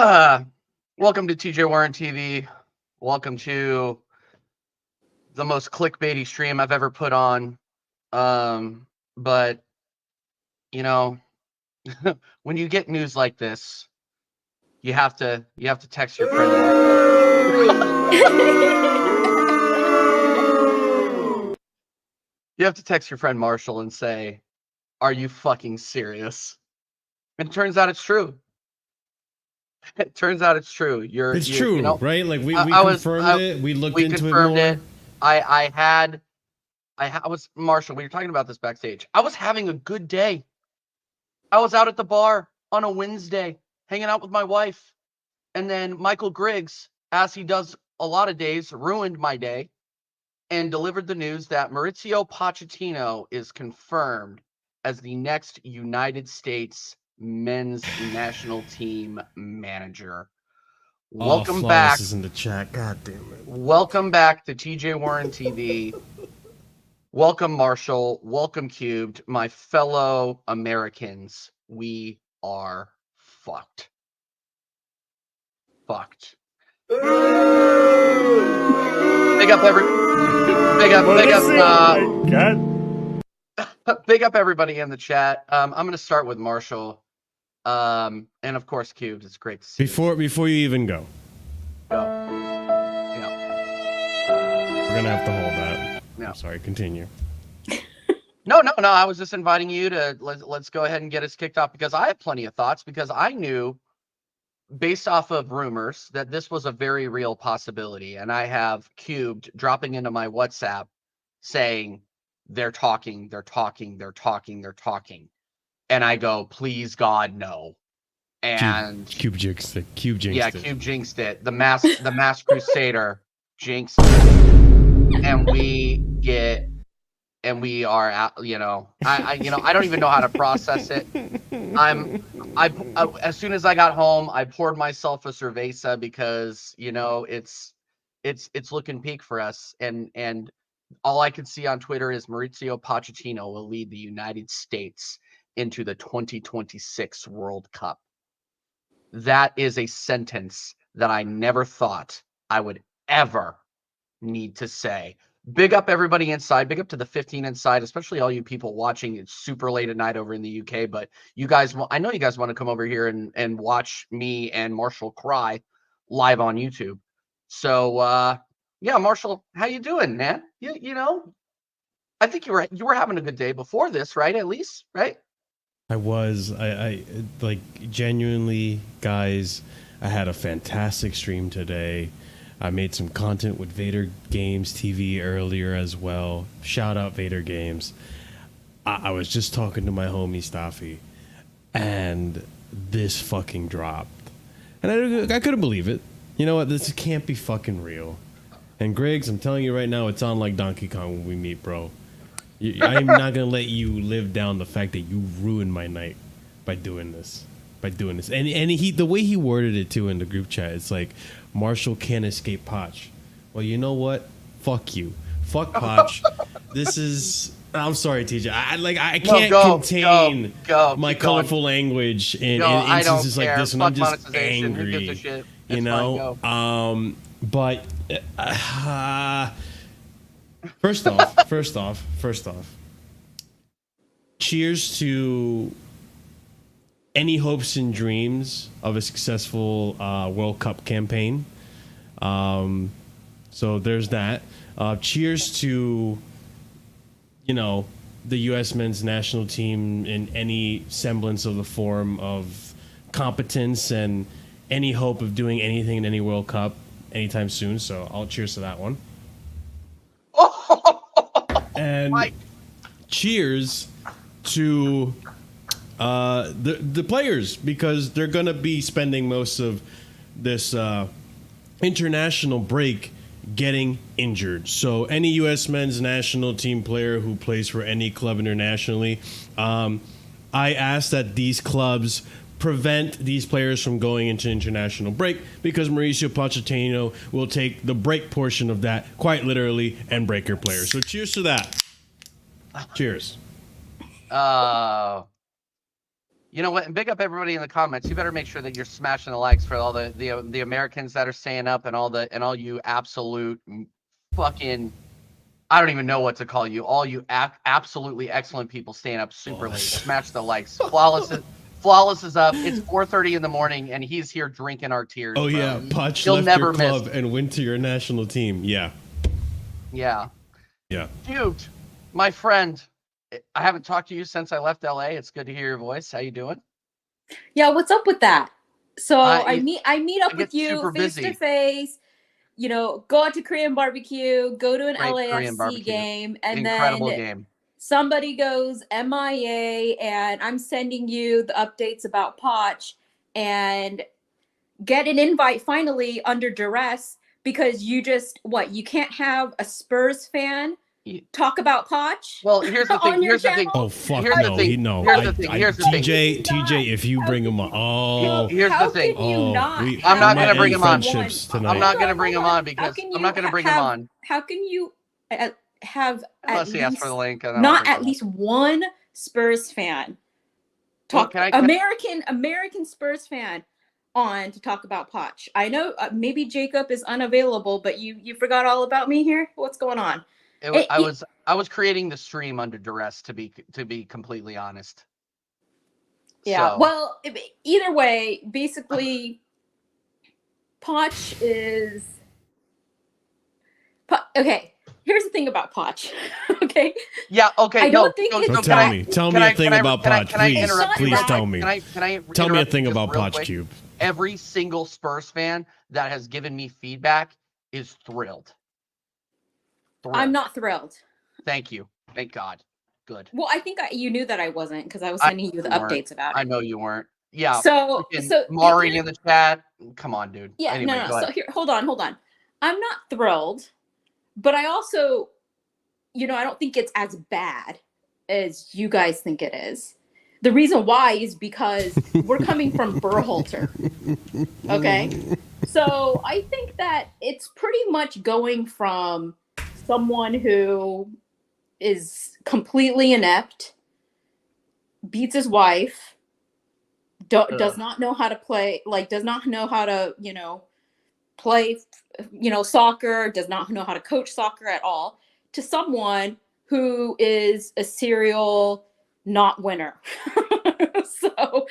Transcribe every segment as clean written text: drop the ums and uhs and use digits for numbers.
Welcome to TJ Warren TV. Welcome to the most clickbaity stream I've ever put on. But you know, when you get news like this, you have to text your friend. You have to text your friend Marshall and say, "Are you fucking serious?" And it turns out it's true. It turns out it's true. It's true, you know, right? Like we confirmed it. We looked into it more. I was Marshall. We were talking about this backstage. I was having a good day. I was out at the bar on a Wednesday, hanging out with my wife, and then Michael Griggs, as he does a lot of days, ruined my day and delivered the news that Mauricio Pochettino is confirmed as the next United States men's national team manager. Welcome back. Is in the chat. God damn it. Welcome back to TJ Warren TV. Welcome, Marshall. Welcome, Cubed. My fellow Americans, we are fucked. Fucked. Big up everybody in the chat. I'm going to start with Marshall. And of course, Cubed. It's great to see you. Before you even go. Yeah. We're going to have to hold that. No. I'm sorry, continue. No. I was just inviting you to let's go ahead and get us kicked off because I have plenty of thoughts because I knew based off of rumors that this was a very real possibility. And I have Cubed dropping into my WhatsApp saying they're talking. And I go, please God, no. And Cube jinxed it. Cube jinxed it. The mass crusader jinxed it. And we are out, I don't even know how to process it. As soon as I got home, I poured myself a cerveza because, it's looking peak for us. And all I could see on Twitter is Mauricio Pochettino will lead the United States into the 2026 World Cup. That is a sentence that I never thought I would ever need to say. Big up everybody inside. Big up to the 15 inside, especially all you people watching. It's super late at night over in the UK, but you guys, I know you guys want to come over here and watch me and Marshall cry live on YouTube. So, yeah, Marshall, how you doing, man? I think you were having a good day before this, right? At least, right? I was. I like genuinely, guys. I had a fantastic stream today. I made some content with Vader Games TV earlier as well. Shout out Vader Games. I was just talking to my homie Staffy, and this fucking dropped, and I couldn't believe it. You know what? This can't be fucking real. And Griggs, I'm telling you right now, it's on like Donkey Kong when we meet, bro. I'm not gonna let you live down the fact that you ruined my night by doing this. And the way he worded it too in the group chat, it's like Marshall can't escape Poch. Well, you know what? Fuck you. Fuck Poch. This is. I'm sorry, TJ. I can't contain my colorful language in instances like this, and I'm just angry. Who gives a shit? You know. But first off, cheers to any hopes and dreams of a successful World Cup campaign. So there's that. Cheers to, the U.S. men's national team in any semblance of the form of competence and any hope of doing anything in any World Cup anytime soon. So I'll cheers to that one. And cheers to the players, because they're going to be spending most of this international break getting injured. So any U.S. men's national team player who plays for any club internationally, I ask that these clubs prevent these players from going into international break, because Mauricio Pochettino will take the break portion of that quite literally and break your players. So cheers to that. Cheers. You know what? And big up everybody in the comments. You better make sure that you're smashing the likes for all the Americans that are staying up and all you absolute fucking, I don't even know what to call you. All you absolutely excellent people staying up super late. Smash the likes. Flawless is up. It's 4:30 in the morning and he's here drinking our tears. Oh bro. yeah, Poch He'll left never your club miss. and went to your national team. Yeah. Yeah. Yeah. Cute. My friend, I haven't talked to you since I left LA. It's good to hear your voice. How you doing? Yeah, what's up with that? So I meet up I with get you super face busy. to face. You know, go out to Korean barbecue, go to an Great Korean LAFC barbecue. game, and Incredible then game. somebody goes MIA, and I'm sending you the updates about Poch, and get an invite finally under duress because you can't have a Spurs fan talk about Poch. Well, here's the thing. on your Here's the thing. channel? Oh fuck Here's the no, thing. no. Here's the thing. Here's the thing. TJ, if you bring him on, Here's the thing. I'm not gonna bring him on. friendships tonight. I'm not gonna bring him on because I'm not gonna bring him on. How can you have Unless he asks for the link. And then I'll not bring at him least one Spurs fan Well, talk can I- American Spurs fan on to talk about Poch? I know maybe Jacob is unavailable, but you forgot all about me here. What's going on? I was creating the stream under duress to be completely honest. Yeah. So, Well, either way, basically, Poch is. Okay. Here's the thing about Poch. Okay. yeah. Okay. I don't think no, it's- no, So tell me a thing about Poch, please. interrupt Please real tell quick? me. Can I Tell me a interrupt thing just about real Poch quick? Cube. Every single Spurs fan that has given me feedback is thrilled. I'm not thrilled. Thank you. Thank God. Good. Well, I think you knew that I wasn't because I was I sending you the know you weren't. updates about it. I know you weren't. Yeah. So Maury in the chat. Come on, dude. Yeah, Anyway, no. go ahead. So here, hold on. I'm not thrilled, but I also, I don't think it's as bad as you guys think it is. The reason why is because we're coming from Berhalter. Okay. So I think that it's pretty much going from someone who is completely inept, beats his wife, does not know how to play, does not know how to, play, soccer, does not know how to coach soccer at all, to someone who is a serial not winner. So,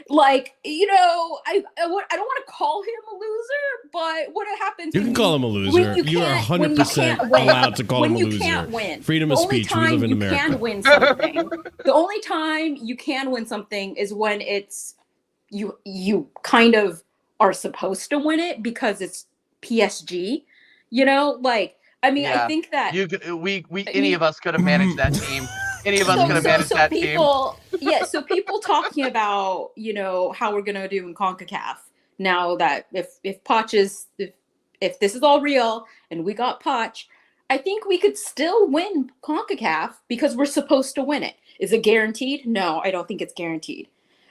I don't want to call him a loser, but what happens? You can call him a loser. You are 100% allowed to call him a loser. When you can't win. Freedom of speech. We live in America. The only time you can win something is when it's you kind of are supposed to win it because it's PSG. I think that any of us coch have managed that team. Any of us could have managed that team. Yeah, so people talking about, how we're gonna do in CONCACAF now that if Poch is if this is all real and we got Poch, I think we could still win CONCACAF because we're supposed to win it. Is it guaranteed? No, I don't think it's guaranteed.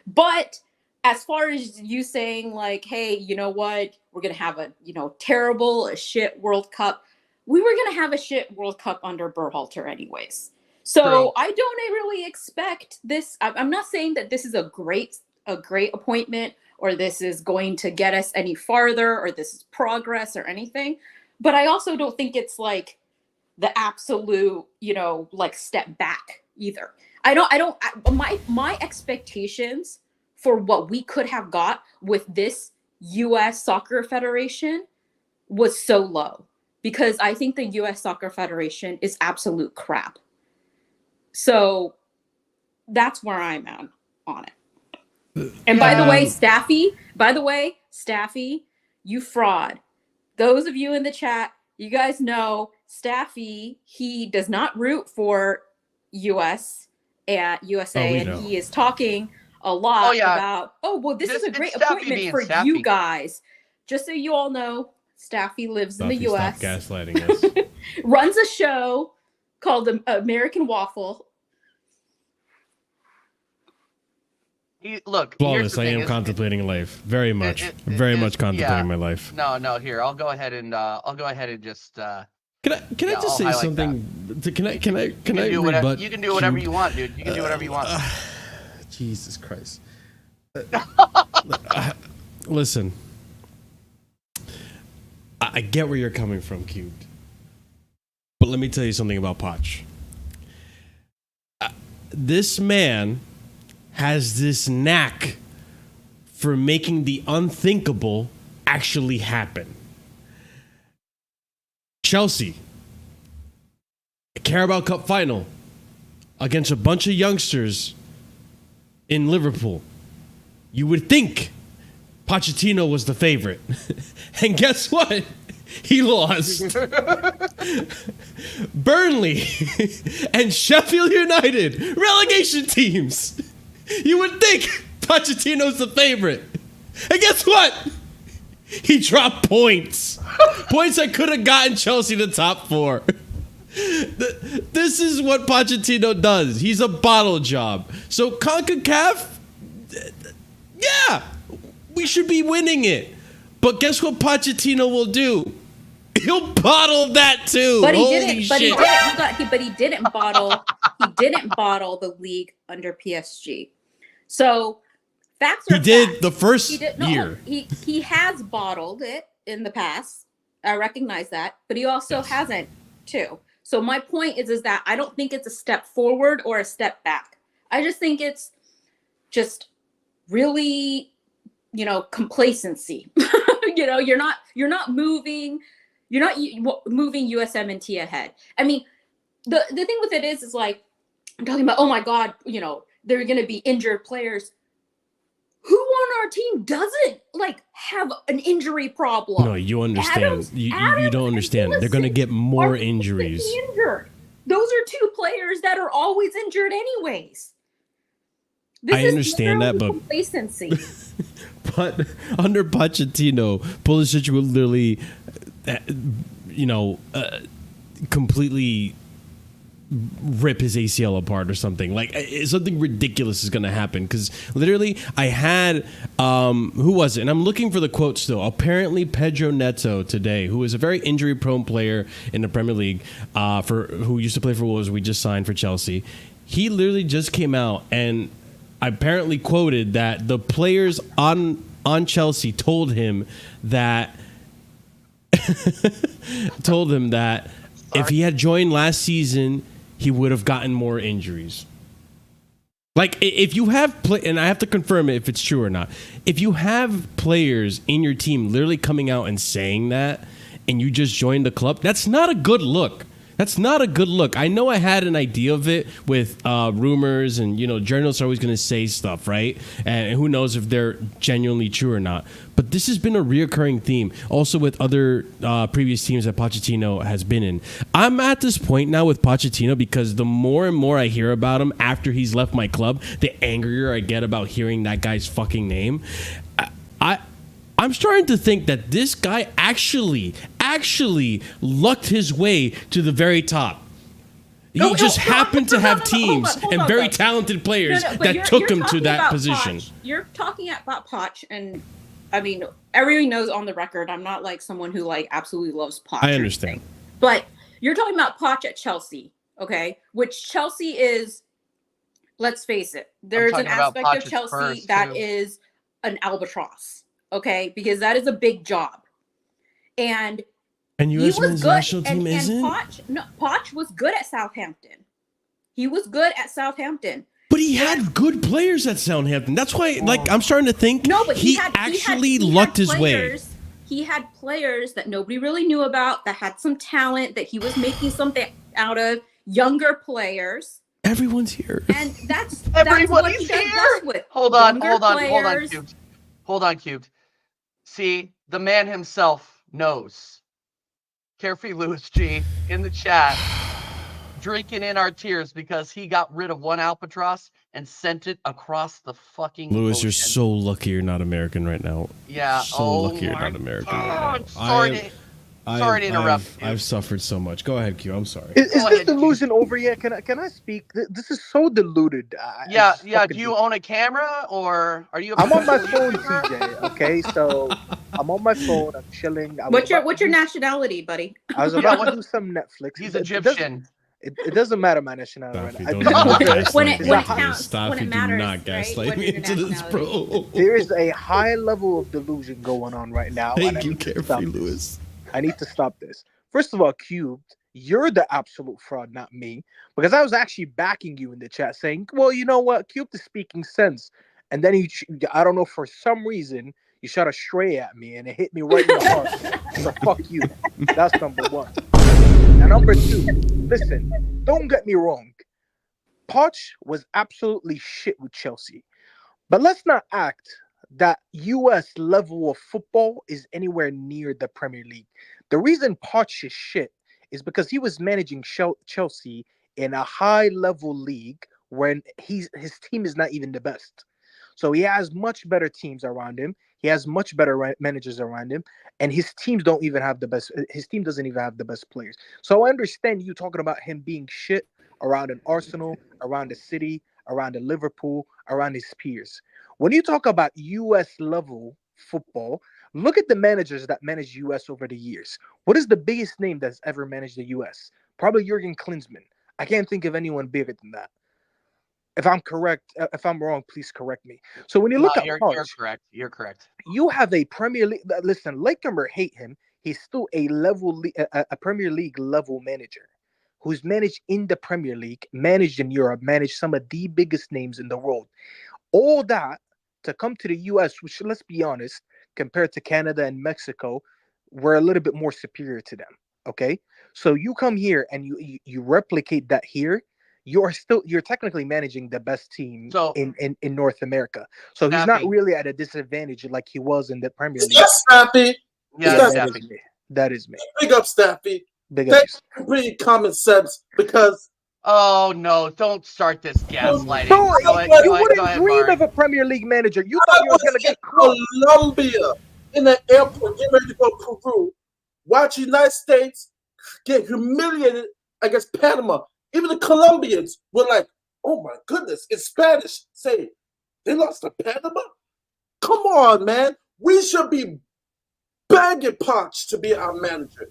But as far as you saying hey, you know what, we're gonna have a a shit World Cup. We were gonna have a shit World Cup under Berhalter anyways. So True. I don't really expect this. I'm not saying that this is a great appointment or this is going to get us any farther or this is progress or anything. But I also don't think it's the absolute, step back either. My expectations for what we could have got with this US Soccer Federation was so low because I think the US Soccer Federation is absolute crap. So that's where I'm at on it. And by the way, Staffy, you fraud. Those of you in the chat, you guys know Staffy, he does not root for USA, and he is talking a lot about, this is a great appointment for Staffy. you guys. Just so you all know, Staffy lives in the US. Stop gaslighting us. Runs a show called American Waffle. Look, flawless. I am contemplating life very much, very much contemplating my life. No. Here, I'll go ahead and just. Can I just say something? Can I rebut? You can do whatever you want, dude. You can do whatever you want. Jesus Christ. Listen, I get where you're coming from, Cubed. But let me tell you something about Poch. This man has this knack for making the unthinkable actually happen. Chelsea, a Carabao Cup final against a bunch of youngsters in Liverpool. You would think Pochettino was the favorite. And guess what? He lost. Burnley and Sheffield United, relegation teams. You would think Pochettino's the favorite. And guess what? He dropped points. Points that could have gotten Chelsea to top four. This is what Pochettino does. He's a bottle job. So CONCACAF, yeah, we should be winning it. But guess what Pochettino will do? He'll bottle that too. But he Holy didn't. shit. But he didn't. But he didn't bottle. He didn't bottle the league under PSG. So facts are He did facts. the first No, year. He has bottled it in the past. I recognize that, but he also hasn't too. So my point is that I don't think it's a step forward or a step back. I just think it's just really, complacency. You're not moving USMNT ahead. I mean, the thing with it is like, I'm talking about, oh my God, there are going to be injured players. Who on our team doesn't have an injury problem? No, you understand. Adams You don't understand. They're going to get more injuries. Injured. Those are two players that are always injured anyways. I understand that, but complacency. But under Pochettino, Pulisic will literally, completely rip his ACL apart or something. Something ridiculous is going to happen because literally I had, who was it? And I'm looking for the quote still. Apparently Pedro Neto today, who is a very injury-prone player in the Premier League, who used to play for Wolves, we just signed for Chelsea. He literally just came out and apparently quoted that the players on Chelsea told him that if he had joined last season, he would have gotten more injuries. If you have and I have to confirm it if it's true or not. If you have players in your team literally coming out and saying that, and you just joined the club, that's not a good look. That's not a good look. I know I had an idea of it with rumors and, journalists are always going to say stuff, right? And who knows if they're genuinely true or not. But this has been a reoccurring theme also with other previous teams that Pochettino has been in. I'm at this point now with Pochettino because the more and more I hear about him after he's left my club, the angrier I get about hearing that guy's fucking name. I'm starting to think that this guy actually lucked his way to the very top. He just happened to have teams and very talented players that took him to that position. Poch. You're talking about Poch, and I mean, everyone knows on the record, I'm not someone who absolutely loves Poch. I understand. But you're talking about Poch at Chelsea, okay? Which Chelsea is, let's face it, there's an aspect of Chelsea that is an albatross. Okay, because that is a big job, and U.S. men's national team isn't. Poch was good at Southampton. He was good at Southampton, but he had good players at Southampton. That's why, I'm starting to think. No, but he actually lucked his way. He had players that nobody really knew about that had some talent that he was making something out of. Younger players. Everyone's here, and that's what he does here. With Hold on, Cubed. Hold on, Cubed. See, the man himself knows. Carefree Lewis G in the chat, drinking in our tears because he got rid of one albatross and sent it across the fucking Lewis, ocean. you're so lucky you're not American right now. Yeah. So lucky you're not American right now. Sorry to interrupt. I've suffered so much. Go ahead, Q. I'm sorry. Is this delusion over yet? Can I speak? This is so deluded. Yeah. Do you own a camera or are you? I'm on my phone, CJ. Okay, so I'm on my phone. I'm chilling. What's your nationality, buddy? I was about to do some Netflix. He's Egyptian. It doesn't matter my nationality right Staffy, now. don't even gaslight When me it into counts, this. Staffy, when it do matters, not right? gaslight What me is your into this, nationality? bro. There is a high level of delusion going on right now, and I Thank you, need to Carefree stop this. Lewis. I need to stop this. First of all, Cubed, you're the absolute fraud, not me, because I was actually backing you in the chat, saying, "Well, you know what, Cubed is speaking sense," and then I don't know, for some reason, you shot a stray at me, and it hit me right in the heart. So fuck you. That's number one. Now, number two, listen, don't get me wrong. Poch was absolutely shit with Chelsea. But let's not act that US level of football is anywhere near the Premier League. The reason Poch is shit is because he was managing Chelsea in a high level league when his team is not even the best. So he has much better teams around him. He has much better managers around him, and his teams don't even have the best. His team doesn't even have the best players. So I understand you talking about him being shit around an Arsenal, around the City, around the Liverpool, around his peers. When you talk about US level football, look at the managers that manage US over the years. What is the biggest name that's ever managed the US? Probably Jurgen Klinsmann. I can't think of anyone bigger than that. If I'm correct, if I'm wrong, please correct me. So when you No, look at you're Poch, correct. You're correct. you have a Premier League. Listen, like him or hate him, he's still a Premier League level manager who's managed in the Premier League, managed in Europe, managed some of the biggest names in the world. All that to come to the US, which, let's be honest, compared to Canada and Mexico, we're a little bit more superior to them. Okay, so you come here and you replicate that here. You're technically managing the best team So, in North America. So he's not Staffy, really at a disadvantage like he was in the Premier Is League. that Staffy? yeah, Is it's that That is Staffy. me. That is me. big up Staffy? Big up Thank you. you for bringing common sense because Oh no! Don't start this gaslighting. Bro, Go ahead. you Go wouldn't ahead, dream of Mari. a Premier League manager. You thought I you was was gonna in get Klopp. Colombia in the airport getting ready to go to Peru, watch United States get humiliated against Panama. Even the Colombians were like, "Oh my goodness!" In Spanish, say they lost to Panama. Come on, man. We should be begging Poch to be our manager.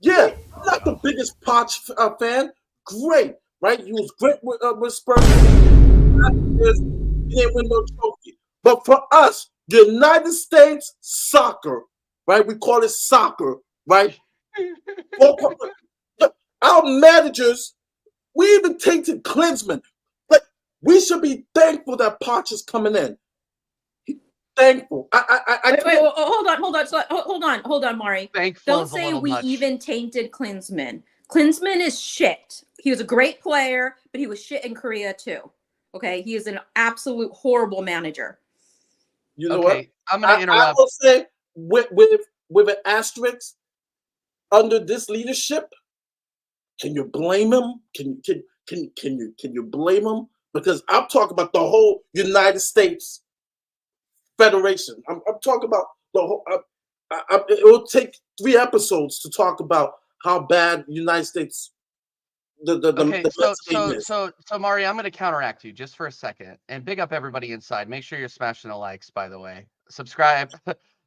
Yeah, I'm not the biggest Poch fan. Great, right? He was great with Spurs. He didn't win no trophy. But for us, United States soccer, right? We call it soccer, right? Our managers, we even tainted Klinsmann. Like, we should be thankful that Poch is coming in. Thankful. Wait, hold on, Mari. Thankful Don't is a say little we much. even tainted Klinsmann. Klinsmann is shit. He was a great player, but he was shit in Korea too. Okay, he is an absolute horrible manager. You know what? Okay, I'm gonna I interrupt. will say with an asterisk under this leadership, can you blame him? Can you blame him? Because I'm talking about the whole United States Federation. I'm talking about the whole. It will take 3 episodes to talk about how bad United States Okay, the so Mets game is. Mari, I'm gonna counteract you just for a second and big up everybody inside. Make sure you're smashing the likes, by the way. Subscribe,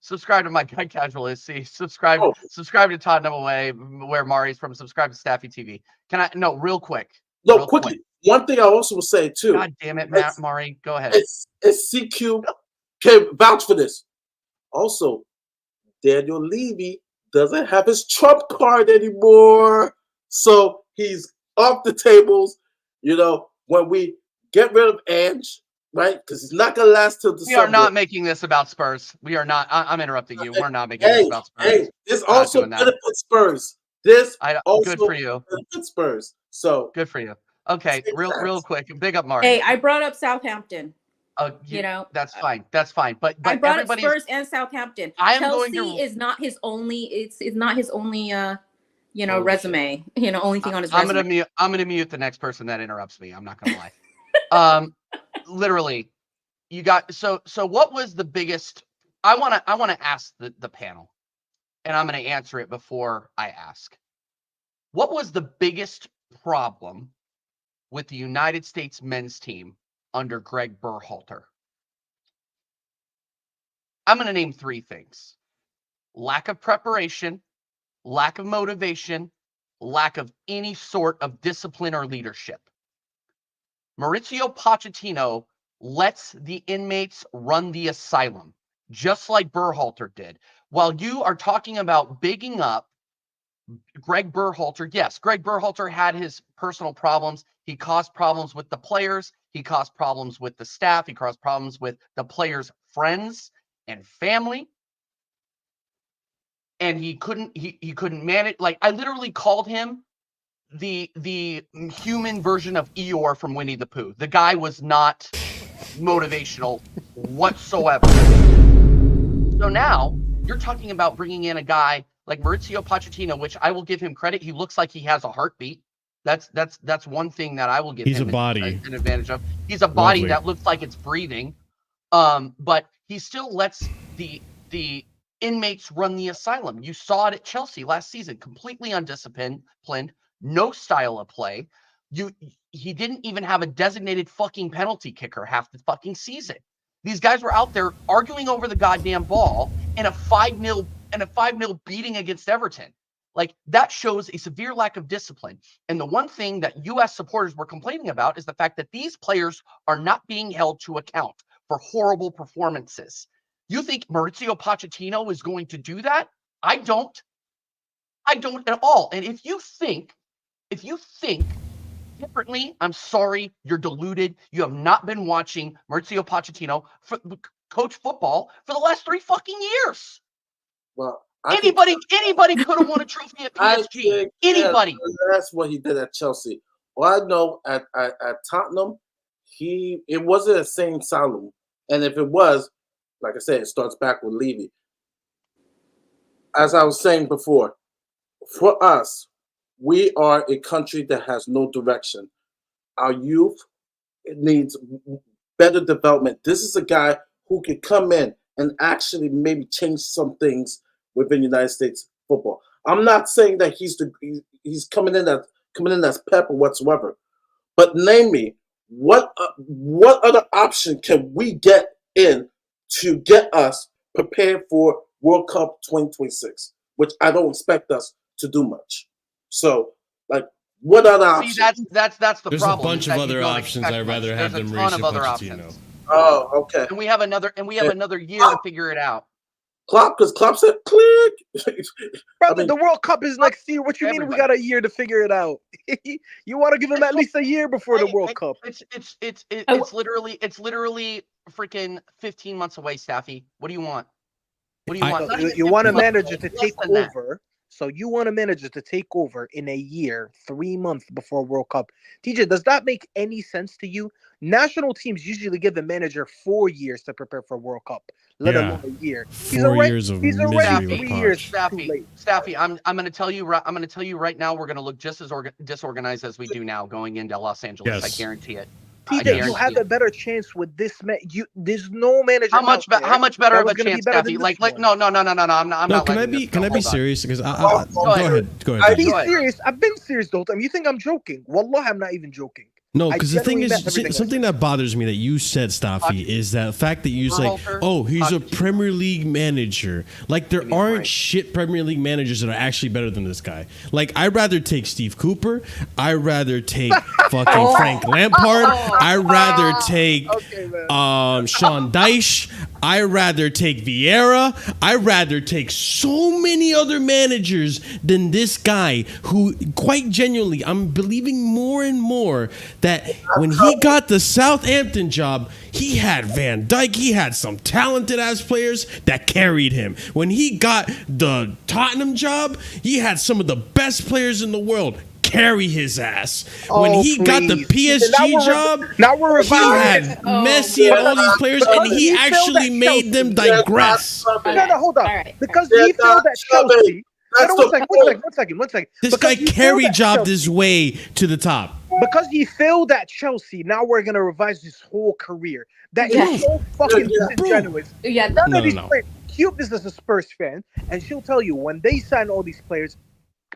subscribe to my guy Casual SC. Subscribe, Oh, subscribe to Todd Away, where Mari's from. Subscribe to Staffy TV. Can I? No, real quick. no, Real quick. quickly. One thing I also will say too. God damn it, Matt, Mari, go ahead. It's CQ. Can vouch for this. Also, Daniel Levy doesn't have his trump card anymore, so he's off the tables. You know, when we get rid of Ange, right? Because he's not gonna last till We December. are not making this about Spurs. We are not. I'm interrupting you. We're not making this Hey, about Spurs. hey, this We're not also doing that. benefits Spurs. This also Good for you. benefits Spurs. So Good for you. Okay, Same real facts. quick. Big up Mari. Hey, I brought up Southampton. You know, That's fine. That's fine. But I brought up everybody's Spurs and Southampton. I am Chelsea going to- is not his only. It's not his only. You know, Oh, resume. You know, only thing on his I'm resume. gonna mute the next person that interrupts me. I'm not gonna lie. Literally, you got so what was the biggest I wanna ask the panel, and I'm gonna answer it before I ask. What was the biggest problem with the United States men's team under Greg Berhalter? I'm going to name 3 things: lack of preparation, lack of motivation, lack of any sort of discipline or leadership. Mauricio Pochettino lets the inmates run the asylum, just like Berhalter did. While you are talking about bigging up Greg Berhalter, yes, Greg Berhalter had his personal problems. He caused problems with the players. He caused problems with the staff. He caused problems with the players' friends and family. And he couldn't manage. Like, I literally called him the human version of Eeyore from Winnie the Pooh. The guy was not motivational whatsoever. So now you're talking about bringing in a guy like Mauricio Pochettino, which I will give him credit. He looks like he has a heartbeat. That's one thing that I will give him an advantage of. He's a body that looks like it's breathing. But he still lets the inmates run the asylum. You saw it at Chelsea last season, completely undisciplined, no style of play. He didn't even have a designated fucking penalty kicker half the fucking season. These guys were out there arguing over the goddamn ball in a 5-0 beating against Everton. Like, that shows a severe lack of discipline. And the one thing that US supporters were complaining about is the fact that these players are not being held to account for horrible performances. You think Mauricio Pochettino is going to do that? I don't at all. And if you think differently, I'm sorry, you're deluded. You have not been watching Mauricio Pochettino coach football for the last 3 fucking years. Well, anybody could have won a trophy at PSG. Anybody. That's what he did at Chelsea. Well, I know at Tottenham, it wasn't the same sound. And if it was, like I said, it starts back with Levy. As I was saying before, for us, we are a country that has no direction. Our youth needs better development. This is a guy who can come in and actually maybe change some things within United States football. I'm not saying that he's coming in as Pep or whatsoever, but name me what other option can we get in to get us prepared for World Cup 2026, which I don't expect us to do much. So, like, what other options? See, that's the problem. There's a bunch of other options. I'd rather have than Mauricio Pochettino. Oh, okay. And we have another year to figure it out. Because Klopp said, click. Brother, the World Cup is next year. What you mean we got a year to figure it out? You want to give him at least a year before the World Cup? It's literally freaking 15 months away, Staffy. What do you want? What do you want? You want a manager to take over. So you want a manager to take over in a year, 3 months before World Cup. TJ, does that make any sense to you? National teams usually give the manager 4 years to prepare for World Cup, let alone a year. He's already 3 years Staffy, I'm going to tell you right now, we're going to look just as disorganized as we do now going into Los Angeles. Yes. I guarantee it. TJ, you have a better chance with this man. There's no manager. How much better of a chance, Staffy? No. I'm not. Can I be serious? Because go ahead. I've been serious the whole time. You think I'm joking? Wallah, I'm not even joking. No, because the thing is, something that bothers me that you said, Staffy, is that fact that you say, oh, he's a Premier League manager. Like, there aren't shit Premier League managers that are actually better than this guy. Like, I'd rather take Steve Cooper. I'd rather take fucking Frank Lampard. I'd rather take Sean Dyche. I'd rather take Vieira. I'd rather take so many other managers than this guy who, quite genuinely, I'm believing more and more that when he got the Southampton job, he had Van Dijk. He had some talented ass players that carried him. When he got the Tottenham job, he had some of the best players in the world carry his ass. When he got the PSG job, he had Messi and all these players, and he actually made them digress. No, hold on. Right. Because he failed at Chelsea. One second. This guy carry jobbed his way to the top. Because he failed at Chelsea, now we're gonna revise his whole career. That is so fucking disingenuous. Yeah, none of these players. Cube is a Spurs fan, and she'll tell you when they signed all these players,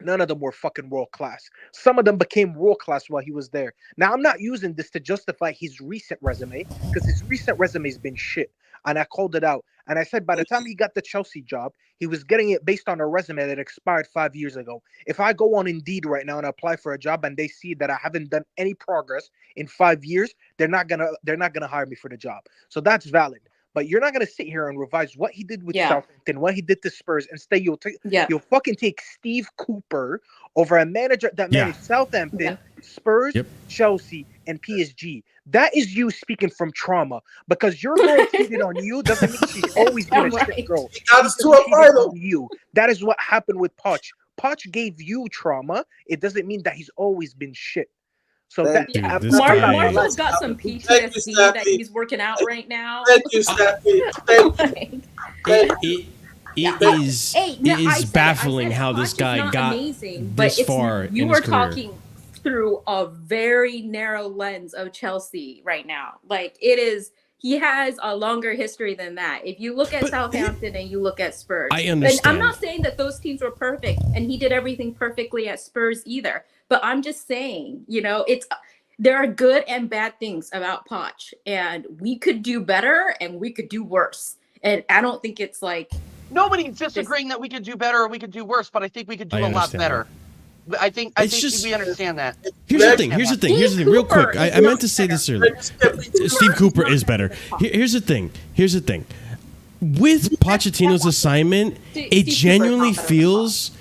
none of them were fucking world class. Some of them became world class while he was there. Now, I'm not using this to justify his recent resume, because his recent resume has been shit. And I called it out. And I said by the time he got the Chelsea job, he was getting it based on a resume that expired 5 years ago. If I go on Indeed right now and apply for a job and they see that I haven't done any progress in 5 years, they're not gonna hire me for the job. So that's valid. But you're not gonna sit here and revise what he did with Southampton, what he did to Spurs. Instead, you'll fucking take Steve Cooper over a manager that managed Southampton, Spurs, Chelsea, and PSG. That is you speaking from trauma, because your girl cheated on you doesn't mean she's always been a shit girl. That's to a final. You. That is what happened with Poch. Poch gave you trauma. It doesn't mean that he's always been shit. So Marshall's got some PTSD that he's working out right now. Thank you, Stephanie. It is baffling how this guy got this far in his career. You are talking through a very narrow lens of Chelsea right now. Like, it is, he has a longer history than that. If you look at Southampton and you look at Spurs, I understand. And I'm not saying that those teams were perfect and he did everything perfectly at Spurs either. But I'm just saying, there are good and bad things about Poch, and we could do better and we could do worse. And I don't think it's like nobody's disagreeing that we could do better or we could do worse, but I think we could do a lot better. I think we understand that. Here's the thing. Real quick, I meant to say this earlier. Steve Cooper is better. Here's the thing. With Pochettino's assignment, it genuinely feels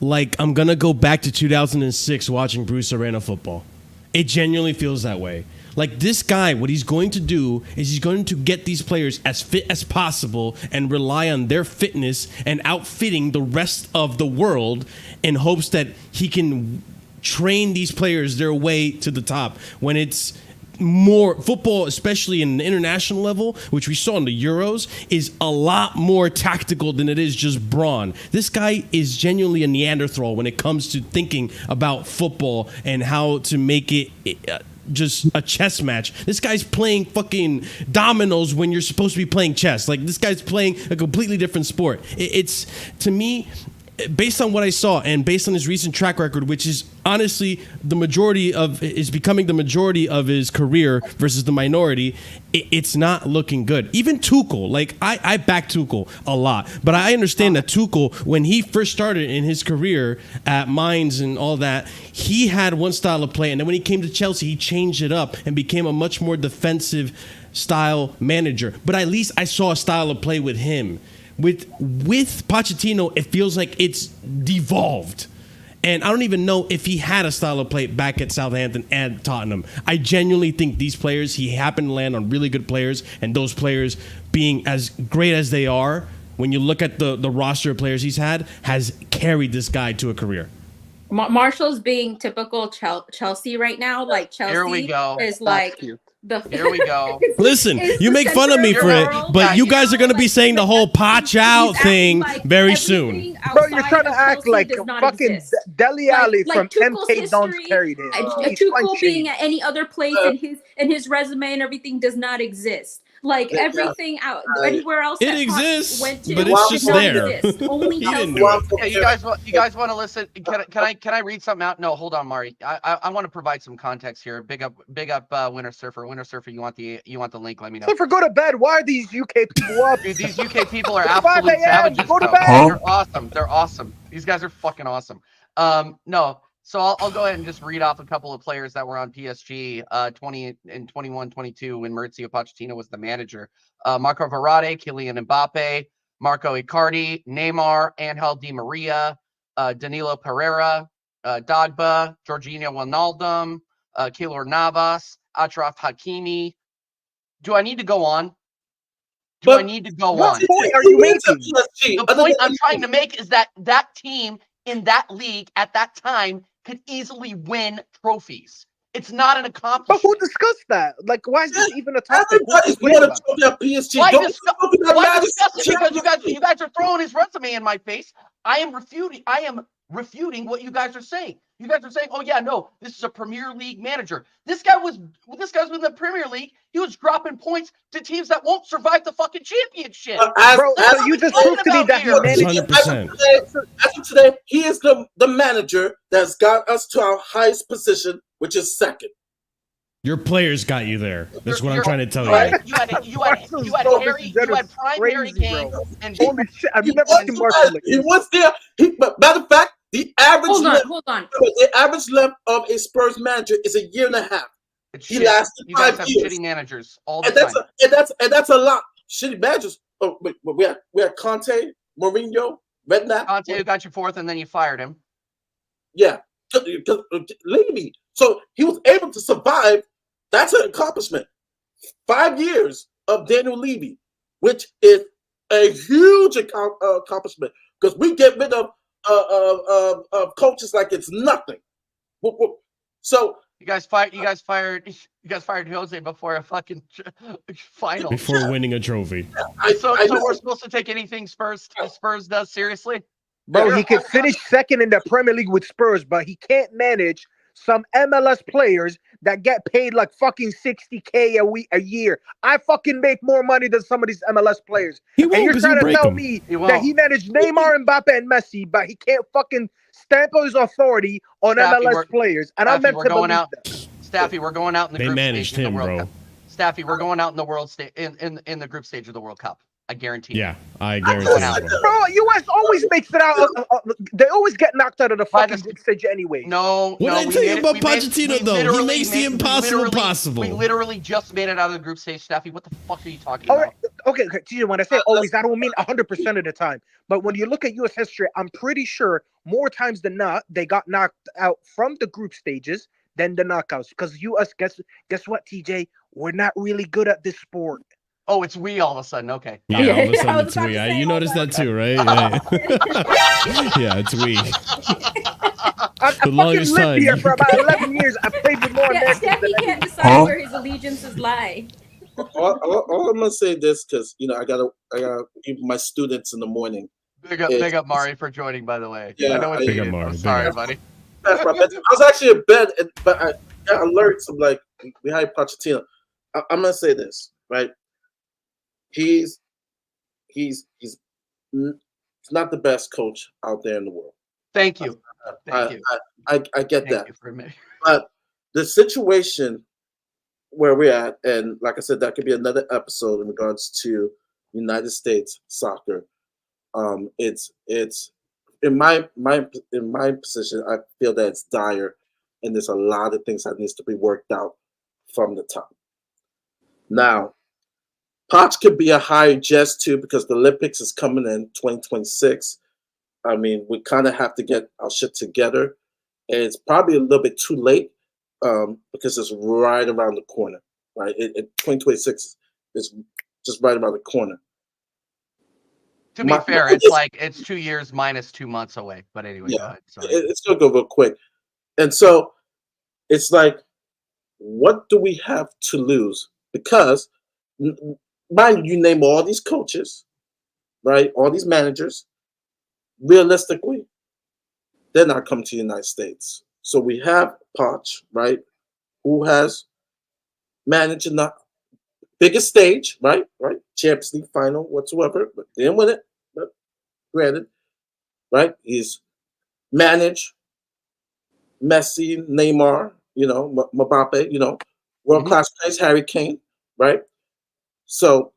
like I'm gonna go back to 2006 watching Bruce Arena football. It genuinely feels that way. Like, this guy, what he's going to do is he's going to get these players as fit as possible and rely on their fitness and outfitting the rest of the world in hopes that he can train these players their way to the top. When it's more football, especially in the international level, which we saw in the Euros, is a lot more tactical than it is just brawn. This guy is genuinely a Neanderthal when it comes to thinking about football and how to make it just a chess match. This guy's playing fucking dominoes when you're supposed to be playing chess. Like, this guy's playing a completely different sport. It's, to me, based on what I saw and based on his recent track record, which is honestly becoming the majority of his career versus the minority, it's not looking good. Even Tuchel, like, I back Tuchel a lot, but I understand that Tuchel, when he first started in his career at Mainz and all that, he had one style of play, and then when he came to Chelsea, he changed it up and became a much more defensive style manager. But at least I saw a style of play with him. With Pochettino, it feels like it's devolved. And I don't even know if he had a style of play back at Southampton and Tottenham. I genuinely think these players, he happened to land on really good players, and those players being as great as they are, when you look at the roster of players he's had, has carried this guy to a career. Marshall's being typical Chelsea right now. Like, Chelsea Here we go. is like... Here we go. Listen, you make fun of me for it, but you guys are going to be saying the whole Poch out thing very soon. Bro, you're trying to act like fucking Dele Alli from MK Dons carried it. Tuchel being at any other place in his resume and everything does not exist. Like, everything out anywhere else it exists, went to, but it's just there. Only Yeah, you guys want to listen? Can I read something out? No, hold on, Mari. I want to provide some context here. Big up, Winter Surfer. Winter Surfer, you want the link? Let me know. Surfer, go to bed. Why are these UK people up? Dude, these UK people are absolute savages. Go to bed. They're awesome. These guys are fucking awesome. No. So I'll go ahead and just read off a couple of players that were on PSG 20 and 21-22 when Maurizio Pochettino was the manager. Marco Verratti, Kylian Mbappe, Marco Icardi, Neymar, Angel Di Maria, Danilo Pereira, Dagba, Jorginho Wijnaldum, Keylor Navas, Achraf Hakimi. Do I need to go on? I need to go on? What point are you making? The point I'm trying to make is that team in that league at that time could easily win trophies. It's not an accomplishment. But who discussed that? Like, why is this even a topic? Everybody's won a trophy at PSG. Why discuss it? Because you guys are throwing his resume in my face. I am refuting what you guys are saying. You guys are saying, "Oh yeah, no, this is a Premier League manager." This guy's in the Premier League. He was dropping points to teams that won't survive the fucking championship. Bro, so you just proved to me that he managed. 100%. As of today, he is the manager that's got us to our highest position, which is second. Your players got you there. That's what I'm trying to tell you. You had prime Harry Kane and Holy shit! I've never seen He Marshall like he this. was there. Matter of fact, the average Hold on. the average length of a Spurs manager is a year and a half. He lasted you guys 5 have years. shitty managers all the And time. that's a lot. Shitty managers. Oh, wait, we had Conte, Mourinho, Redknapp. Conte who got you fourth, and then you fired him. Yeah, Levy. So he was able to survive. That's an accomplishment. 5 years of Daniel Levy, which is a huge accomplishment because we get rid of coaches like it's nothing. So You guys fired Jose before a fucking final. Before winning a trophy. So we're supposed to take anything Spurs does seriously? Bro, he could finish second in the Premier League with Spurs, but he can't manage some MLS players that get paid like fucking $60K a year. I fucking make more money than some of these MLS players. He won't, And you're 'cause he'll trying to break tell them. me He that won't. he managed Neymar, Mbappe, and Messi, but he can't fucking stamp his authority on MLS players. And I'm meant to believe that. Staffy, we're going out in the They group managed stage of him, the World bro. Cup. Staffy, we're going out in the world stage in the group stage of the World Cup. I guarantee. Yeah, I guarantee going you. out. Bro, US always makes it out. They always get knocked out of the By fucking the- group stage anyway. No, What no. did I we tell you made it- about we made- Pochettino, we though? He literally makes the made- we impossible literally- possible. We literally just made it out of the group stage, Staffy. What the fuck are you talking All about? right, okay. TJ, when I say always, I don't mean 100% of the time. But when you look at U.S. history, I'm pretty sure more times than not, they got knocked out from the group stages than the knockouts. Because U.S. guess what, TJ? We're not really good at this sport. Oh, it's we all of a sudden. Okay. Yeah, all of a I sudden was it's about we. to say, You oh, noticed no. that too, right? Yeah, it's we. I fucking longest lived time. here for about 11 years. I played with more Yeah, Americans Steffi than can't anyone. decide where his allegiances lie. all I'm gonna say this because I gotta give my students in the morning. Big up Mari for joining, by the way. Yeah, I know it's big you. up, Mari, I'm big sorry, up. buddy. I was actually in bed, but I got alerts. I'm like, we hired Pochettino. I'm gonna say this, right? He's not the best coach out there in the world. Thank you. Thank you. I get Thank that, you for me. but the situation where we're at, and like I said, that could be another episode in regards to United States soccer. It's in my position, I feel that it's dire, and there's a lot of things that needs to be worked out from the top. Now, Poch could be a higher jest too because the Olympics is coming in 2026. I mean, we kind of have to get our shit together, and it's probably a little bit too late because it's right around the corner. Right, 2026 is just right around the corner. To be fair, it's 2 years minus 2 months away. But anyway, go ahead. Sorry. It's gonna go real quick, and so it's like, what do we have to lose? Because, mind you, name all these coaches, right? All these managers. Realistically, they're not coming to the United States. So we have Poch, right, who has managed in the biggest stage, right, Champions League final whatsoever, but didn't win it. But granted, right, he's managed Messi, Neymar, Mbappe, world-class players, Harry Kane, right? So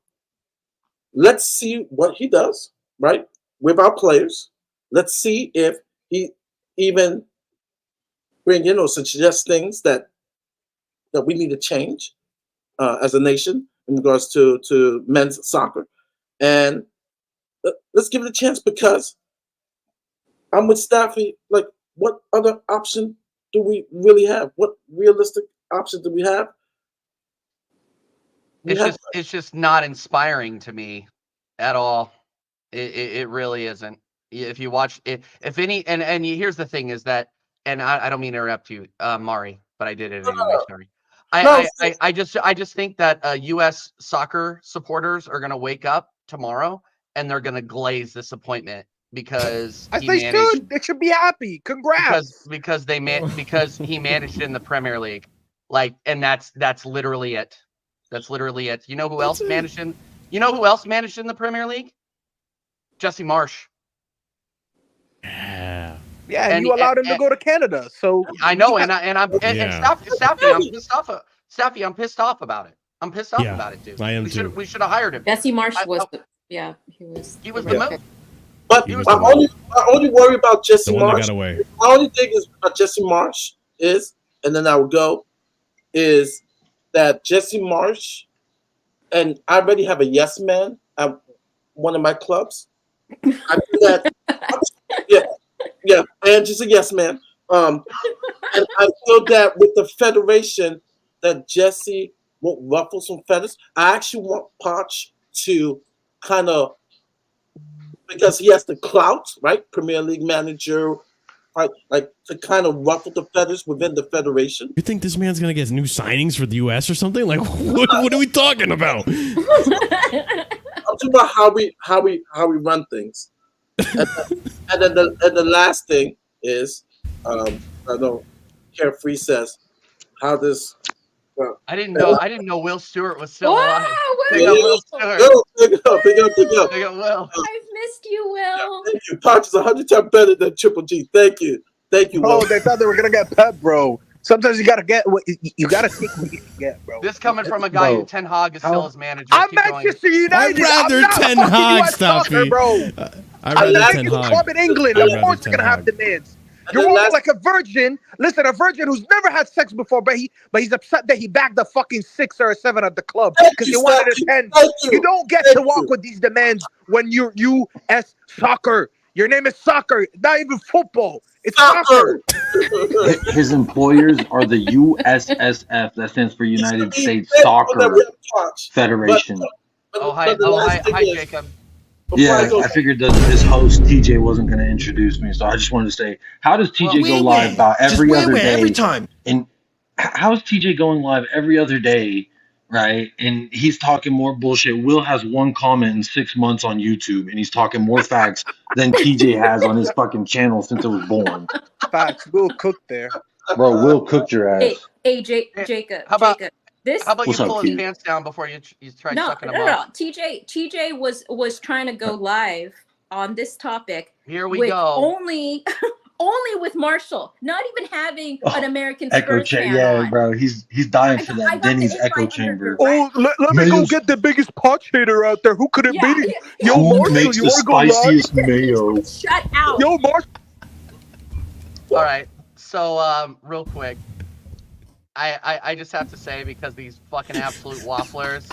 let's see what he does, right, with our players. Let's see if he even suggests things that we need to change as a nation in regards to men's soccer. And let's give it a chance because I'm with Staffy. Like, what other option do we really have? What realistic option do we have? It's just not inspiring to me at all. It really isn't. If you watch it, if any, and here's the thing is that, and I don't mean to interrupt you, Mari, but I did it anyway. Sorry. I just think that U.S. soccer supporters are gonna wake up tomorrow and they're gonna glaze disappointment because They should be happy. Congrats. because he managed in the Premier League, like, and that's literally it. That's literally it. You know who else managed in? You know who else managed in the Premier League? Jesse Marsh. Yeah. Yeah, and you allowed him to go to Canada. So I know, and I'm Staffy, I'm pissed off. Staffy, I'm pissed off about it. I'm pissed off Yeah, about it, dude. I am too. We should have hired him. Jesse Marsh I- was I- he was the most. But He was my the one. only worry about The Jesse one that Marsh, got away. my only thing is about Jesse Marsh is, and then I will go, is that Jesse Marsh, and I already have a yes man at one of my clubs. I do that. Yeah, and just a yes man. And I feel that with the federation, that Jesse won't ruffle some feathers. I actually want Poch to kind of, because he has the clout, right? Premier League manager, right? Like to kind of ruffle the feathers within the federation. You think this man's gonna get new signings for the U.S. or something? Like, what are we talking about? I'm talking about how we run things. And then the last thing is, I know Carefree says, how does I didn't know Will Stewart was still Wow, alive. Will! Big up Will Stewart. Big up. Big up Will. I've missed you, Will. Thank you. Poch is 100 times better than Triple G. Thank you, Bro, Will. they thought they were gonna get Pep, bro. Sometimes you gotta get what you gotta take what you can get, bro. This coming from a guy Bro, who Ten Hag is still his manager. I'm Keep going. Manchester United. I'd rather I'm not Ten fucking Hag, US soccer, Staffy. bro. I'd rather like Ten Biggest club Hag. in England. I'd Of rather course, Ten you're gonna have Hag. demands. And You're then walking last- like a virgin. Listen, a virgin who's never had sex before, but he's upset that he bagged a fucking 6 or a 7 at the club Thank because you, he wanted a Staffy. 10. Thank you. You don't get Thank to walk you. with these demands when you're US soccer. Your name is soccer, not even football. It's soccer. His employers are the USSF, that stands for United States Soccer Federation. Hi, Jacob. Yeah, I figured that this host TJ wasn't going to introduce me, so I just wanted to say, how does TJ go live about every other day? Every time. And how is TJ going live every other day, right? And he's talking more bullshit. Will has one comment in 6 months on YouTube, and he's talking more facts than TJ has on his fucking channel since it was born. Facts. Will Cook there. Bro, Will cooked your ass. Jacob. How about- Jacob. This How about What's you up, pull his Q? pants down before you try no, sucking no, him no. off? TJ was trying to go live on this topic. Here we with go. Only with Marshall, not even having an American Echo Spurs fan chamber, yeah, on. bro. He's dying for I that got Denny's the echo invite chamber. under Oh, let me go Mayo's- get the biggest Poch hater out there. Who could it Yeah, be? yeah. Yo, Who Marshall, makes you the wanna go live? spiciest mayo? Shut out. Yo, Marshall. All right. So real quick, I just have to say, because these fucking absolute wafflers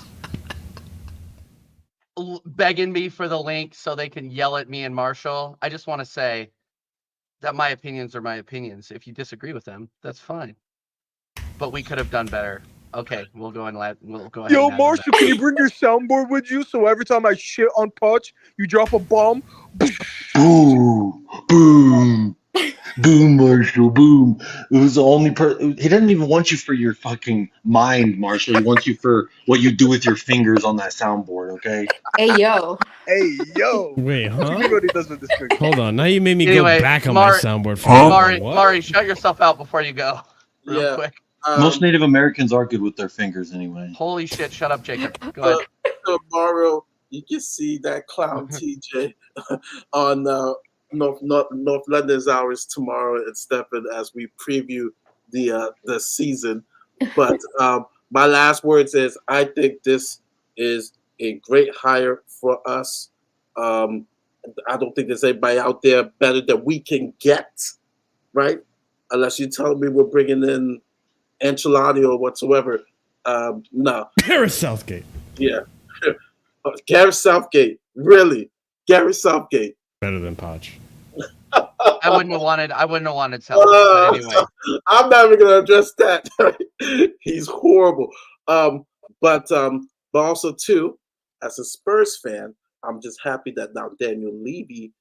begging me for the link so they can yell at me and Marshall, I just want to say that my opinions are my opinions. If you disagree with them, that's fine. But we could have done better. Okay, we'll go ahead. Yo, and add Marshall, that. can you bring your soundboard with you so every time I shit on Poch, you drop a bomb? Boom, boom, boom, Marshall, boom. It was the only he doesn't even want you for your fucking mind, Marshall. He wants you for what you do with your fingers on that soundboard, okay? Hey yo. Hey, yo. Wait, huh? Everybody does with this finger. Hold on. Now you made me Anyway, go back on my Mari- soundboard for that one. What? Mari, shut yourself out before you go. Real Yeah. quick. Most Native Americans are good with their fingers anyway. Holy shit! Shut up, Jacob. Go ahead. Tomorrow you can see that clown TJ on North London's hours tomorrow at Stephen as we preview the season. But my last words is, I think this is a great hire for us. I don't think there's anybody out there better that we can get, right? Unless you tell me we're bringing in Ancelotti or whatsoever. No. Gareth Southgate. Yeah. Gary Southgate. Really. Gary Southgate. Better than Poch. I wouldn't have wanted Southgate, but anyway. I'm never gonna address that. He's horrible. But also too, as a Spurs fan, I'm just happy that now Daniel Levy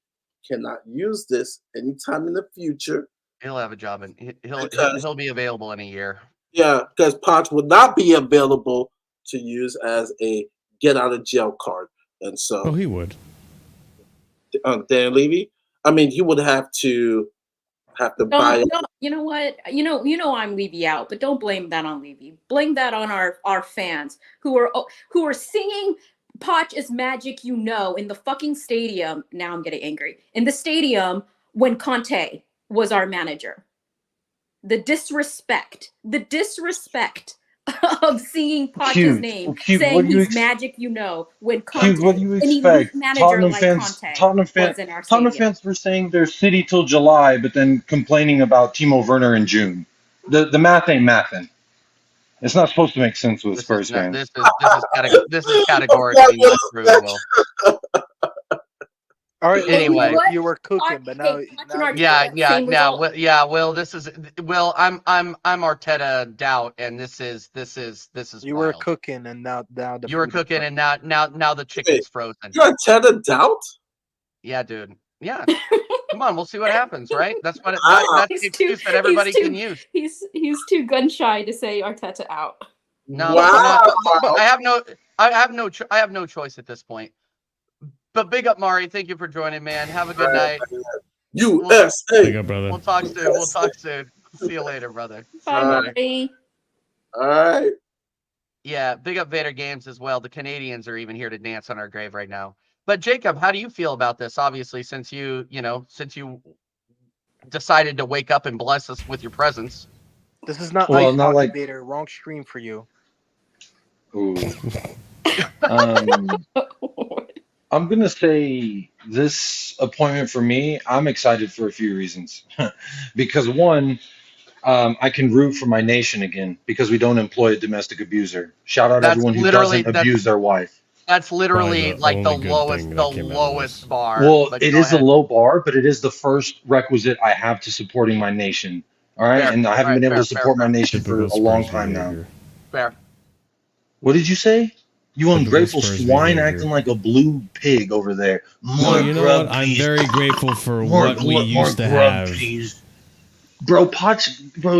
cannot use this anytime in the future. He'll have a job and Because- he'll be available in a year. Yeah, because Poch will not be available to use as a get out of jail card. And so Oh, he would. Dan Levy, I mean, he would have to buy No, you know what? You know I'm Levy out, but don't blame that on Levy. Blame that on our fans who are singing Poch is magic, in the fucking stadium. Now I'm getting angry. In the stadium when Conte was our manager. The disrespect of singing Poch's Cute. name, Cute. What saying do you he's magic, when Cute, what do you an elite expect? manager like Conte was in our Tottenham stadium. fans were saying they're city till July, but then complaining about Timo Werner in June. The math ain't mathin'. It's not supposed to make sense with This is Spurs not, fans. this is categorically not true, Will. All right, Anyway. you were cooking, but now, Same result. Will, this is Will. I'm Arteta doubt, and this is you wild. were cooking, and now the You were food is cooking, frozen. and now the chicken's frozen. You're Arteta doubt? Yeah, dude. Yeah. Come on, we'll see what happens, right? That's what that's the He's excuse too- that everybody he's too- can use. He's too gun shy to say Arteta out. No, Wow. but I have no choice at this point. But big up, Mari. Thank you for joining, man. Have a good night. USA. Big up, brother. We'll talk soon. See you later, brother. Bye, All right. Murray. All right. Yeah, big up Vader Games as well. The Canadians are even here to dance on our grave right now. But Jacob, how do you feel about this? Obviously, since you decided to wake up and bless us with your presence. This is not Well, Ice not Hockey like- Vader. Wrong stream for you. Ooh. I'm gonna say this appointment for me. I'm excited for a few reasons. Because one, I can root for my nation again because we don't employ a domestic abuser. Shout out That's everyone who literally- doesn't abuse their wife. That's literally Probably the like the only good thing that came out of lowest this. bar. Well, But it go is a ahead. low bar, but it is the first requisite I have to supporting my nation. All right, Fair. and I haven't Right, been able fair, to support my nation for Typical a long Spurs time now. behavior. Fair. What did you say? You Typical ungrateful Spurs swine behavior. acting like a blue pig over there. No, More you know grub, what? I'm please. very grateful for More what we more used to grub, have. please. Bro,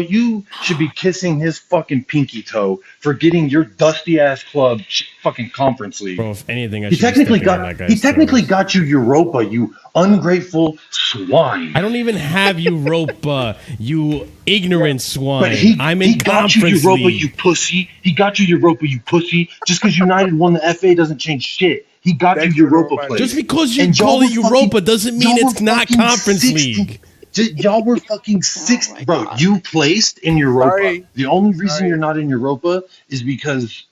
you should be kissing his fucking pinky toe for getting your dusty ass club fucking conference league. Bro, if anything, I He should be technically stepping on got that guy's toes. got you Europa, you ungrateful swine. I don't even have Europa, you ignorant swine. But he I'm in got you conference Europa, league. you pussy. He got you Europa, you pussy. Just because United won the FA doesn't change shit. He got Thanks you for Europa reminding players. Just because you And y'all call it were Europa fucking- doesn't mean y'all it's were not fucking conference 16th. league. Y'all were fucking sixth, Oh bro. You placed in Europa. Sorry. The only reason Sorry. you're not in Europa is because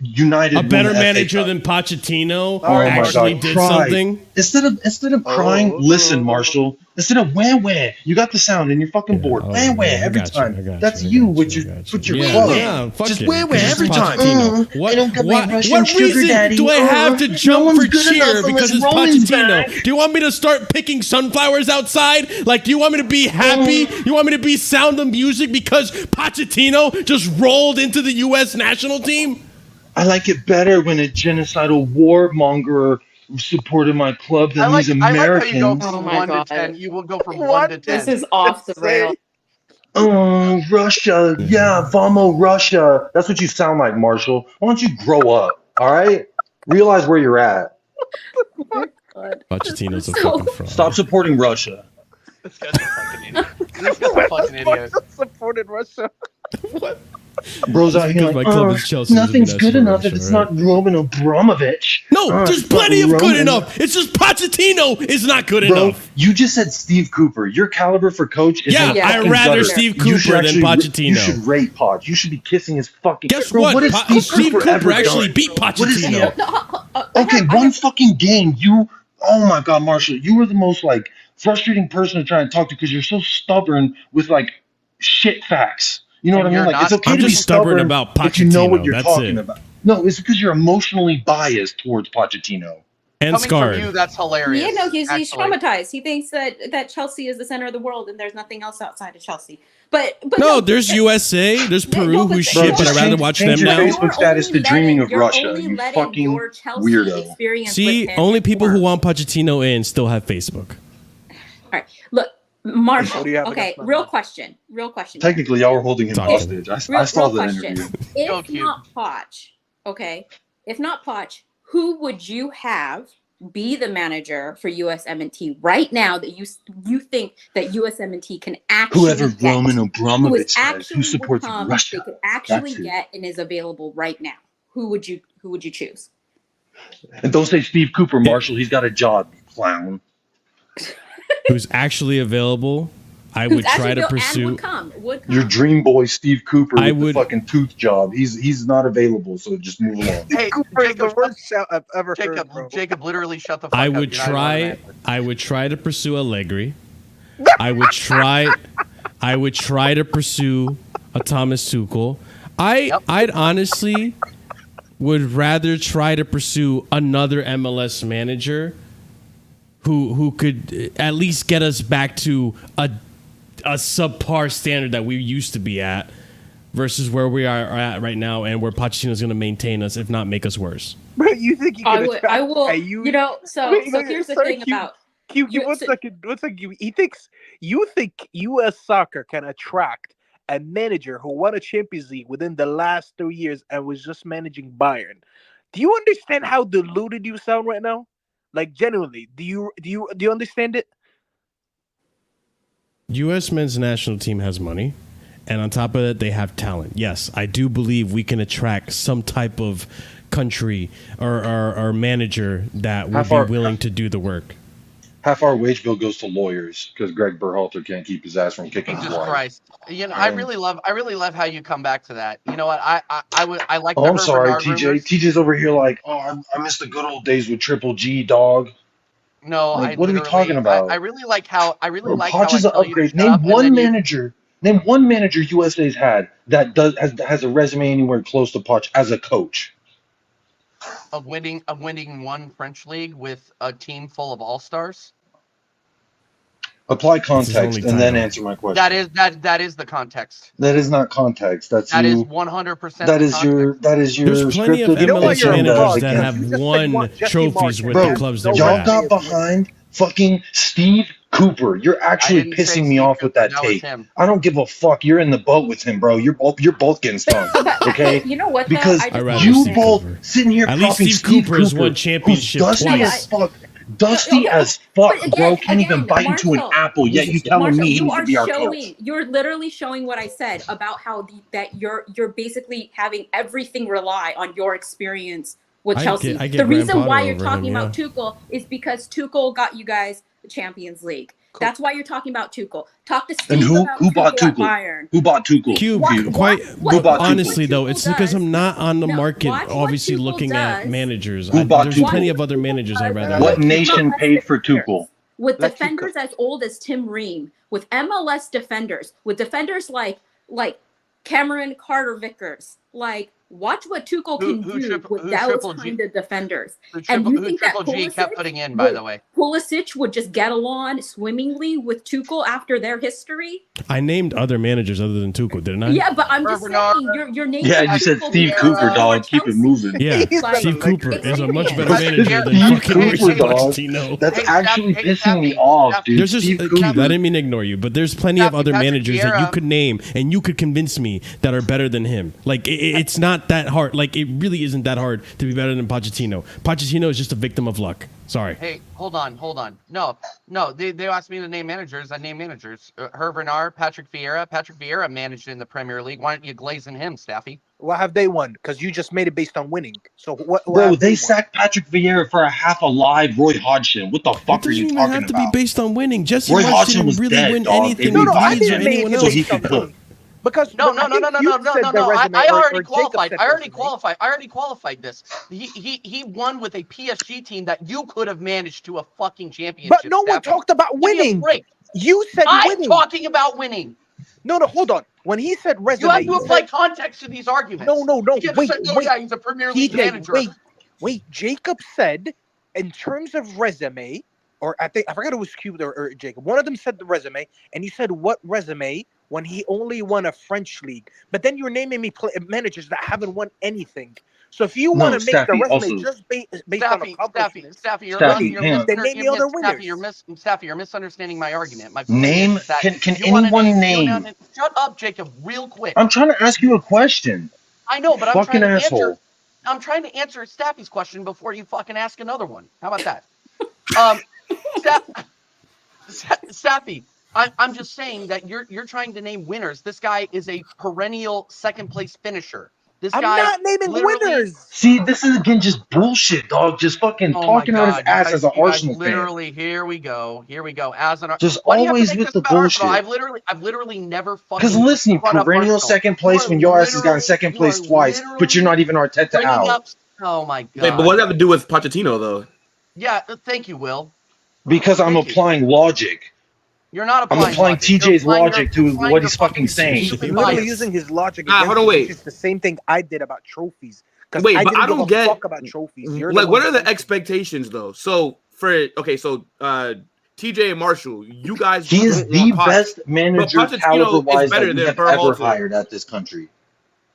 United A won better the FA manager Cup. than Pochettino Oh my actually God, did cry. something. Instead of crying, Oh. listen, Marshall. Instead of wah, you got the sound and you're fucking bored. Wah every time. That's you with your Yeah, club. yeah, fuck Just it. wah This is every time. Pochettino. They What, don't got what, my Russian what sugar reason daddy. do I have to No jump one's for good cheer enough because unless it's Roman's Pochettino? back. Do you want me to start picking sunflowers outside? Like, do you want me to be happy? You want me to be Sound of Music because Pochettino just rolled into the U.S. national team? I like it better when a genocidal warmonger supported my club than I like these how you go Americans. Oh from my 1 to God. 10. You will go from What 1 to 10. This is off the rail. Oh, Russia. Yeah, Vamo Russia. That's what you sound like, Marshall. Why don't you grow up? All right? Realize where you're at. Pochettino's a So- fucking fraud. Stop supporting Russia. This guy's a fucking idiot. This guy's a fucking idiot. Supported Russia. Bro's out here because like, my club is Chelsea, nothing's doesn't mean good that's enough for if it's Russia, not Roman Abramovich. No, there's plenty of good Roman. enough. It's just Pochettino is not good Bro, enough. you just said Steve Cooper. Your caliber for coach is Yeah, in the I'd fucking rather gutter. Steve You should Cooper than actually You should Pochettino. rate Poch. You should be kissing his fucking. Guess Bro, what? has Steve Cooper ever actually done? beat What is he Pochettino. Okay, one fucking game. Oh my God, Marshall, you were the most like frustrating person to try and talk to because you're so stubborn with like shit facts. You know And what I mean? you're Like it's not- okay I'm to be just stubborn about if you know what Pochettino, you're that's talking it. about. No, it's because you're emotionally biased towards Pochettino. And Coming scarred. from you, that's hilarious. Yeah, no, he's actually. traumatized. He thinks that Chelsea is the center of the world and there's nothing else outside of Chelsea. But No, there's USA, there's No, Peru but who's Bro, shit, but I'd just rather watch them change your now. Facebook status to dreaming of you're Russia, only you letting fucking your Chelsea weirdo. experience See, with him only people who inform. want Pochettino in still have Facebook. All right, look, Marshall. What do you have Okay, against my real man? question. Real question. Technically, y'all were holding him Talking. hostage. I Real saw the question. interview. Go If cute. not Poch, okay, if not Poch, who would you have be the manager for USMNT right now that you think that USMNT can actually Whoever get? Roman Who Abramovich is says, actually who supports would come, Russia. they could actually That's it. get and is available right now. Who would you choose? And don't say Steve Cooper, Marshall. He's got a job, you clown. Who's actually available? I Who's would try actually to and pursue. would come. Your dream boy, Steve Cooper, I with would- the fucking tooth job. He's not available, so just move along. Hey, Cooper is the Jacob, worst shout I've ever heard, bro. Jacob, literally shut the fuck I up. would You're not even allowed to try. answer. I would try to pursue Allegri. I would try. I would try to pursue a Thomas Tuchel. I'd honestly would rather try to pursue another MLS manager who could at least get us back to a subpar standard that we used to be at versus where we are at right now and where Pochettino is going to maintain us, if not make us worse. Bro, you think you can attract I will. a You know, so Wait, here's the sorry, thing about Q, you- one so- second. You think U.S. soccer can attract a manager who won a Champions League within the last 3 years and was just managing Bayern? Do you understand how deluded you sound right now? Like genuinely, do you understand it? U.S. men's national team has money, and on top of that, they have talent. Yes, I do believe we can attract some type of country or manager that would be willing to do the work. Half our wage bill goes to lawyers because Greg Berhalter can't keep his ass from kicking his Jesus wife. Christ! You know, I really love how you come back to that. You know what? I like. Oh, the I'm Herb sorry, Bernard TJ. rumors. TJ's over here like, oh, I miss the good old days with Triple G, dog. No, Like, I what are we literally- talking about? I really like how I Bro, like Poch how I is an tell you to upgrade. shut Name up, and one then you- manager. Name one manager USA's had that has a resume anywhere close to Poch as a coach. of winning one French league with a team full of all stars. Apply his context only and then title. answer my question. That is the context. That is not context. That's That is you. 100%. That is your. That is your. There's plenty of scripted You know what, MLS you're a agenda managers fraud, that because have you just said you won want Jesse trophies Martin. with Bro, the clubs no they way. were Y'all at. got behind fucking Steve Cooper. You're I actually didn't say pissing me Steve off with Cooper, that that was take. him. I don't give a fuck. You're in the boat with him, bro. You're both getting stung. Okay? You know what? Though? Because I just I'd rather wanna you Steve say- both Cooper. sitting here At least propping Steve Cooper has Cooper, won who's championship dusty twice. as fuck. Dusty No, as fuck, but bro. again, Can't even bite into an Marshall, apple. Yet you telling Marshall, me he you needs to are be our showing. coach. You're literally showing what I said about how that you're basically having everything rely on your experience with I Chelsea. get The reason Graham why Potter you're over talking him, about Tuchel is because Tuchel got you guys the Champions League. That's why you're talking about Tuchel. Talk to Steve And who about bought Tuchel at Tuchel? Bayern. Who bought Tuchel? Cube, Cube. quite Who bought Tuchel? honestly though, Tuchel it's because does- I'm not on the No, market. watch what Obviously, Tuchel looking at does. managers. Who bought There's Tuchel? plenty of other managers I'd rather. What have. nation MLS paid for defenders. Tuchel? With Let you defenders as old as Tim Ream, with MLS defenders, with defenders like Cameron Carter-Vickers, watch what Tuchel can do with those Triple G? kind of defenders. Who And you Triple think that G kept Pulisic putting in, by would- the way. Pulisic would just get along swimmingly with Tuchel after their history? I named other managers other than Tuchel, didn't I? Yeah, but I'm just Bernard. saying you're naming. Yeah, you said Tuchel Steve because Cooper, of dog. Keep it Chelsea. moving. Yeah, He's Like, Steve Cooper it's is a much better Steve manager than Cooper, fucking dog. Pochettino. That's Hey, actually Staffy, pissing me Staffy, off, Staffy. dude. There's just Steve Cube, Cooper. I didn't mean to ignore you, but there's plenty of Staffy, other Patrick managers that you Vieira. could name and you could convince me that are better than him. It's not that hard. It really isn't that hard to be better than Pochettino. Pochettino is just a victim of luck. Sorry. Hey, hold on. No, they asked me to name managers. I name managers. Herb Bernard, Patrick Vieira. Patrick Vieira managed in the Premier League. Why don't you glazing him, Staffy? What have they won? Because you just made it based on winning. So what? Bro, have they won? sacked Patrick Vieira for a half alive Roy Hodgson. What the It fuck are doesn't you even talking have to about? be based on winning. Jesse Roy Marsh Hodgson didn't was really dead, win dog. anything They with No, I Leeds or didn't make anyone it so else. he based on could cook. winning. Because No. I think you said the resume, I or already Jacob qualified. said I already resume. qualified. I already qualified this. He won with a PSG team that you could have managed to a fucking championship. But no one Staffy. talked about Give me a winning. break. You said I'm winning. talking about winning. No, hold on. When he said resume, You have to you apply said, context to these arguments. no. You can't just Wait, say, oh, wait. yeah, he's a Premier League TJ, manager. wait. Jacob said, in terms of resume, or I forgot it was Cube or Jacob. One of them said the resume, and you said what resume when he only won a French league. But then you're naming me managers that haven't won anything. So if you want to make the Staffy resume also- just based on Staffy, accomplishments, Staffy, you're Staffy, you're hang on. Then name the other winners. Staffy, you're misunderstanding my argument. My point Name? is that Can you wanna anyone you name? wanna- Shut up, Jacob, real quick. I'm trying to ask you a question. I know, but I'm Fucking trying to asshole. answer. I'm trying to answer Staffy's question before you fucking ask another one. How about that? Staffy, I'm just saying that you're trying to name winners. This guy is a perennial second place finisher. This I'm guy not naming literally- winners. See, this is again just bullshit, dog. Just fucking Oh my talking out his God, you ass guys- as an you guys Arsenal fan. literally, here we go. As an Just why do you have to always make with this the about Arsenal? bullshit. I've literally never fucking. Because listen, you brought up perennial Arsenal. second place You when are your ass has gotten literally- second you place are twice, but you're not even Arteta bringing out. up. Oh my God. Wait, but what does that have to do with Pochettino, though? Yeah, thank you, Will. Because I'm Thank you. applying logic. You're not I'm applying. applying logic. You're TJ's applying logic your- to you're applying what your he's fucking saying. He's stupid literally bias. using his logic Ah, against hold on, you, wait. which is the same thing I did about trophies. Because Wait, I but didn't I don't give a get- fuck about trophies. You're Like, the what one are the thinking. expectations, though? So TJ and Marshall, you guys. He is don't the want Poch. best manager Pochettino caliber-wise is better that we than have Berhalter. ever hired at this country.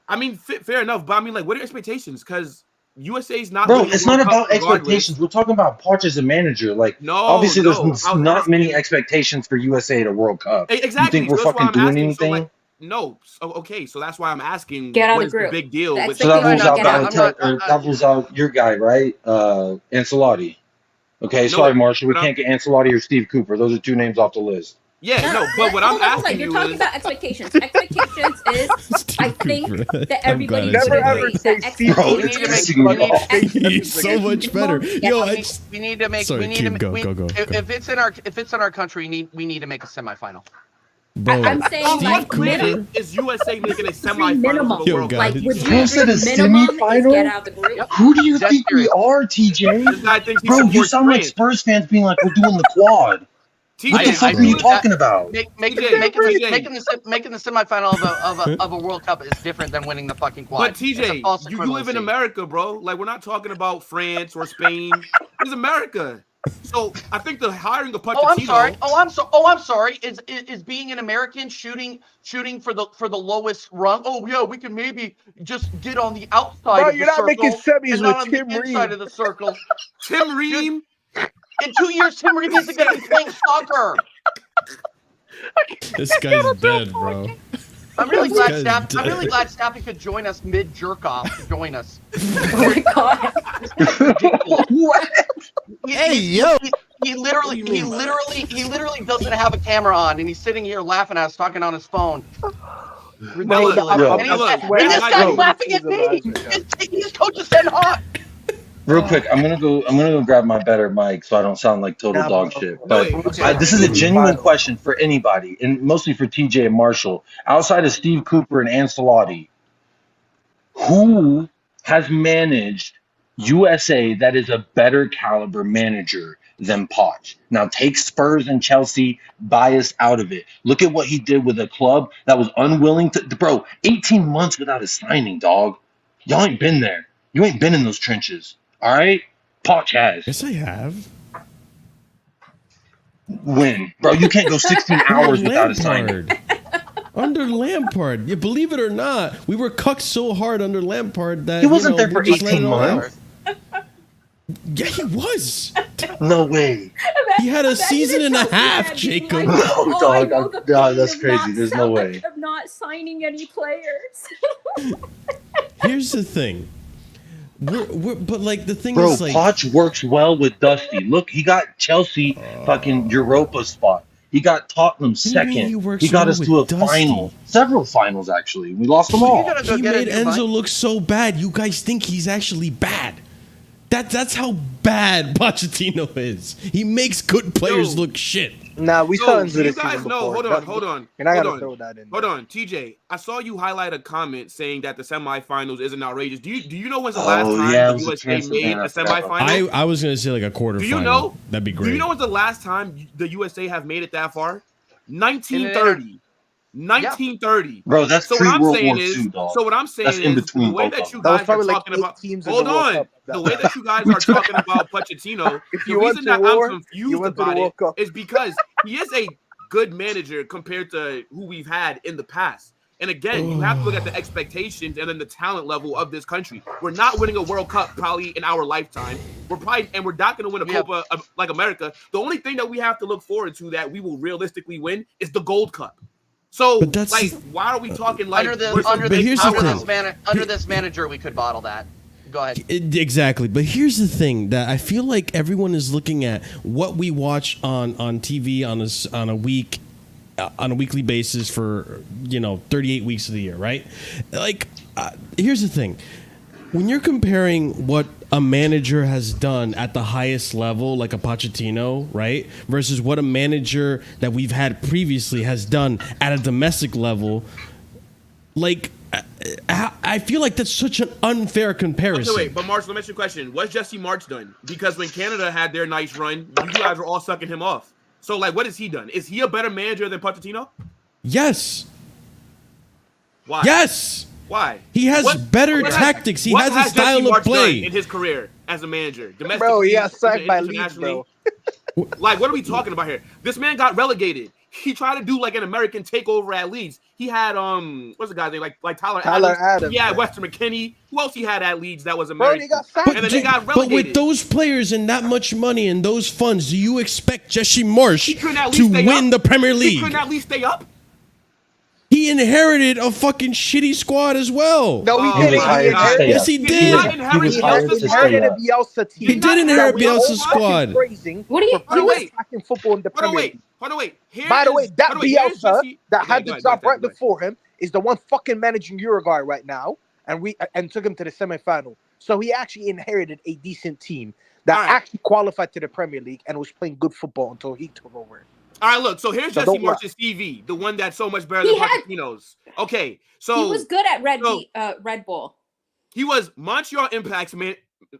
I mean, fair enough, but I mean, like, what are your expectations? Because USA's not. Bro, winning a it's World not Cup about regardless. expectations. We're talking about Poch as a manager. Like, No, obviously, no, there's I was not many asking- expectations for USA at a World Cup. Exactly. You think we're so that's why fucking I'm doing asking. anything? So, like, no. So, okay, so that's why I'm asking. Get out what of is the the group. big deal? The with So that expectations rules out get out. that rules out your guy, right? Ancelotti. Okay, No, sorry, Marshall. We but can't get Ancelotti or Steve Cooper. Those are two names off the list. Yeah, no, but what I'm Hold on, asking You're you talking is, about expectations. Expectations is, I think that everybody glad I should said Never agree ever say that Steve Bro, Cooper. it's expectations. pissing me off. He's so much better. Yo, we need to make. Sorry, we need Keem, to. go, we, go, go, if, go. if it's in our country, we need to make a semifinal. bro, I'm saying, on Steve like, what planet Cooper. is USA making a minimum. semifinal of the Yo, World guys. Cup? Like, would Bro you said agree a minimum is semifinal? get out of the group? Yep. Who do you That's think we serious. are, TJ? This guy thinks he Bro, you supports sound like France. Spurs fans being like, we're doing the quad. What the TJ, fuck I are you think talking about? Making TJ, the semifinal of a World Cup is different than winning the fucking quad. But It's a TJ, false you live in equivalency. America, bro. Like, we're not talking about France or Spain. This is America. So I think the hiring of Pochettino. Oh, I'm sorry. Is being an American shooting for the lowest rung? Oh yeah, we can maybe just get on the outside Bro, of the you're not circle making semis and not with on Tim the inside Ream. of the circle. Tim Ream. In 2 years, Tim Ream isn't going to be playing soccer. This guy's dead, bro. I'm really This glad guy's Stapp. dead. I'm really glad Stappy could join us mid jerk off. Join us. Oh my god. What? He literally doesn't have a camera on, and he's sitting here laughing at us, talking on his phone. Ridiculous. look, And look, and look, this look, guy's look. laughing at me. He's Coach of Sen Hawk. Real quick, I'm gonna go grab my better mic so I don't sound like total Nah, dog bro. shit. No, But wait, okay. this is a genuine question for anybody, and mostly for TJ and Marshall. Outside of Steve Cooper and Ancelotti, who has managed USA that is a better caliber manager than Poch? Now take Spurs and Chelsea bias out of it. Look at what he did with a club that was unwilling to. Bro, 18 months without a signing, dog. Y'all ain't been there. You ain't been in those trenches. All right? Poch has. Yes, I have. When? Bro, you can't go 16 hours without a signing. Under Lampard. You believe it or not, we were cucked so hard under Lampard that He wasn't there for we just let 18 it all out. months. Yeah, he was. No way. He had a season and a half, Imagine Jacob. like, No, oh, dog, I know the no, pain that's of crazy. not There's no way. Of not signing any players. Here's the thing. But like the thing Bro, is like Poch works well with Dusty. Look, he got Chelsea fucking Europa spot. He got Tottenham do you mean second. he works He got well us to a with Dusty? final. Several finals, actually. We lost them You all. gotta go he get made a new Enzo mic. look so bad. You guys think he's actually bad. That's how bad Pochettino is. He makes good players Yo. look shit. Nah, we So, saw Enzo you this guys season know. before. Hold on. You're not hold gonna on. throw that in. Hold on, TJ. I saw you highlight a comment saying that the semifinals isn't outrageous. Do you know when's the last Oh, time yeah, it the was a USA chance made man, the I forgot about semifinal? I was gonna say like a quarterfinal. Do you know? That'd be Do great. you know when's the last time the USA have made it that far? 1930. 1930. Bro, that's So what pre I'm World saying War is, II, dog. so what I'm saying That's in is, between the way both that of you them. That was guys are probably like talking 8 about, teams in hold the World on, Cup. the way that you guys are talking about Pochettino, If the you went reason to that war, I'm you confused went to the about World it Cup. is because he is a good manager compared to who we've had in the past. And again, you have to look at the expectations and then the talent level of this country. We're not winning a World Cup probably in our lifetime. We're not going to win a Copa like America. The only thing that we have to look forward to that we will realistically win is the Gold Cup. So, But that's- like, why are we talking like Under we're some big here's the powerhouse? thing. Under this manager, we could bottle that. Go ahead. Exactly, but here's the thing that I feel like everyone is looking at what we watch on TV on a week on a weekly basis for 38 weeks of the year, right? Like, here's the thing: when you're comparing what a manager has done at the highest level, like a Pochettino, right, versus what a manager that we've had previously has done at a domestic level, like, I feel like that's such an unfair comparison. Okay, wait, but March, let me ask you a question. What's Jesse March done? Because when Canada had their nice run, you guys were all sucking him off. So, like, what has he done? Is he a better manager than Pochettino? Yes. Why? Yes. Why? He has better tactics. He has a style of play in his career as a manager. Bro, he got sacked by Leeds, bro. Like, what are we talking about here? This man got relegated. He tried to do like an American takeover at Leeds. He had what's the guy's name? Like Tyler Adams. Yeah, Weston McKennie. Who else he had at Leeds that was American? Bro, he got sacked. And then they got relegated. But with those players and that much money and those funds, do you expect Jesse Marsh to win the Premier League? He couldn't at least stay up. He inherited a fucking shitty squad as well. No, he didn't. Yes, he did. He was hired to stay up. Bielsa team. He did inherit Bielsa's squad. What are you doing? Football in the Premier League. Hold on, wait. By the way, that Bielsa that had the job right before him is the one fucking managing Uruguay right now, and took him to the semifinal. So he actually inherited a decent team that actually qualified to the Premier League and was playing good football until he took over. All right, look. So here's Jesse March's CV, the one that's so much better than Pochettino's. Okay, so he was good at Red Bull. He was Montreal Impact's man.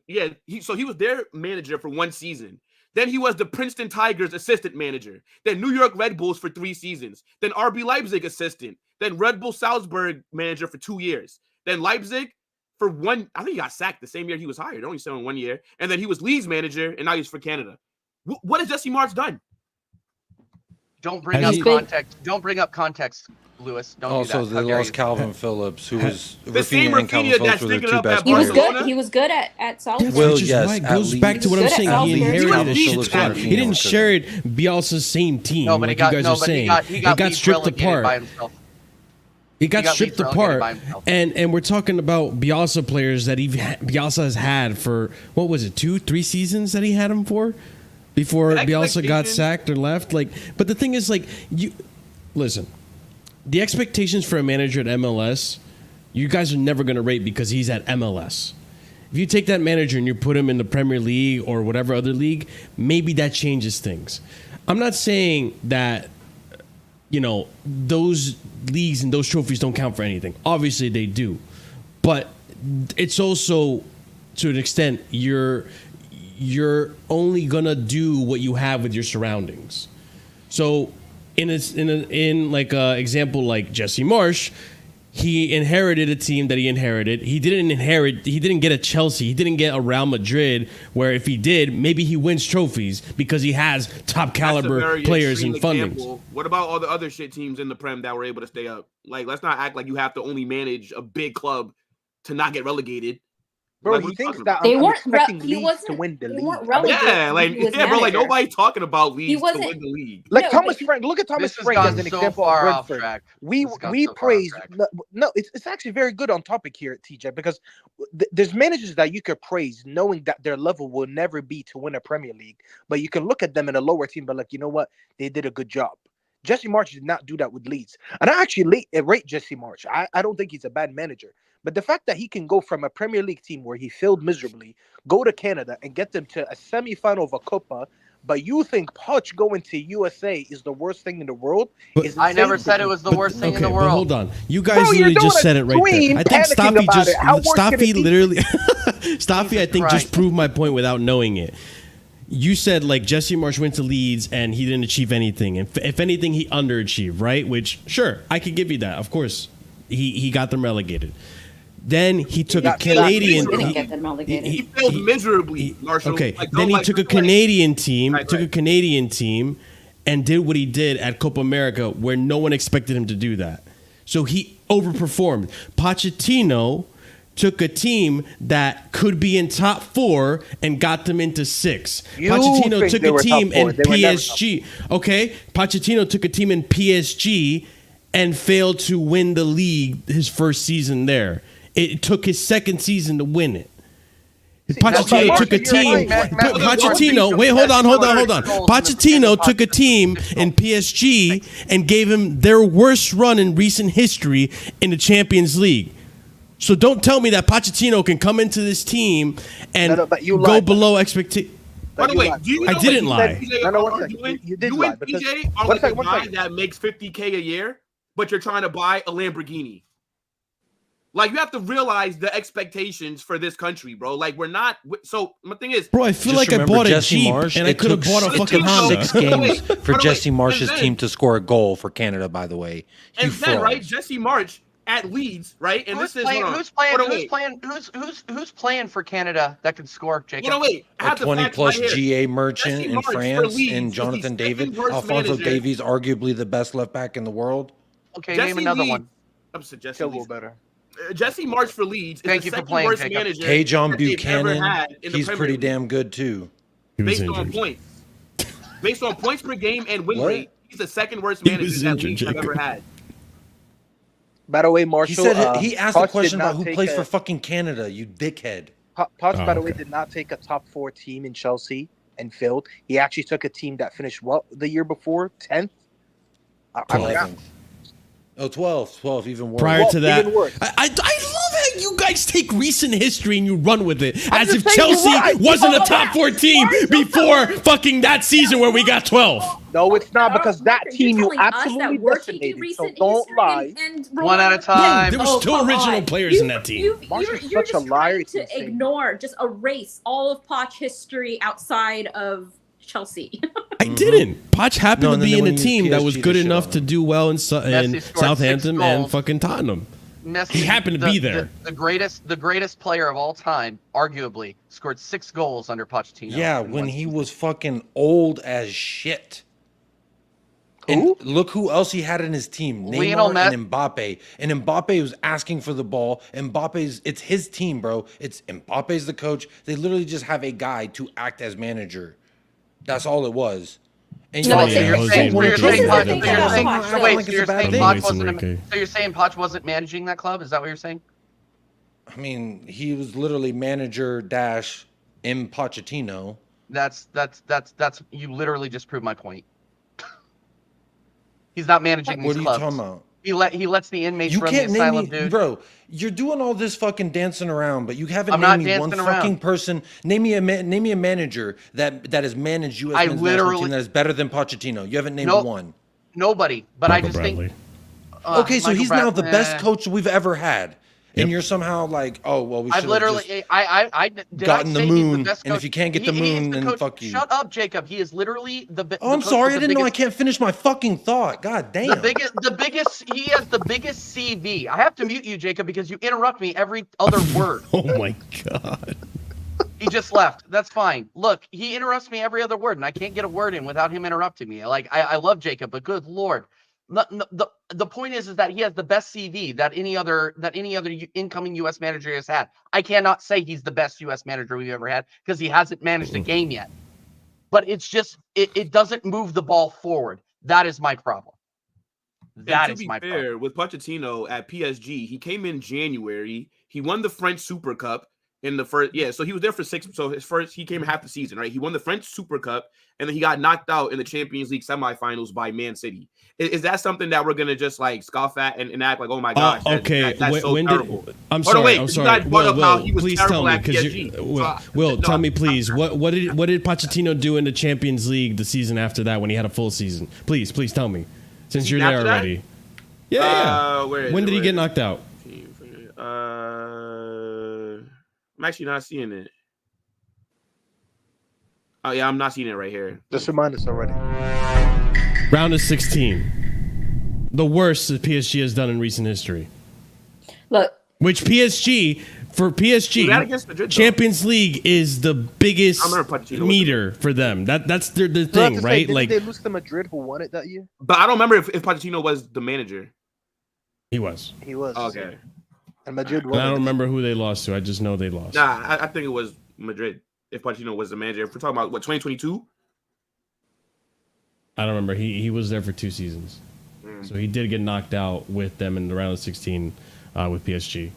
Yeah, he was their manager for 1 season. Then he was the Princeton Tigers assistant manager. Then New York Red Bulls for 3 seasons. Then RB Leipzig assistant. Then Red Bull Salzburg manager for 2 years. Then Leipzig for one. I think he got sacked the same year he was hired. Only still in 1 year. And then he was Leeds manager, and now he's for Canada. What has Jesse March done? Don't bring up context. Don't bring up context, Lewis. Don't do that. Also, they lost Calvin Phillips, who was the same Rafinha that's thinking up at Barcelona. He was good at Salzburg. Well, yes, it goes back to what I'm saying. He inherited a shit squad. He didn't share it Bielsa's same team. No, but like you guys are saying, he got stripped apart. He got stripped apart, and we're talking about Bielsa players that Bielsa has had for what was it, 2-3 seasons that he had him for before Bielsa got sacked or left. Like, but the thing is, like, you listen, the expectations for a manager at MLS, you guys are never going to rate because he's at MLS. If you take that manager and you put him in the Premier League or whatever other league, maybe that changes things. I'm not saying that, you know, those leagues and those trophies don't count for anything. Obviously they do. But it's also, to an extent, you're only going to do what you have with your surroundings. So in like an example like Jesse Marsh, he inherited a team that he inherited. He didn't get a Chelsea. He didn't get a Real Madrid, where if he did, maybe he wins trophies because he has top caliber players and funding. What about all the other shit teams in the Prem that were able to stay up? Like, let's not act like you have to only manage a big club to not get relegated. Bro, he thinks that I'm expecting Leeds to win the league. Yeah, bro, like nobody's talking about Leeds to win the league. Like Thomas Frank, look at Thomas Frank as an example of Brentford. We praise. No, it's actually very good on topic here at TJ, because there's managers that you could praise knowing that their level will never be to win a Premier League, but you can look at them in a lower team, but like, you know what, they did a good job. Jesse March did not do that with Leeds, and I actually rate Jesse March. I don't think he's a bad manager. But the fact that he can go from a Premier League team where he failed miserably, go to Canada and get them to a semi-final of a Copa, but you think Poch going to USA is the worst thing in the world? I never said it was the worst thing in the world. But hold on. You guys literally just said it right there. I think Staffy I think just proved my point without knowing it. You said like Jesse Marsh went to Leeds and he didn't achieve anything. And if anything, he underachieved, right? Which, sure, I could give you that. Of course, he got them relegated. Then he took a Canadian. He failed miserably, Marshall. Okay. Then he took a Canadian team, and did what he did at Copa America, where no one expected him to do that. So he overperformed. Pochettino took a team that could be in top 4 and got them into 6. Pochettino took a team in PSG. Okay. Pochettino took a team in PSG and failed to win the league his first season there. It took his second season to win it. Pochettino took a team. Pochettino, wait, hold on. Pochettino took a team in PSG and gave him their worst run in recent history in the Champions League. So don't tell me that Pochettino can come into this team and go below expectation. By the way, do you know I didn't lie. You did lie. Because PJ are like a guy that makes $50K a year, but you're trying to buy a Lamborghini. Like, you have to realize the expectations for this country, bro. Like, we're not. So my thing is, bro, I feel like I bought a Jeep and I could have bought a fucking Honda. 6 games for Jesse Marsh's team to score a goal for Canada. By the way, and then right, Jesse Marsh at Leeds, right? And who's this who's playing for Canada that can score, Jacob? Hold on, wait. A 20-plus GA merchant in France and Jonathan David. Alphonso Davies, arguably the best left back in the world. Okay, name another one. I'm suggesting a little better. Jesse Marsh for Leeds is the second worst manager. K. John Buchanan, he's pretty damn good too. Based on points. Based on points per game and win rate, he's the second worst manager that Leeds have ever had. By the way, Marshall, he said he asked a question about who plays for fucking Canada, you dickhead. Poch, by the way, did not take a top 4 team in Chelsea and failed. He actually took a team that finished the year before? 10th? 11th. Oh, 12, even worse. Prior to that, I love how you guys take recent history and you run with it as if Chelsea wasn't a top 4 team before fucking that season where we got 12. No, it's not, because that team you absolutely decimated. So don't lie. One at a time. There was 2 original players in that team. You're just trying to ignore, just erase all of Poch history outside of Chelsea. I didn't. Poch happened to be in a team that was good enough to do well in Southampton and fucking Tottenham. Messi, he happened to be there. The greatest player of all time, arguably, scored 6 goals under Pochettino. Yeah, when he was fucking old as shit. And look who else he had in his team. Neymar and Mbappe. And Mbappe was asking for the ball. It's his team, bro. It's Mbappe's the coach. They literally just have a guy to act as manager. That's all it was. And so you're saying Poch wasn't managing that club? Is that what you're saying? I mean, he was literally manager dash M Pochettino. That's you literally just proved my point. He's not managing these clubs. What are you talking about? He lets the inmates run the asylum, dude. Bro, you're doing all this fucking dancing around, but you haven't named me one fucking person. Name me a manager that has managed U.S. men's national team that is better than Pochettino. You haven't named one. Nobody. But Michael I just Bradley. think. Okay, so he's now the best coach we've ever had. And you're somehow like, oh well, we should have gotten the moon. And if you can't get the moon, then fuck you. Shut up, Jacob. He is literally the. Oh, I'm sorry. I didn't know I can't finish my fucking thought. God damn. The biggest. He has the biggest CV. I have to mute you, Jacob, because you interrupt me every other word. Oh my god. He just left. That's fine. Look, he interrupts me every other word, and I can't get a word in without him interrupting me. Like I love Jacob, but good lord. The point is that he has the best CV that any other incoming U.S. manager has had. I cannot say he's the best U.S. manager we've ever had because he hasn't managed a game yet. But it's just it doesn't move the ball forward. That is my problem. That is my problem. To be fair, with Pochettino at PSG, he came in January. He won the French Super Cup in the first. Yeah, so he was there for 6. So he came half the season, right? He won the French Super Cup, and then he got knocked out in the Champions League semifinals by Man City. Is that something that we're gonna just like scoff at and act like, oh my gosh? Okay, that's so terrible. I'm sorry. You guys brought up how he was terrible at PSG. Tell me, please. What did Pochettino do in the Champions League the season after that when he had a full season? Please tell me, since you're there already. Yeah. When did he get knocked out? I'm actually not seeing it. Oh yeah, I'm not seeing it right here. Just remind us already. Round of 16. The worst that PSG has done in recent history. Look. Which for PSG, Madrid, Champions League is the biggest meter for them. That's their thing, right? Didn't they lose to Madrid, who won it that year? But I don't remember if Pochettino was the manager. He was. Okay. And Madrid won. I don't remember who they lost to. I just know they lost. Nah, I think it was Madrid. If Pochettino was the manager, if we're talking about 2022. I don't remember. He was there for 2 seasons, so he did get knocked out with them in the round of 16 with PSG.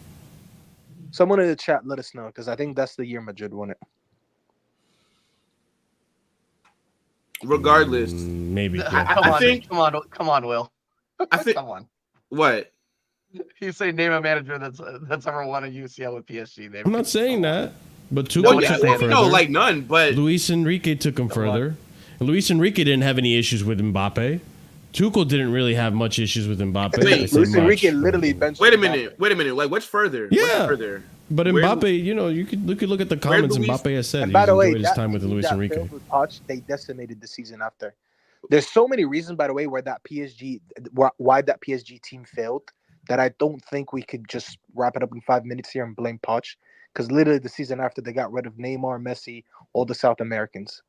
Someone in the chat, let us know, because I think that's the year Madrid won it. Regardless, maybe. I think. Come on, Will. I think. Come on. What? You say name a manager that's ever won a UCL with PSG. I'm not saying that, but Tuchel No, took him further. no, like none. But Luis Enrique took him further. And Luis Enrique didn't have any issues with Mbappe. Tuchel didn't really have much issues with Mbappe. Wait, Luis Enrique literally benched. Wait a minute. Like, what's further? Yeah. What's further? But Mbappe, you could look at the comments Mbappe has said. And by the way, his time with Luis Enrique. Poch, they decimated the season after. There's so many reasons, by the way, why that PSG team failed, that I don't think we could just wrap it up in 5 minutes here and blame Poch. Because literally the season after, they got rid of Neymar, Messi, all the South Americans.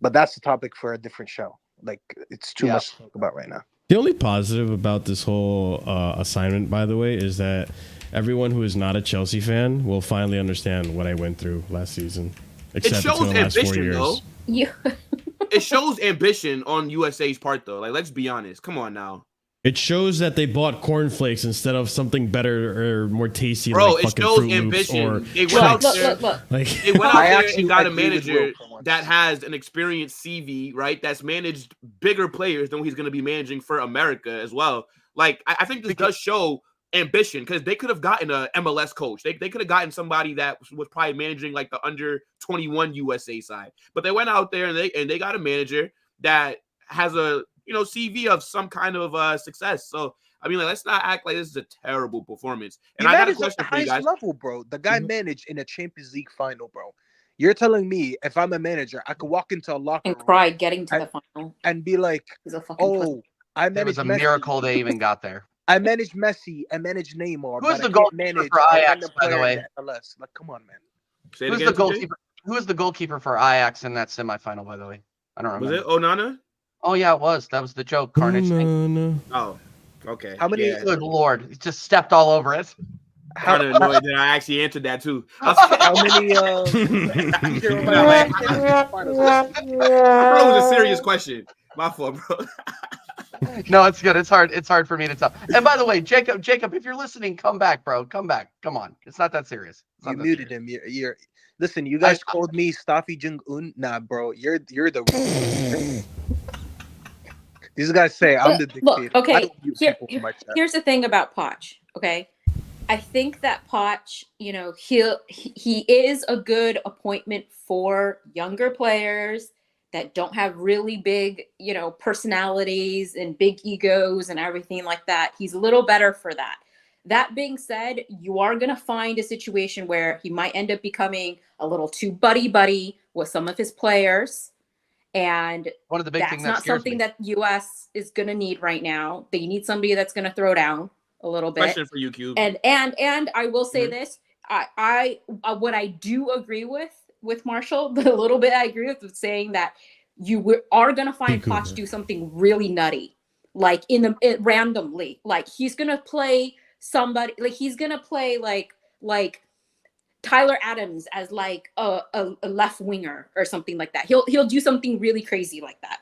But that's a topic for a different show. Like, it's too much to talk about right now. The only positive about this whole assignment, by the way, is that everyone who is not a Chelsea fan will finally understand what I went through last season. Except it shows ambition, though. Yeah. It shows ambition on USA's part, though. Like, let's be honest. Come on now. It shows that they bought cornflakes instead of something better or more tasty. Bro, like it shows ambition. They went out there. They went out there and got a manager that has an experienced CV, right? That's managed bigger players than he's going to be managing for America as well. Like, I think this does show ambition, because they could have gotten a MLS coach. They could have gotten somebody that was probably managing like the under 21 USA side. But they went out there and they got a manager that has a CV of some kind of success. So I mean, like, let's not act like this is a terrible performance. And I got a question for you guys. Level, bro. The guy managed in a Champions League final, bro. You're telling me if I'm a manager, I could walk into a locker room and cry getting to the final and be like, "Oh, I managed." It was a miracle they even got there. I managed Messi. I managed Neymar. Who's the goalkeeper for Ajax, by the way? Like, come on, man. Who's the goalkeeper? Who was the goalkeeper for Ajax in that semifinal? By the way, I don't remember. Was it Onana? Oh yeah, it was. That was the joke. Carnage. No. Oh, okay. How many? Yeah. Good lord, he just stepped all over it. Kind of annoyed that I actually answered that too. How many? I thought it was a serious question. My fault, bro. No, it's good. It's hard. It's hard for me to tell. And by the way, Jacob, if you're listening, come back, bro. Come back. Come on. It's not that serious. You muted him. You're. Listen, you guys called me Staffy Jung-un. Nah, bro. You're the. These guys say I'm the dictator. Look, okay. Here's the thing about Poch. Okay, I think that Poch, he is a good appointment for younger players that don't have really big, personalities and big egos and everything like that. He's a little better for that. That being said, you are going to find a situation where he might end up becoming a little too buddy with some of his players. And one of the big that's not something that US is going to need right now. They need somebody that's going to throw down a little bit. Question for you, Cube. And I will say this. I what I do agree with Marshall, the little bit I agree with saying that you are going to find Poch do something really nutty, like randomly. Like he's going to play somebody, like he's going to play like Tyler Adams as like a left winger or something like that. He'll do something really crazy like that.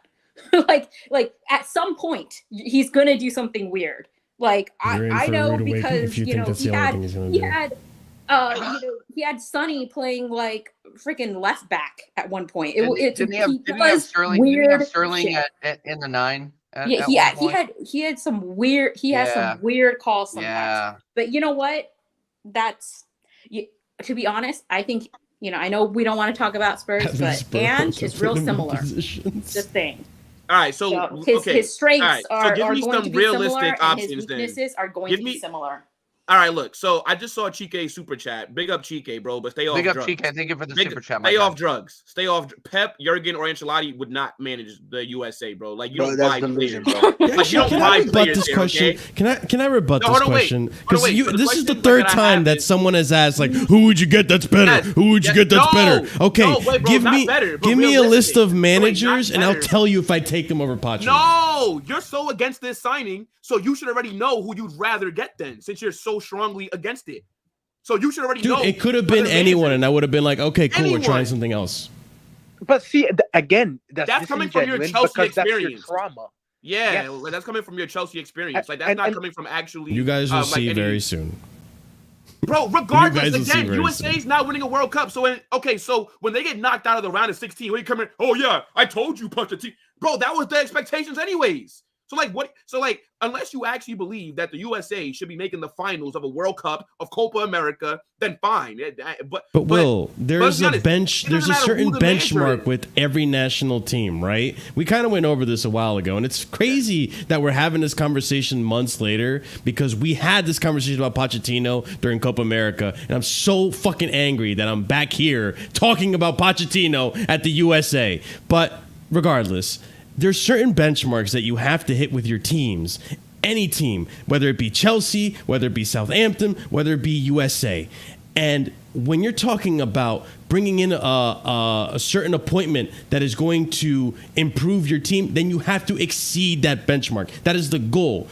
like at some point he's going to do something weird. Like I know because he had Sonny playing like freaking left back at one point. Didn't he have Sterling in the 9? He had some weird some weird calls sometimes. Yeah. But you know what? To be honest, I think I know we don't want to talk about Spurs, but Ange is real similar. Just saying. All right, so his strengths are give me going some to be realistic similar, options. and his weaknesses are going to be similar. All right, look. So I just saw Chike super chat. Big up Chike, bro, but stay off drugs. Big up Chike. Thank you for the super chat. Stay off drugs. Stay off. Pep, Jurgen, or Ancelotti would not manage the USA, bro. Like you don't buy players, bro. Like you don't buy players this here, question? okay? Can I rebut this question? Because this is the question third that I time that someone has asked, like, who would you get that's better? Who would you get that's better? Okay, give me a list of managers, and I'll tell you if I take them over Pochettino. No, you're so against this signing, so you should already know who you'd rather get then, since you're so strongly against it. So you should already know. It could have been anyone, and I would have been like, okay, cool, we're trying something else. But see, again, that's coming from your Chelsea experience. Trauma. Yeah, that's coming from your Chelsea experience. Like that's not coming from actually. You guys will see very soon. Bro, regardless, guys will see again, very USA's soon. not winning a World Cup. So when they get knocked out of the round of 16, when you come in, oh yeah, I told you, Pochettino. Bro, that was the expectations anyways. So like what? So like unless you actually believe that the USA should be making the finals of a World Cup of Copa America, then fine. But Will, there's a honest, bench. it There's doesn't a matter certain who the manager benchmark is. with every national team, right? We kind of went over this a while ago, and it's crazy that we're having this conversation months later because we had this conversation about Pochettino during Copa America, and I'm so fucking angry that I'm back here talking about Pochettino at the USA. But regardless, there's certain benchmarks that you have to hit with your teams. Any team, whether it be Chelsea, whether it be Southampton, whether it be USA. And when you're talking about bringing in a certain appointment that is going to improve your team, then you have to exceed that benchmark. That is the goal.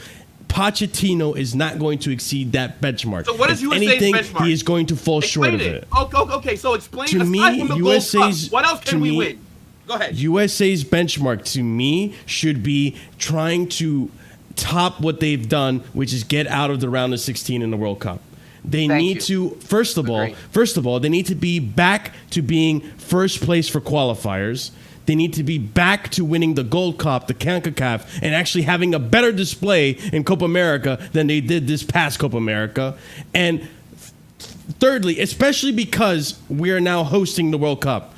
Pochettino is not going to exceed that benchmark. So what is If USA's anything, benchmark? he is going to fall short Explain of it. Okay, so explain. To aside me, from the USA's Gold Cup, what else to can we me- win? Go ahead. USA's benchmark to me should be trying to top what they've done, which is get out of the round of 16 in the World Cup. They Thank need you. to first of all, they need to be back to being first place for qualifiers. They need to be back to winning the Gold Cup, the CONCACAF, and actually having a better display in Copa America than they did this past Copa America. And thirdly, especially because we are now hosting the World Cup,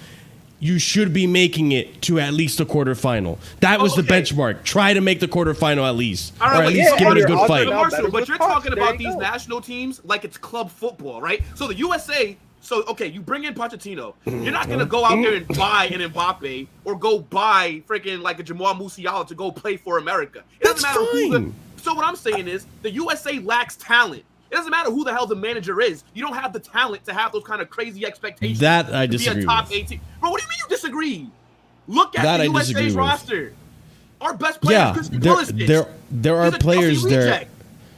you should be making it to at least the quarterfinal. That was the Okay. benchmark. Try to make the quarterfinal at least. All right, or at but least yeah, give it a you're good also fight. Marshall, Better but with you're Poch, talking there about you these go. national teams like it's club football, right? So the USA, so okay, you bring in Pochettino. You're not gonna go out there and buy an Mbappe or go buy freaking like a Jamal Musiala to go play for America. It doesn't That's matter who fine. So what I'm saying is the USA lacks talent. It doesn't matter who the hell the manager is. You don't have the talent to have those kind of crazy expectations. That I to be disagree a top with. 18. Bro, what do you mean you disagree? Look at That the I disagree USA's with. roster. Our best player Yeah, is Christian there Pulisic. are He's a players Chelsea there. reject.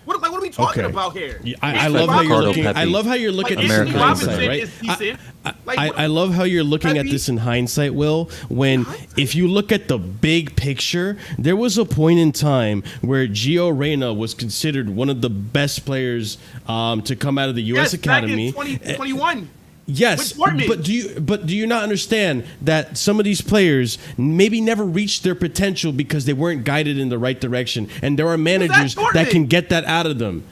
What are we talking Okay. about here? I Anthony love how you're Robinson looking. is- I love how you're looking like, at this in Anthony hindsight, Robinson right? is decent. I love how you're looking at Pepe- this in hindsight, Will. When if you look at the big picture, there was a point in time where Gio Reyna was considered one of the best players to come out of the U.S. Yes, Academy. back in 2021. Yes, With Dortmund. but do you not understand that some of these players maybe never reached their potential because they weren't guided in the right direction, and there are managers that Dortmund. can get that out of them.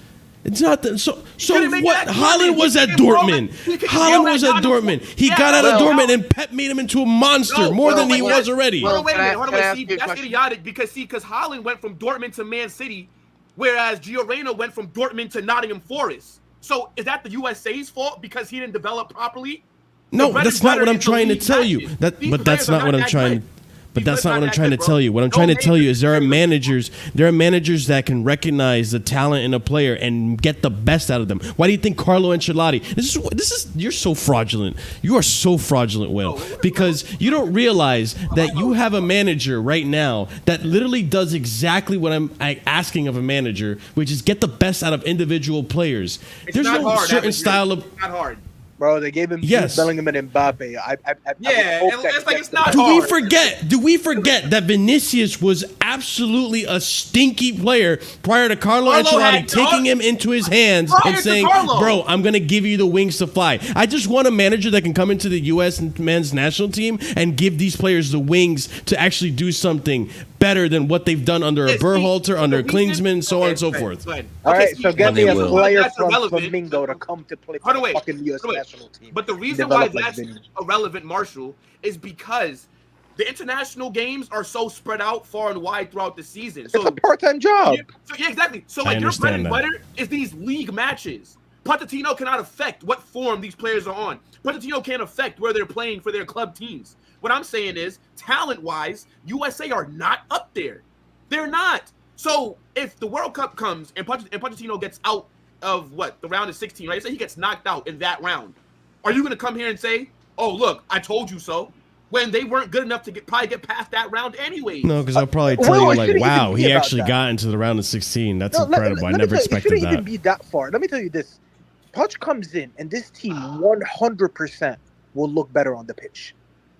It's not that, so couldn't make what? that Holland Dortmund. was He at couldn't roll Dortmund. it. He couldn't Holland roll was it at down. Dortmund. He Yeah, got out of well, Dortmund, and Pep made him into a monster No, more than well, he wait, was already. Hold on, wait a Can I- minute. Hold on, can I wait. ask See, you a that's question? idiotic because Holland went from Dortmund to Man City, whereas Gio Reyna went from Dortmund to Nottingham Forest. So is that the USA's fault because he didn't develop properly? No, bread that's and not butter what I'm is the trying to league tell you. matches. That, These but that's players are not what I'm that trying. good. But These that's players not are what I'm that trying to good, tell bro. you. What I'm No trying to tell you haters. is there are managers that can recognize the talent in a player and get the best out of them. Why do you think Carlo Ancelotti? You're so fraudulent. You are so fraudulent, Will, because you don't realize that you have a manager right now that literally does exactly what I'm asking of a manager, which is get the best out of individual players. It's There's not no hard, certain Evan. style of. It's not hard. Bro, they gave him Yes. Jude Bellingham and Mbappe. I Yeah, would hope and that it's like he it's gets not the- hard. Do we forget that Vinicius was absolutely a stinky player prior to Carlo Carlo Ancelotti had taking dog- him into his hands Prior and to saying, Carlo. "Bro, I'm going to give you the wings to fly." I just want a manager that can come into the U.S. men's national team and give these players the wings to actually do something better than what they've done under a Yes, Berhalter, under the reason- Klinsmann, so on and so Okay, forth. go ahead. All Okay, right, see, so get They me a will. player that's from irrelevant. Flamingo to come to play for Hold on, the wait. fucking U.S. Hold on, wait. national team. But the reason why Develop like that's Vinny. irrelevant, Marshall, is because the international games are so spread out far and wide throughout the season. It's a part-time job. Yeah, exactly. So I like your bread understand and that. butter is these league matches. Pochettino cannot affect what form these players are on. Pochettino can't affect where they're playing for their club teams. What I'm saying is, talent-wise, USA are not up there. They're not. So if the World Cup comes and Pochettino gets out of the round of 16, right? Say he gets knocked out in that round. Are you going to come here and say, "Oh, look, I told you so," when they weren't good enough to probably get past that round anyway? No, because I'll probably tell Well, you it like, shouldn't "Wow, even be he about actually that. got into the round of 16. That's No, incredible. I let me never tell you, expected it shouldn't that." even be that far. Let me tell you this. Poch comes in, and this team 100% will look better on the pitch.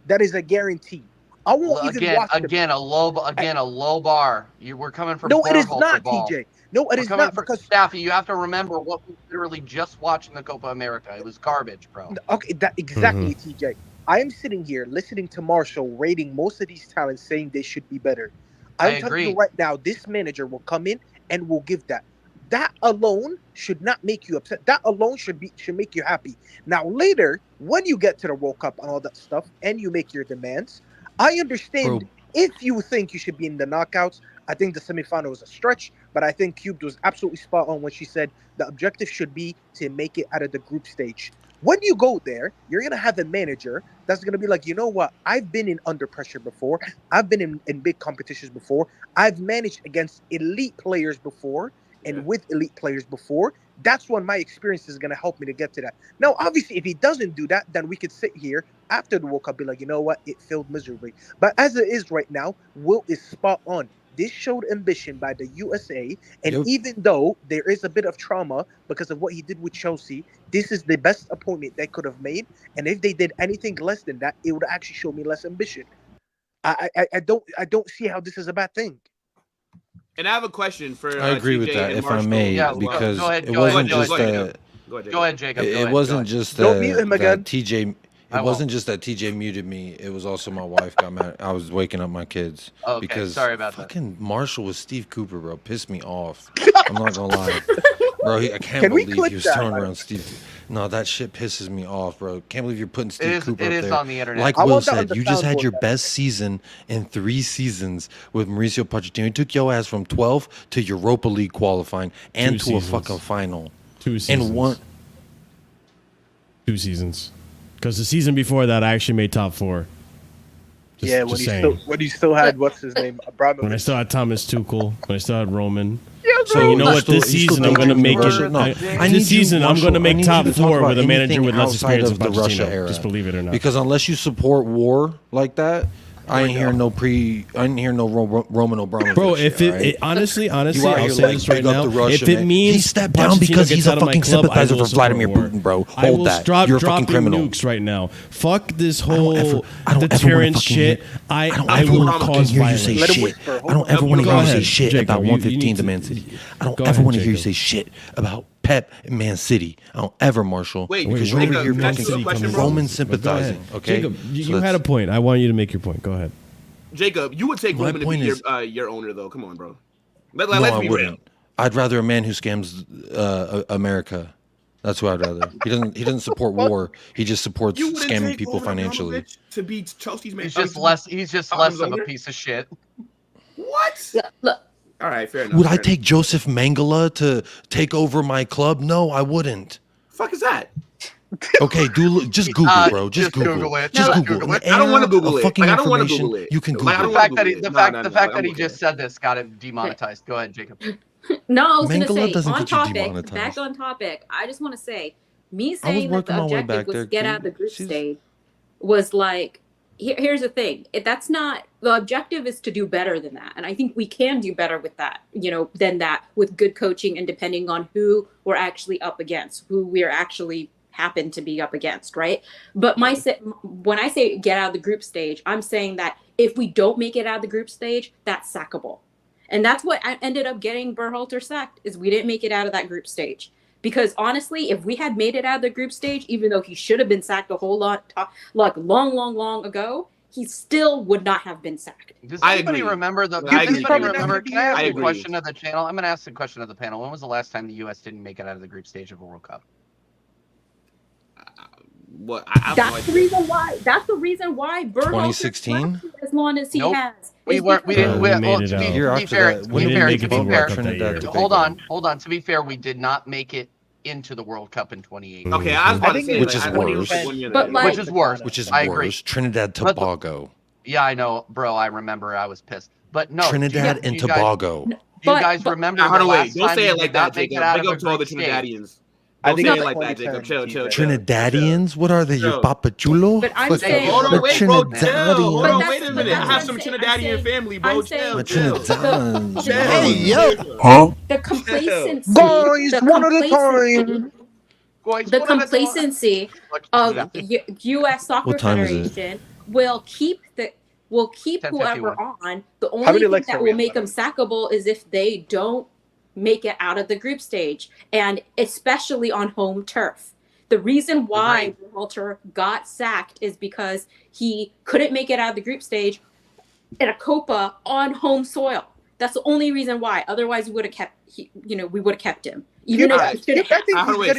That is a guarantee. I won't even watch the Again, a low bar. We're coming from No, it is Berhalter not, ball. TJ. No, it We're is coming not for because Staffy. You have to remember what we literally just watched in the Copa America. It was garbage, bro. okay, that exactly, TJ. I am sitting here listening to Marshall rating most of these talents, saying they should be better. I I'm telling you agree. right now, this manager will come in and will give that. That alone should not make you upset. That alone should make you happy. Now later, when you get to the World Cup and all that stuff, and you make your demands, I understand. Bro. If you think you should be in the knockouts, I think the semifinal was a stretch, but I think Cubed was absolutely spot on when she said the objective should be to make it out of the group stage. When you go there, you're going to have a manager that's going to be like, you know what? I've been in under pressure before. I've been in big competitions before. I've managed against elite players before and with elite players before. That's when my experience is going to help me to get to that. Now, obviously, if he doesn't do that, then we could sit here after the World Cup, be like, you know what? It failed miserably. But as it is right now, Will is spot on. This showed ambition by the USA, and Yep. even though there is a bit of trauma because of what he did with Chelsea, this is the best appointment they could have made. And if they did anything less than that, it would actually show me less ambition. I don't see how this is a bad thing. And I have a question for. I agree with TJ that, and if I Marshall may, Yeah, as well. because go ahead, it go ahead, wasn't go just ahead, that. Go ahead, Go ahead, Jacob. It Go ahead, wasn't go ahead. just Don't mute him again. that TJ. I It wasn't just that TJ muted me. It was also my wife got mad. I was waking up my kids Okay, because sorry about that. fucking Marshall with Steve Cooper, bro, pissed me off. I'm not gonna lie, bro. I can't Can we believe clip he was that? throwing around Steve. No, that shit pisses me off, bro. Can't believe you're putting Steve Cooper It up is there. on the internet. Like I Will want that on said, the you just had soundboard, your guys. best season in 3 seasons with Mauricio Pochettino. He took your ass from 12 to Europa League qualifying and 2 to a seasons. fucking final. 2 seasons. In one. 2 seasons. Because the season before that, I actually made top 4. Yeah, when you still had what's his name, Abramovich. When I still had Thomas Tuchel, when I still had Roman. So So you know you what? still- This you still season I'm think going to you make Russia? it. No, I need This you, season I'm Marshall, going to I make need top you to talk 4 about with a manager anything with less outside experience of than the Russia Pochettino. era. Just believe it or not. Because unless you support war like that, I ain't hear no Roman Abramovich. Bro, if shit, it, all right? it honestly, You out I'll here say like this right big up now. the Russia, If it man. means He stepped down Pochettino because gets he's a out of my fucking club, I sympathizer will for Vladimir support war. Putin, bro. I Hold will that. stop You're a fucking dropping criminal. nukes right now. Fuck this I don't whole ever wanna deterrence fucking shit. hear- I ever will wanna fucking cause hear you say violence. Let him shit. whisper. I don't ever want to Go hear you say ahead, shit Jacob, about you 115 need to to- Man City. I don't Go ever ahead, want to hear you Jacob. say shit about Pep and Man City. I don't ever, Marshall. Wait, because wait, you're over wait, here Man fucking City comes Roman in. But go ahead. sympathizing. Okay, Jacob, you, So you had a let's- point. I want you to make your point. Go ahead. Jacob, you would take My Roman to point be is- your owner, though. Come on, bro. No, Let's I be wouldn't. real. I'd rather a man who scams America. That's who I'd rather. He doesn't support war. He just supports You wouldn't scamming take people Roman financially. Abramovich to be Chelsea's man. He's just less Tottenham's of a owner? piece of shit. What? Look, All right, fair enough. Would I fair take Joseph Mangala to take over my club? No, I wouldn't. enough. Fuck is that? Okay, just Google, bro. Just Google. it. Just No, Google. Google it. An I don't want to era Google of it. fucking Like, I don't want to information Google it. You can Like, I Google. don't The wanna fact that he, Google it. the fact, No, the no, fact I'm that he okay. just said this got it demonetized. Go ahead, Jacob. no, I was going to Mangala say, doesn't on get you topic, demonetized. back on topic, I just want to say, me saying that working the my way objective back was there, get Q. out of the group She's- stage was like, here's the thing. That's not, the objective is to do better than that. And I think we can do better with that, than that with good coaching and depending on who we're actually up against, who we're actually happen to be up against, right? But when I say get out of the group stage, I'm saying that if we don't make it out of the group stage, that's sackable. And that's what I ended up getting Berhalter sacked, is we didn't make it out of that group stage. Because honestly, if we had made it out of the group stage, even though he should have been sacked a whole lot, like long ago, he still would not have been sacked. Does I anybody agree. remember the? I Does agree. anybody remember? Can I ask I a agree. question of the channel? I'm going to ask the question of the panel. When was the last time the U.S. didn't make it out of the group stage of a World Cup? What? I have no That's the idea. reason why. That's the reason why Berhalter 2016? as long as he Nope. has. We is weren't. We because- didn't. we Well, made it to be, out. Year to be after fair, that, to we be didn't fair, make to it be to the fair, World Cup that year. hold on. To be fair, we did not make it into the World Cup in 2018. Okay, I was about to think say, Which like, is I thought it was worse. like 1 year But later. like- Which is worse. Which is I agree. worse. Trinidad But the- Tobago. Yeah, I know, bro. I remember. I was pissed. But no, Trinidad do and you guys- Tobago. Do you But- guys but- remember Nah, hold the on, wait. last Don't time say we it did like not that, make it Jacob. out Big of up to all the group stage? Trinidadians. I Don't think say it's it like that, 2010, Jacob. Chill, chill, TJ. chill. Trinidadians? What are they? Your Chill. Papa Chulo? But I'm What- saying- Hold on, the wait, bro. Chill. Hold Trinidadians. on, But wait a that's- minute. I but have some I'm Trinidadian saying- family, bro. I'm Chill, saying- The chill. Trinidadians. Chill. Hey, yo. The complacency. Guys, the one at a complacency- time. Boys, The one at a time. complacency of U.S. Soccer What time is it? Federation will keep 10:51. whoever on. The How only many thing likes that are we will at, make by them sackable is if they don't make it out of the group stage, and especially on home turf. The reason why Walter got sacked is because he couldn't make it out of the group stage in a Copa on home soil. That's the only reason why. Otherwise, we would have kept him. Even if he should have.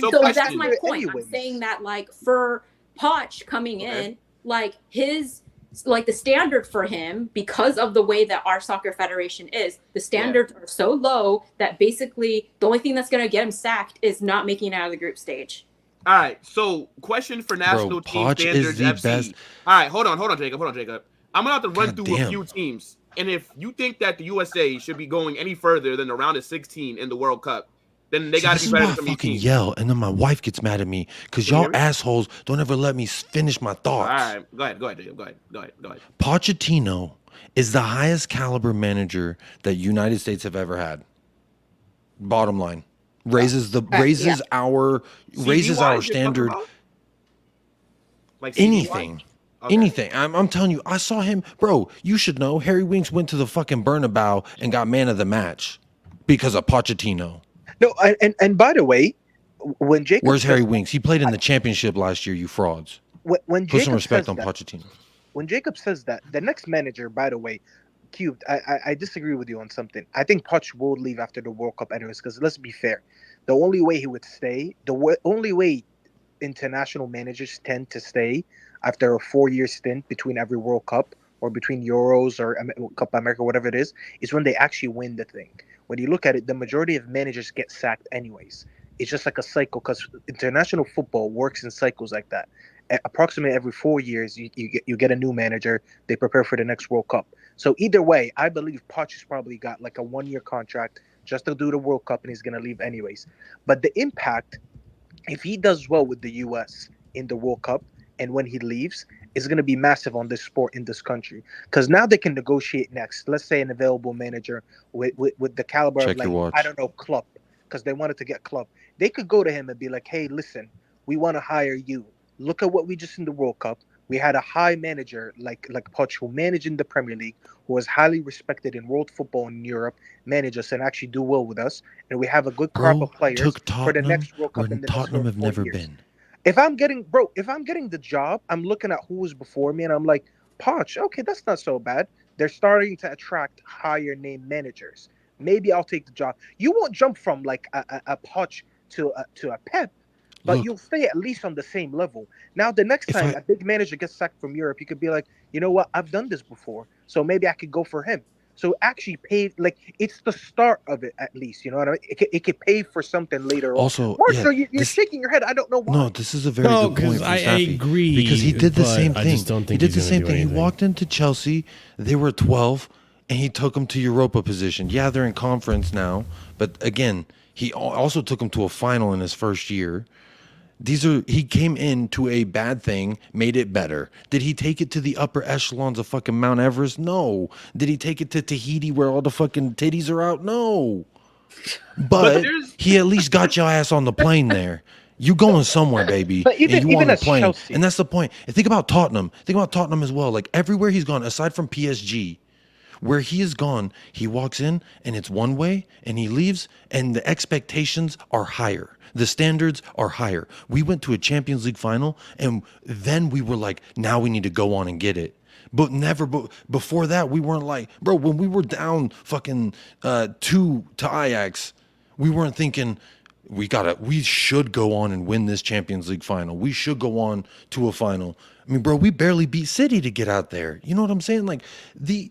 So that's my point. I'm saying that, like, for Poch coming in, like the standard for him, because of the way that our soccer federation is, the standards are so low that basically the only thing that's going to get him sacked is not making it out of the group stage. All right, so question for national team standards FC. Best. All right, hold on, Jacob. I'm gonna have to run through a few teams, and if you think that the USA should be going any further than the round of 16 in the World Cup, then they got to be better than some fucking yell, and then my wife gets mad at me because y'all assholes don't ever let me finish my thoughts. All right, go ahead, Jacob. Go ahead. Pochettino is the highest caliber manager that United States have ever had. Bottom line. Raises our standard. Like anything. I'm telling you, I saw him, bro. You should know. Harry Winks went to the fucking Bernabeu and got man of the match because of Pochettino. No, and by the way, when Jacob, where's Harry Winks? He played in the championship last year. You frauds. When put some respect on Pochettino. When Jacob says that, the next manager, by the way, Cubed, I disagree with you on something. I think Poch will leave after the World Cup anyways, because let's be fair. The only way he would stay, only way international managers tend to stay after a 4-year stint between every World Cup or between Euros or Cup America, whatever it is when they actually win the thing. When you look at it, the majority of managers get sacked anyways. It's just like a cycle because international football works in cycles like that. Approximately every 4 years, you get a new manager. They prepare for the next World Cup. So either way, I believe Poch has probably got like a 1-year contract just to do the World Cup, and he's going to leave anyways. But the impact, if he does well with the U.S. in the World Cup and when he leaves, is going to be massive on this sport in this country. Because now they can negotiate next. Let's say an available manager with the caliber of, like, I don't know, Klopp, because they wanted to get Klopp. They could go to him and be like, hey, listen, we want to hire you. Look at what we just in the World Cup. We had a high manager like Poch who managed in the Premier League, who was highly respected in world football in Europe, manage us and actually do well with us. And we have a good crop of players for the next World Cup. Tottenham have never been. If I'm getting the job, I'm looking at who was before me and I'm like, Poch, okay, that's not so bad. They're starting to attract higher name managers. Maybe I'll take the job. You won't jump from like a Poch to a Pep. But you'll stay at least on the same level. Now, the next time a big manager gets sacked from Europe, you could be like, you know what? I've done this before. So maybe I could go for him. So actually pay, like, it's the start of it at least. You know what I mean? It could pay for something later also, on. Marshall, you're shaking your head. I don't know why. No, this is a very good point. I agree. Because he did the same thing. I just don't think he did the same thing. He walked into Chelsea. They were 12, and he took them to Europa position. Yeah, they're in conference now. But again, he also took them to a final in his first year. He came into a bad thing, made it better. Did he take it to the upper echelons of fucking Mount Everest? No. Did he take it to Tahiti where all the fucking titties are out? No. But he at least got your ass on the plane there. You going somewhere, baby. But even on the plane. Chelsea. And that's the point. And think about Tottenham. Think about Tottenham as well. Like everywhere he's gone, aside from PSG, where he is gone, he walks in and it's one way and he leaves and the expectations are higher. The standards are higher. We went to a Champions League final and then we were like, now we need to go on and get it. But before that, we weren't like, bro, when we were down fucking 2 to Ajax, we weren't thinking we should go on and win this Champions League final. We should go on to a final. I mean, bro, we barely beat City to get out there. You know what I'm saying? Like the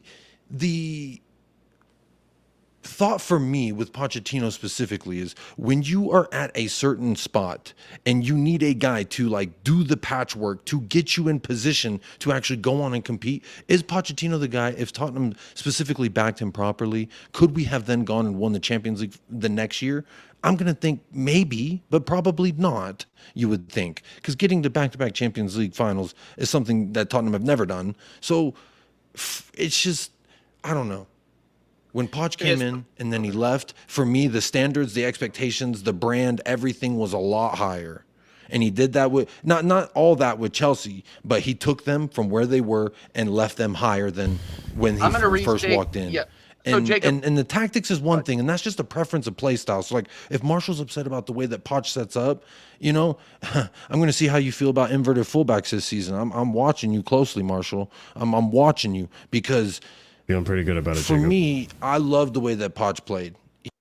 thought for me with Pochettino specifically is when you are at a certain spot and you need a guy to like do the patchwork to get you in position to actually go on and compete, is Pochettino the guy? If Tottenham specifically backed him properly, could we have then gone and won the Champions League the next year? I'm going to think maybe, but probably not, you would think, because getting to back-to-back Champions League finals is something that Tottenham have never done. So it's just, I don't know. When Poch came in and then he left, for me, the standards, the expectations, the brand, everything was a lot higher. And he did that with, not all that with Chelsea, but he took them from where they were and left them higher than when he first walked in. Yeah. So, Jacob, and the tactics is one thing, and that's just a preference of play style. So like if Marshall's upset about the way that Poch sets up, you know, I'm going to see how you feel about inverted fullbacks this season. I'm watching you closely, Marshall. I'm watching you because feeling pretty good about it. For Jacob. me, I love the way that Poch played.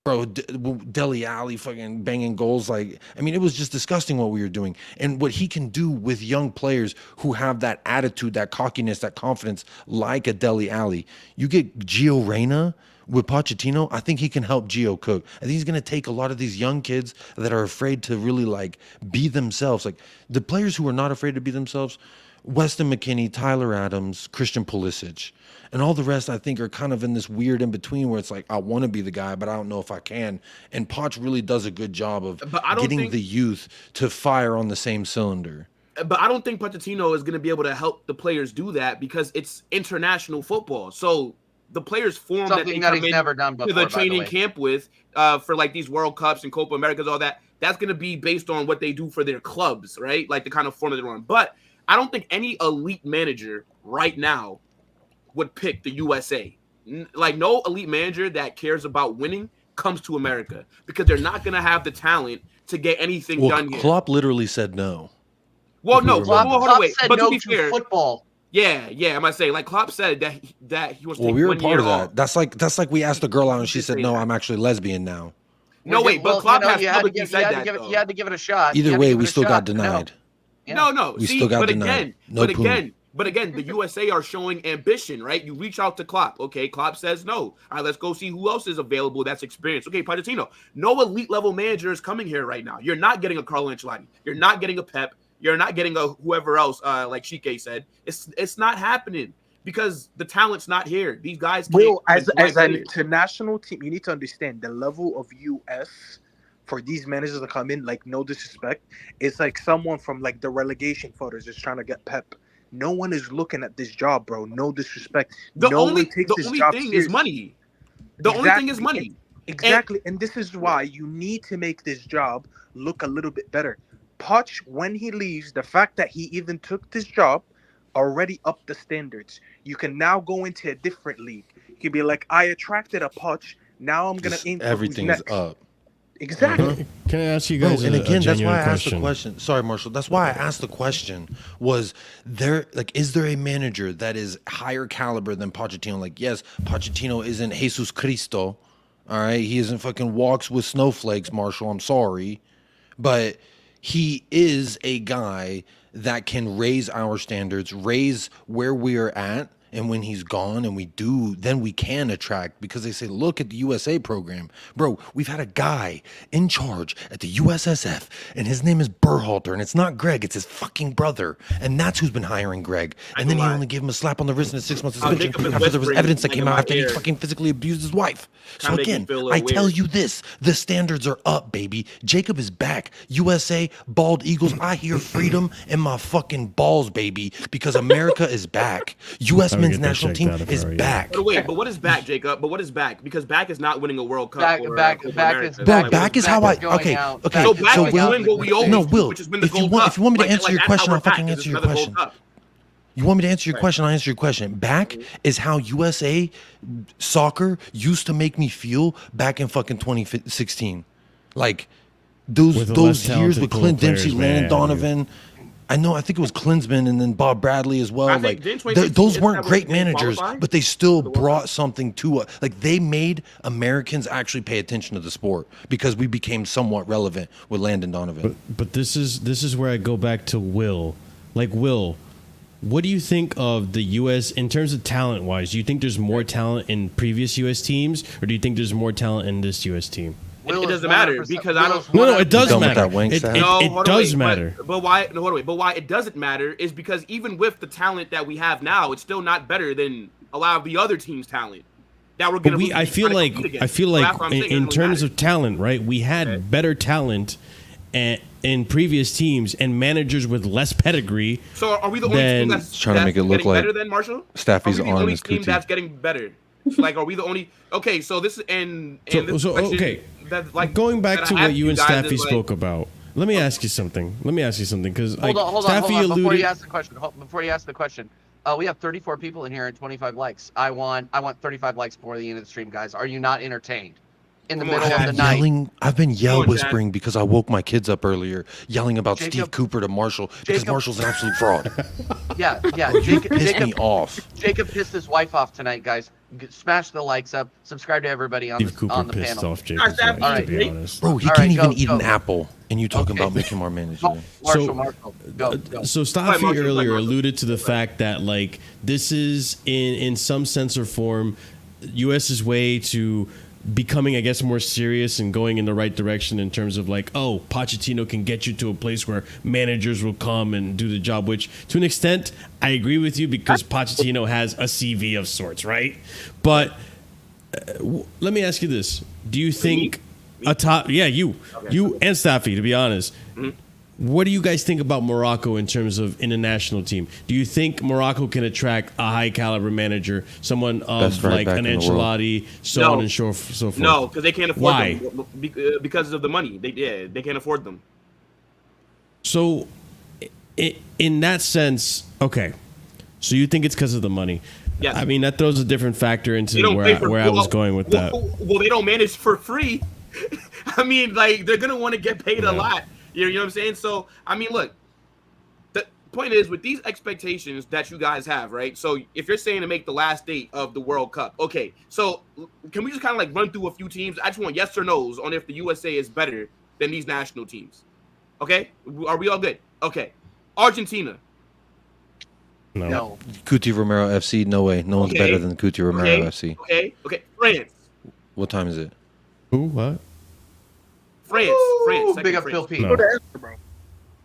Bro, Dele Alli fucking banging goals. Like, I mean, it was just disgusting what we were doing. And what he can do with young players who have that attitude, that cockiness, that confidence, like a Dele Alli. You get Gio Reyna with Pochettino, I think he can help Gio cook. I think he's going to take a lot of these young kids that are afraid to really, like, be themselves. Like, the players who are not afraid to be themselves, Weston McKennie, Tyler Adams, Christian Pulisic. And all the rest, I think, are kind of in this weird in-between where it's like, I want to be the guy, but I don't know if I can. And Poch really does a good job of getting the youth to fire on the same cylinder. But I don't think Pochettino is going to be able to help the players do that because it's international football. So the players form that they come never done before, to the training camp with for like these World Cups and Copa Americas, all that. That's going to be based on what they do for their clubs, right? Like the kind of form that they're on. But I don't think any elite manager right now would pick the USA. Like no elite manager that cares about winning comes to America because they're not going to have the talent to get anything done here. Klopp literally said no. Well, no, Klopp wait. said But no to be fair, football. Yeah, I'm gonna say like Klopp said that he was. Well, we were part of that. That's like we asked a girl out and she said, "No, I'm actually lesbian now." No, wait, but Klopp has publicly said that. You had to give it a shot. Either way, we still got denied. No. We still got denied. But again, the USA are showing ambition, right? You reach out to Klopp. Okay, Klopp says no. All right, let's go see who else is available that's experienced. Okay, Pochettino. No elite level manager is coming here right now. You're not getting a Carlo Ancelotti. You're not getting a Pep. You're not getting a whoever else, like Shike said. It's not happening because the talent's not here. These guys can't. Will, as an international team, you need to understand the level of US for these managers to come in, like no disrespect. It's like someone from like the relegation photos just trying to get Pep. No one is looking at this job, bro. No disrespect. The no only one takes this job thing serious. is money. The only thing is money. Exactly. And this is why you need to make this job look a little bit better. Poch, when he leaves, the fact that he even took this job already upped the standards. You can now go into a different league. You can be like, I attracted a Poch. Now I'm going to aim for everything who's is next. up. Exactly. Can I ask you guys and again, that's why I asked question? the question. Sorry, Marshall. That's why I asked the question. Was there is there a manager that is higher caliber than Pochettino? Like, yes, Pochettino isn't Jesus Cristo. All right, he isn't fucking walks with snowflakes, Marshall. I'm sorry, but he is a guy that can raise our standards, raise where we are at. And when he's gone and we do, then we can attract because they say, look at the USA program. Bro, we've had a guy in charge at the USSF and his name is Berhalter and it's not Greg, it's his fucking brother. And that's who's been hiring Greg. And then he only gave him a slap on the wrist and a 6 month suspension after there was evidence that came out after he fucking physically abused his wife. So again, I tell you this, the standards are up, baby. Jacob is back. USA, bald eagles, I hear freedom in my fucking balls, baby, because America is back. US men's national team is back. But wait, but what is back, Jacob? But what is back? Because back is not winning a World Cup. Back is how I okay. So back is Will, doing what we always no, do, Will, which is win the if you Gold want me to Cup. answer your question, I'll fucking back, answer your another question. Gold Cup. You want me to answer your question? I'll answer your question. Back is how USA soccer used to make me feel back in fucking 2016. Like those years with Clint Dempsey, Landon Donovan. I think it was Klinsman and then Bob Bradley as well. Like those weren't great managers, but they still brought something to us. Like they made Americans actually pay attention to the sport because we became somewhat relevant with Landon Donovan. But this is where I go back to Will. Like Will, what do you think of the U.S. in terms of talent wise? Do you think there's more talent in previous U.S. teams, or do you think there's more talent in this U.S. team? It doesn't matter because I don't. No, it does matter. It does matter. But why? No, hold on, wait. But why it doesn't matter is because even with the talent that we have now, it's still not better than a lot of the other teams' talent that we're going to. I feel like in terms of talent, right? We had better talent in previous teams and managers with less pedigree. So are we the only team that's trying to make it look like better than Marshall? Staffy's arm is team that's getting better. Like, are we the only? Okay, so this and this okay. That, like, going back to what you and Staffy like, spoke about. Let me ask you something. Because hold on. Before you ask the question, We have 34 people in here and 25 likes. I want 35 likes before the end of the stream, guys. Are you not entertained? In the Come on, middle of Chad. the night. I've been yell Chad. whispering because I woke my kids up earlier, yelling about Steve Jacob- Cooper to Marshall because Jacob- Marshall's an absolute fraud. Yeah. You pissed me off. Jacob pissed his wife off tonight, guys. Smash the likes up. Subscribe to everybody on Steve the Cooper the pissed panel. off Jacob's Alright, wife, to alright. be honest. Bro, he All can't right, even go, eat an go. apple, and you talking Okay. about making him our manager. Marshall, go. So Right, Staffy Marshall, earlier Marshall. alluded to the fact that like this is in some sense or form US's way to becoming, I guess, more serious and going in the right direction in terms of like, oh, Pochettino can get you to a place where managers will come and do the job, which to an extent I agree with you because Pochettino has a CV of sorts, right? But let me ask you this. Do you think you and Staffy, to be honest, what do you guys think about Morocco in terms of international team? Do you think Morocco can attract a high caliber manager, someone of Best right like back an in the world. so No. on and so forth? No, because they can't afford Why? them because of the money. They can't afford them. So, in that sense, okay. So you think it's because of the money? Yes. I mean, that throws a different factor They into don't pay for where I was going with that. Well, they don't manage for free. I mean, like they're gonna want to get paid a Yeah. lot. You know what I'm saying? So, I mean, look. The point is, with these expectations that you guys have, right? So, if you're saying to make the last date of the World Cup, okay. So, can we just kind of like run through a few teams? I just want yes or no's on if the USA is better than these national teams. Okay, are we all good? Okay, Argentina. No. Cuti Romero FC, no way. No one's Okay. better than Cuti Romero Okay. FC. Okay. France. What time is it? Who? What? France. Ooh, Second big up France. Phil P. No. Go to answer, bro.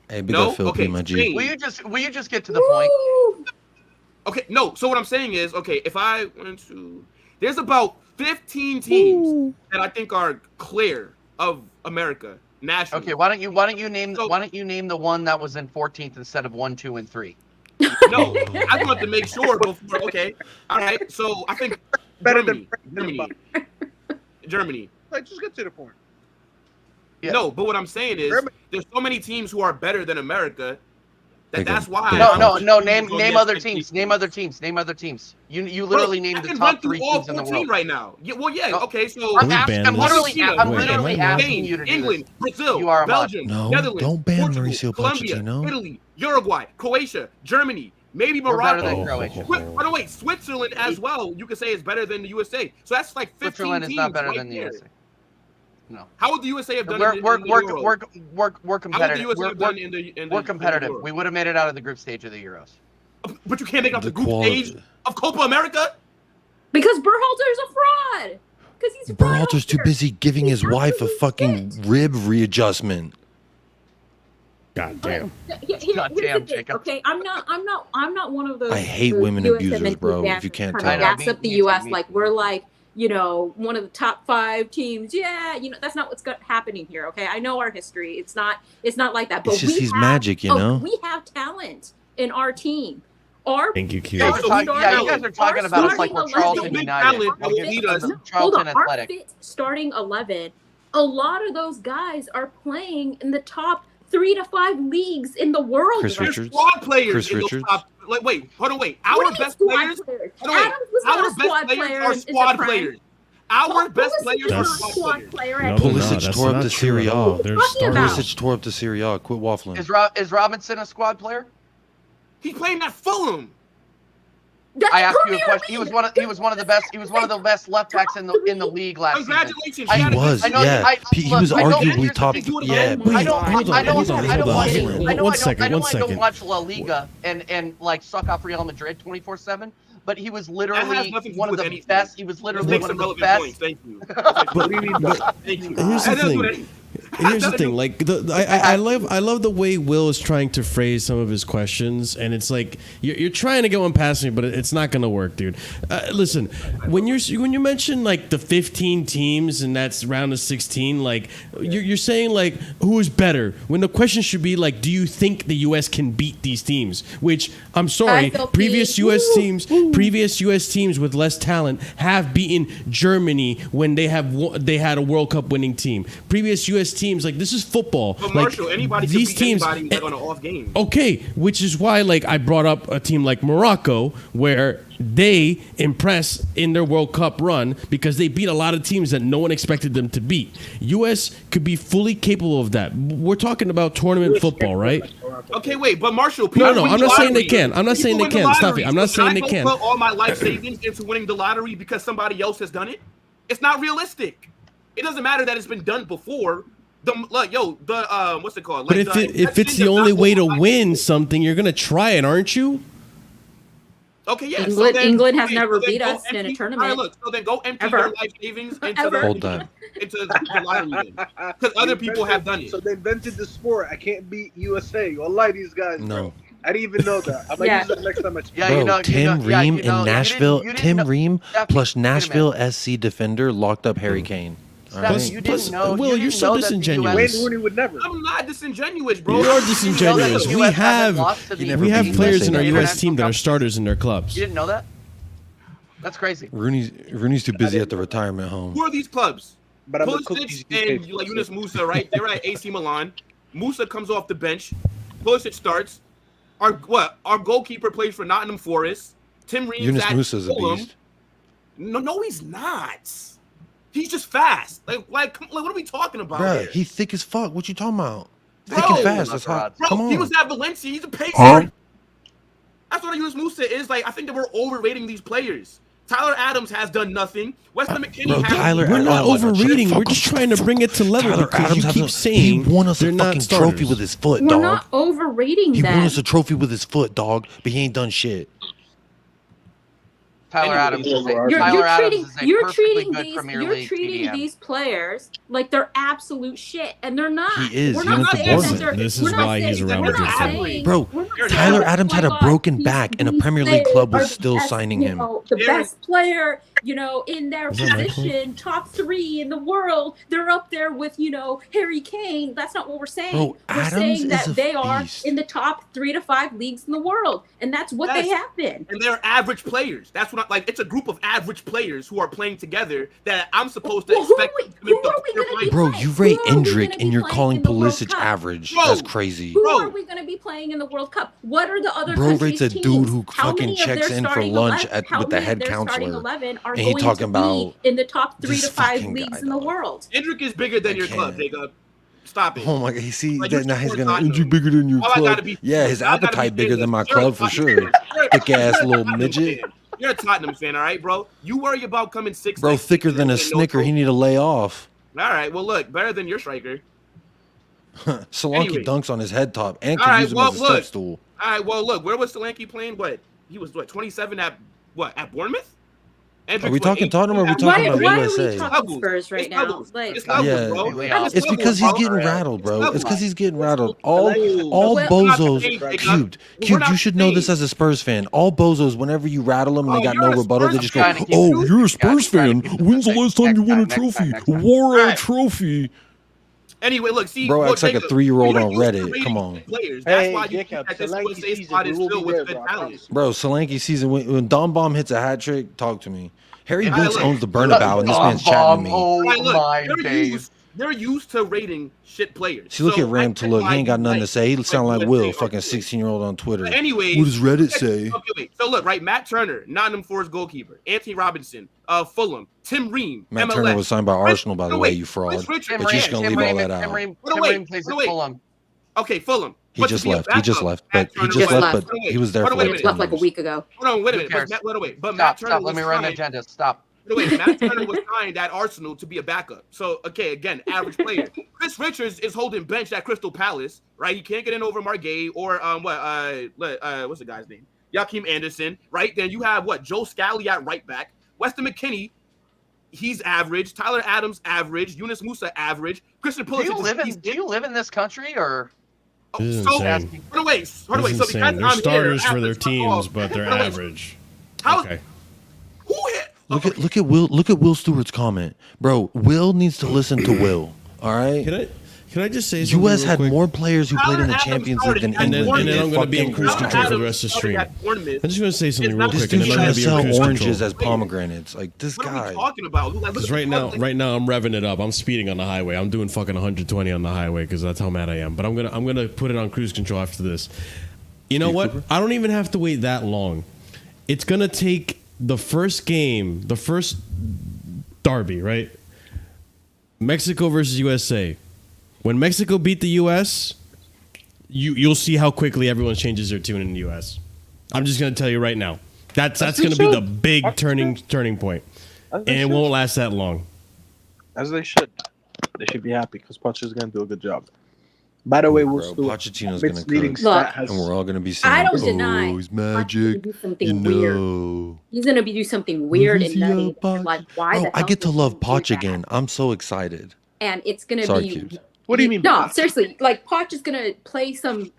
Hey, big No? up Phil Okay, P, my G. Spain. Will you just get to the point? Woo! Okay, no. So what I'm saying is, okay, if I went to, there's about 15 teams that I think are clear of America nationally. Okay, why don't you name So- the one that was in 14th instead of 1, 2, and 3? No, I want to make sure before. Okay, all right. So I think Better than Germany. Like, just get to the point. Yeah. No, but what I'm saying is, Germany. there's so many teams who are better than America Big that's up. why. Big No, up. name other teams. Name other teams. Name other teams. You literally Bro, I named the can top run through 3 all teams in the 14 world. right now. Yeah, well, yeah. No. Okay, so I'm, we asking, ban I'm this? literally, I'm Wait, literally am I wrong? asking you to do England, this. Brazil, You are a mod. Belgium, No, Netherlands, don't ban Portugal, Mauricio Colombia, Pochettino. Italy, Uruguay, Croatia, Germany, maybe We're better Morocco. than Croatia. Oh, no, wait, Switzerland as well. You could say is better than the USA. So that's like 15 Switzerland is teams not better right than the there. USA. No. How would the USA have done We're in we're the we're, Euro? we're we're How would the competitive. USA We're, have done we're, in the we're competitive. Euro? We would have made it out of the group stage of the Euros. But you can't make it off the The group quality- stage of Copa America. Because Berhalter's a fraud. Because he's a fraud Berhalter's too actor. busy giving his He's wife a absolute fucking shit. rib readjustment. God damn. Here's God the damn, thing, Jacob. okay, I'm not one of those. I hate those women abusers, USMNT bro, fans if you can't that tell. kinda gas I know, up the me too, US me like too. we're like, one of the top 5 teams. Yeah, that's not what's happening here. Okay, I know our history. It's not like that. But It's just we he's have- magic, you know? we have talent in our team. Our Thank you, Q. You guys are talking, yeah, you starting- guys are talking about us like we're starting Charlton 11. United. Talent I'll will give lead you us. the Hold Charlton on, our Athletic. fit starting 11. A lot of those guys are playing in the top 3 to 5 leagues in the world. Chris right? Richards? Squad players Chris in those Richards? top. Like, wait, hold on, wait. What Our do you mean best squad players. players? Hold on, wait. Adams was not Our a squad best player players are in squad the prime. players. Our best Pulisic players is are not a squad squad players. player. No, at they're all. Pulisic not. That's tore up not the true Serie at A. all. They're Talking about- stars. Pulisic tore up the Serie A. Quit waffling. Is Robinson a squad player? He's playing at Fulham. That's I asked you a Premier question. He was one of the best. He was one of the best left backs in the league last season. Congratulations. I- He had a good was, I know- yeah. I- He look, was I know- arguably here's the top. thing. Yeah, Hold but I don't. Hold on, I don't. hold on, I hold don't on. watch. Hold on. I know. One I don't. second, I know. one I don't second. watch La Liga and like suck off Real Madrid 24/7. But he was That literally has nothing to one do of the with anything. best. He was Let's literally make one some of the relevant best. points. Thank you. But Thank you. here's the That doesn't do thing. anything. Here's the thing, like I love the way Will is trying to phrase some of his questions, and it's like you're trying to get one past me, but it's not gonna work, dude. Listen, when you mention like the 15 teams and that's round of 16, like you're saying like who is better when the question should be like, do you think the U.S. can beat these teams? Which I'm sorry, SLP. previous U.S. teams with less talent have beaten Germany when they had a World Cup winning team. Previous U.S. teams, like this is football. But like Marshall, anybody can these beat teams anybody like on an off game. Okay, which is why like I brought up a team like Morocco where they impress in their World Cup run because they beat a lot of teams that no one expected them to beat. US could be fully capable of that. We're talking about tournament football, right? Okay, wait, but Marshall, No, people I'm win not the saying they lottery. can. I'm not saying they People win can. the Stop lottery. it. I'm not So saying can they I can. go put all my life savings into winning the lottery because somebody else has done it. It's not realistic. It doesn't matter that it's been done before. What's it called? But if it's the only way to win something, you're gonna try it, aren't you? Okay, yeah. England has never beat us in a tournament. All right, look, so then go empty Ever. your life savings into the lottery because other people have done it. So they invented the sport. I can't beat USA. Wallahi, these guys. No. Bro. I didn't even know that. I might use that next time I Yeah, Bro, Tim Ream in Nashville. Tim Ream plus Nashville SC defender locked up Harry Kane. All right? You didn't know. Will, you you're didn't so know that the disingenuous. Wayne Rooney would never. I'm not disingenuous, bro. You are disingenuous. You We haven't have lost to the never we have beat players in our International US team that are starters in their clubs. You didn't know that? That's crazy. Rooney's too busy at the retirement home. Who are these clubs? But I'm a Pulisic and like Yunus Musa, right? They're at AC Milan. Musa comes off the bench. Pulisic starts. Our goalkeeper plays for Nottingham Forest. Tim Reams Yunus at Musa's a Fulham. beast. No, he's not. He's just fast. Like, what are we talking about Bruh, here? he thick as fuck. What you talking about? Thick Bro. and fast. That's hot. Bro, Come on. he was at Valencia. He's a pacer. Huh? That's what Yunus Musa is. Like, I think that we're overrating these players. Tyler Adams has done nothing. Weston McKennie Bro, has. Tyler We're not Oh, overreading. shut We're the just fuck trying to bring it to level Tyler because Adams you keep he saying won us they're a not fucking starters. trophy with his foot, We're dog. not overrating He them. won us a trophy with his foot, dog, but he ain't done shit. Tyler Adams is a, You're Tyler Adams treating is a you're perfectly treating good these Premier you're League treating TDM. these players like they're absolute shit, and they're not. He is. We're He not went to saying that Bournemouth. they're- This is we're not why he's saying- a Real we're not Madrid fan. saying- Bro, we're not Tyler saying, Adams oh had my a God, broken back, and a these Premier League club was players are still the best, signing you him. know, the Aaron. best player, you know, in their Is that Michael? position, top 3 in the world. They're up there with, you know, Harry Kane. That's not what we're saying. Bro, we're Adams saying that is a they are beast. in the top 3 to 5 leagues in the world, and that's what they Yes. have been. And they're average players. That's what it's a group of average players who are playing together that I'm supposed to Well, who expect. are we- to make who the are we pure gonna be players. Bro, you rate Who are we Endrick gonna and be you're playing calling in the World Pulisic Cup? average. Bro, That's crazy. Who Bro. are we going to be playing in the World Cup? What are the other Bro countries' rates a teams? dude who How fucking many of checks their in for starting lunch 11 how with the many of head their starting counselor. 11 are And he going talking to about be in the top 3 this to 5 fucking leagues guy, in the dog. world? Endrick is bigger than I your club, can't. Jacob. Stop it. Oh my god, you see Like, that you now he's support gonna Tottenham. you bigger than your All I club. gotta be- Yeah, his all I gotta appetite be bigger is than my you're a club for Tottenham sure. fan. Thick ass You're a little Tottenham midget. fan. You're a Tottenham fan, all right, bro? You worry about coming 6th. Bro, thicker than a Snicker. He need to lay off. All right, well, look, better than your striker. Solanke Anyway. dunks on his head top and All can right, use him well, as a look. step stool. All right, well, look, where was Solanke playing? What? He was, 27 at Bournemouth? Are we talking Tottenham or are we talking Why, about why are USA? we talking Levels. Spurs right It's now? levels. Like, It's levels, Yeah. bro. Yeah. It's because he's getting bro. rattled, bro. It's It's because he's getting rattled. Well, All well, bozos, We're not cubed. the Cubed, you same. should know this as a Spurs fan. All bozos, whenever you rattle them and they Oh, got you're no a rebuttal, they Spurs just fan. go, Trying to keep "Oh, it- you're a Guys, Spurs trying fan. to keep it When's the next last time you time, won a next time, trophy? next time. War a Alright. trophy." Anyway, look, see, Bro look, acts like a Jacob, 3-year-old you're on used to Reddit. rating Come on. Players. That's Hey, why you Jacob, think that this Solanke USA season, squad we is will be filled with there, good bro, I talent. promise you. Bro, Solanke season when Don Bomb hits a hat trick, talk to me. Harry Yeah, Winks look. owns the Burnabout, and this man's chatting to me. Oh Right, look, my they're days. They're used to rating shit players. See, look So at Ram I to get look. why He ain't got you nothing to say. He sound like USA Will, are fucking good. 16-year-old on Twitter. But anyways, What does Reddit say? Okay, wait. So look, right, Matt Turner, Nottingham Forest goalkeeper, Anthony Robinson, Fulham, Tim Ream, Matt MLS. Turner was signed by Arsenal, by the way, you fraud. Chris Richards, But you're just gonna leave all that out. Tim Ream Wait, wait, plays wait, at wait. Fulham. Okay, Fulham. He But just to be a left. He just backup, left. Matt But he Turner just was- left. left. But he was there for Hold on, like wait a He 10 left like a years. week ago. Hold on, wait a Who minute. cares? But Matt Turner Stop. Let was me run the signed. agenda. Stop. Wait, Matt Turner was signed at Arsenal to be a backup. So, okay, again, average player. Chris Richards is holding bench at Crystal Palace, right? He can't get in over Margay or what's the guy's name? Joachim Anderson, right? Then you have Joe Scally at right back. Weston McKennie, he's average. Tyler Adams, average. Yunus Musa, average. Christian Do Pulisic. you live in this country or? This is So, insane. hold on, wait. This So is because insane. I'm They're here, starters for after their fuck teams, off. but they're Hold on, wait. average. How? Okay. Who hit? Look at Will Stewart's comment, bro. Will needs to listen to Will. All right. Can I just say something U.S. real had quick? more players who played in the Adams Champions started League than at And then, England. and then did. I'm going to be in Fucking cruise God. control for the rest of the stream. I'm just going to say something real This quick, This and dude then I'm trying going to to be in sell cruise oranges control. as pomegranates. Like this What are guy. we talking about? Like, look Because at right now I'm revving it up. I'm speeding on the highway. I'm doing fucking 120 on the highway because that's how mad I am. But I'm gonna put it on cruise control after this. You know what? I don't even have to wait that long. It's gonna take the first game, the first derby, right? Mexico versus USA. When Mexico beat the US, you'll see how quickly everyone changes their tune in the US. I'm just gonna tell you right now. That's gonna be the big turning point, and it won't last that long. As they should. They should be happy because Pochettino's going to do a good job. By the way, we'll still Pochettino's gonna misleading cook. stat And has we're all gonna be saying, I don't deny "Oh, he's Pochettino's gonna magic." do something You weird. know. He's gonna do something weird and Mauricio nutty. Poch. Like, why Bro, the I hell get to would love he do Poch that? again. I'm so excited. And it's gonna Sorry, be. Cubes. What do you mean? No, seriously. Like Poch is gonna play some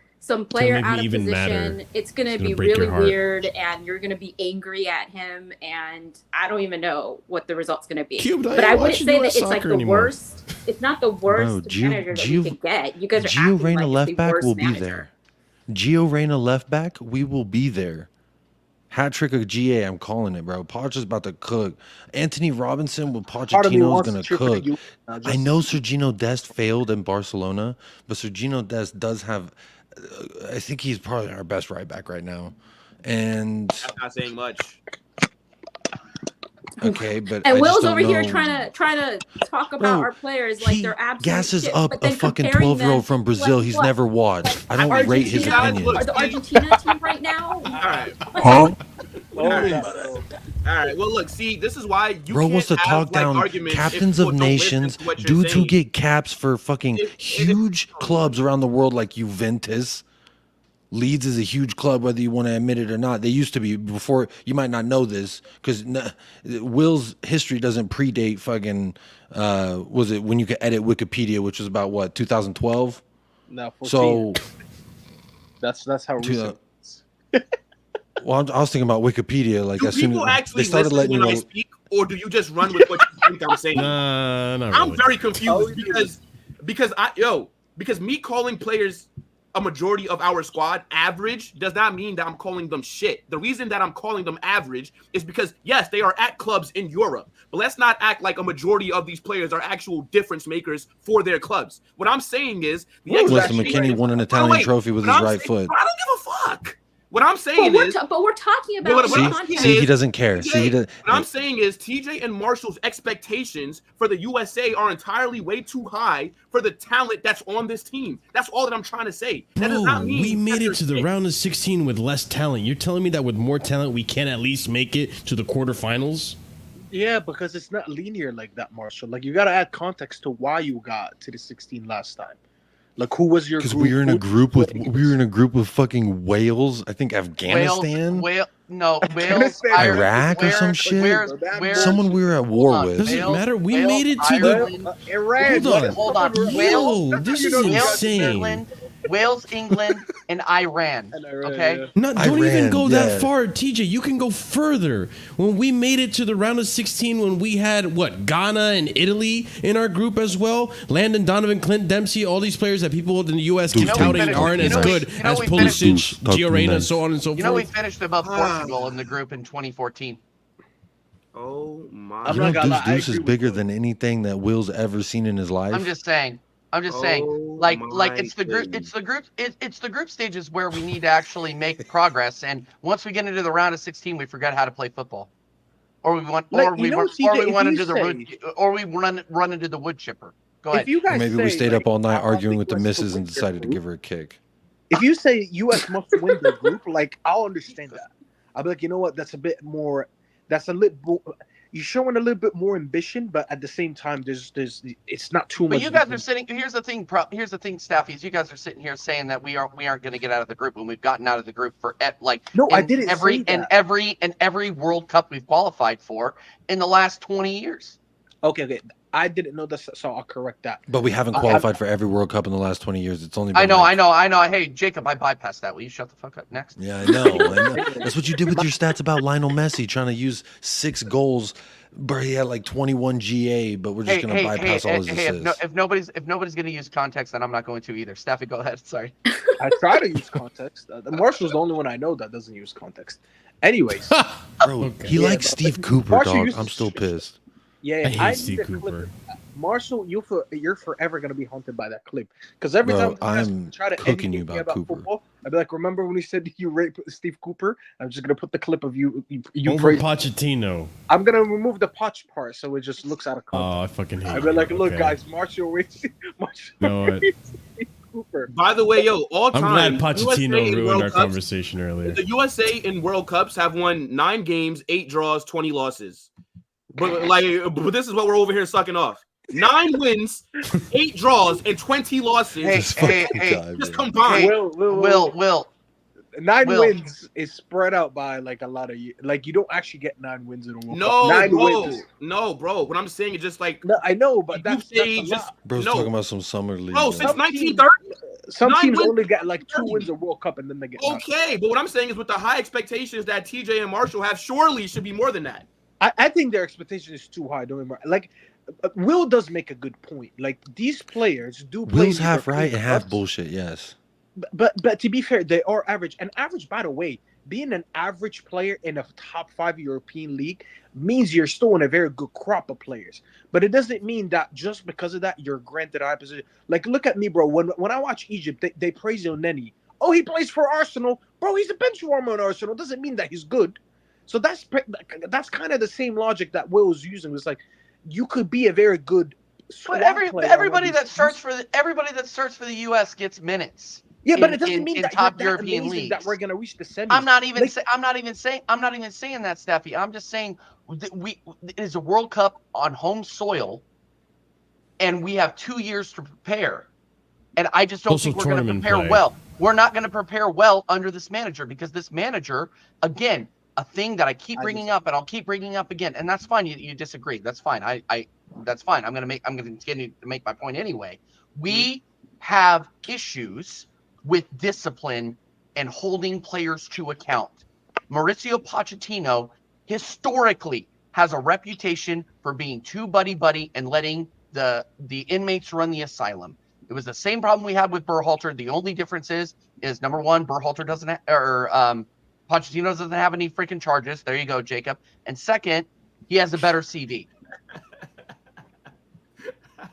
player make me out of even position. madder. It's gonna It's be gonna break your really heart. weird, and you're gonna be angry at him. And I don't even know what the result's gonna be. Cube, But I wouldn't watching say that US it's like soccer the anymore. worst. It's not the worst Gio- manager that Gio- we could get. You guys are Gio acting Reyna like left it's the back worst will be manager. there. Gio Reyna left back, we will be there. Hat trick of GA, I'm calling it, bro. Poch is about to cook. Anthony Robinson with Part of me Pochettino is wants going to to cheer for the cook. U.S. I know Sergino Dest failed in Barcelona, but Sergino Dest does have, I think he's probably our best right back right now. And That's not saying much. okay, but And I Will's just don't over here know. trying to talk about Bro, our players like he they're absolute gasses shit, up but a then fucking comparing 12-year-old them from Brazil like he's what? never watched. I don't Argentina? rate his Guys, opinion. look, Are the Argentina team right now? All right. Huh? Oh, All that- right. Well, look. See, this is why you Bro can't wants to have, talk like, down arguments if captains people of don't listen nations, to what you're dudes who saying. get caps for fucking It- huge clubs around the world like Juventus. Leeds is a huge club, whether you want to admit it or not. They used to be before. You might not know this because Will's history doesn't predate fucking. Was it when you could edit Wikipedia, which was about what 2012? No, 14. So, that's how recent. well, I was thinking about Wikipedia. Like Do as soon people as actually they started listen letting when you I know. speak, or do you just run with what you think I'm saying? Nah, not I'm really. very Oh, confused you because me calling players a majority of our squad average does not mean that I'm calling them shit. The reason that I'm calling them average is because yes, they are at clubs in Europe, but let's not act like a majority of these players are actual difference makers for their clubs. What I'm saying is the Listen, expectation- McKinney won an By the Italian way, trophy with what his I'm right saying- foot. I don't give a fuck. What I'm saying is But we're talking about What the I'm content. saying See, he is- doesn't care. See, he does. What I'm saying is TJ and Marshall's expectations for the USA are entirely way too high for the talent that's on this team. That's all that I'm trying to say. That does Bro, not mean we made that it to the they're round of 16 with less talent. You're telling me that with more talent, we can at least make it to the quarterfinals? Yeah, because it's not linear like that, Marshall. Like you got to add context to why you got to the 16 last time. Like who was your? Because group? we were in a Who- group with fucking Wales. I think Afghanistan, Wales, Iraq or some shit. Someone we were at war on, with. Does it Wales, matter? We Wales, made it to the. Ireland, Iran. Hold on. Hold on. Yo, Wales, this is insane. Wales, England, and Iran. Okay. Yeah. Not, don't even Iran, go yeah. that far, TJ. You can go further. When we made it to the round of 16, when we had what Ghana and Italy in our group as well, Landon Donovan, Clint Dempsey, all these players that people in the U.S. keep Dude, touting finished- aren't you as know we- good you know as we finished- Pulisic, Talk to Gio me Reyna, then. so on and so You know we forth. finished above Portugal in the group in 2014. Oh my! I'm You not know, gonna lie, I Deuce is agree with bigger you. than anything that Will's ever seen in his life. I'm just saying. Oh Like my it's the group. goodness. It's the group stages where we need to actually make progress. And once we get into the round of 16, we forget how to play football, or we want, Like, or we you know, run, TJ, or we if run you into the say- wood, or we run into the wood chipper. Go ahead. If you Or guys maybe we say, stayed like, up all night I want arguing with the US to missus win and their decided to group, give her a kick. If you say U.S. must win the group, like I'll understand that. I'll be like, you know what? That's a bit more. That's a little. You're showing a little bit more ambition, but at the same time, there's it's not too But much. you guys are sitting. Here's the thing. Here's the thing, Staffies. You guys are sitting here saying that we aren't going to get out of the group when we've gotten out of the group for No, I in didn't every say in that. every World Cup we've qualified for in the last 20 years. Okay. I didn't know this, so I'll correct that. But we haven't qualified for every World Cup in the last 20 years. It's only been I know. Hey, Jacob, I bypassed that. Will you shut the fuck up next? Yeah, I know. That's what you did with your stats about Lionel Messi trying to use 6 goals, but he had like 21 GA. But we're just gonna bypass all his assists. If nobody's gonna use context, then I'm not going to either. Staffy, go ahead. Sorry. I try to use context. Marshall's the only one I know that doesn't use context. Anyways, bro, he likes Steve Cooper, Marshall dog. I'm still pissed. Yeah, I hate Steve Cooper. Marshall, you're forever gonna be haunted by that clip because every time I'm try to cooking you about Cooper. Football, I'd be like, remember when he said you raped Steve Cooper? I'm just gonna put the clip of you over Pochettino. I'm gonna remove the Poch part so it just looks out of context. Oh, I fucking hate. I'd be like, look, guys, Marshall raped Steve Cooper. By the way, all time, I'm glad Pochettino ruined our Cups, conversation earlier. The USA in World Cups have won 9 games, 8 draws, 20 losses. But this is what we're over here sucking off. 9 wins, 8 draws, and 20 losses. Hey, just combined. Will. 9 wins is spread out by like a lot of you. Like you don't actually get 9 wins in a World Cup. 9 bro. Wins. No, bro. What I'm saying is just like I know, but that's bro's talking about some summer league. Bro, since 1930, some teams only get like 2 wins a World Cup and then they get okay. But what I'm saying is, with the high expectations that TJ and Marshall have, surely should be more than that. I think their expectation is too high. Don't remember, like Will does make a good point. Like these players do. Will's half right and half bullshit. Yes. But to be fair, they are average. And average, by the way, being an average player in a top 5 European league means you're still in a very good crop of players. But it doesn't mean that just because of that, you're granted a high position. Like, look at me, bro. When I watch Egypt, they praise Elneny. Oh, he plays for Arsenal. Bro, he's a bench warmer on Arsenal. Doesn't mean that he's good. So that's kind of the same logic that Will was using. It's like, you could be a very good But everybody that starts for the US gets minutes. Yeah, but it doesn't mean in that top European leagues that we're gonna reach the semis. I'm not even saying that, Steffi. I'm just saying it is a World Cup on home soil, and we have 2 years to prepare. And I just don't think we're going to prepare well. We're not going to prepare well under this manager because this manager, again, a thing that I keep bringing up and I'll keep bringing up again, and that's fine. You disagree. That's fine. That's fine. I'm going to continue to make my point anyway. We have issues with discipline and holding players to account. Mauricio Pochettino historically has a reputation for being too buddy and letting the inmates run the asylum. It was the same problem we had with Berhalter. The only difference is number one, Berhalter Pochettino doesn't have any freaking charges. There you go, Jacob. And second, he has a better CV.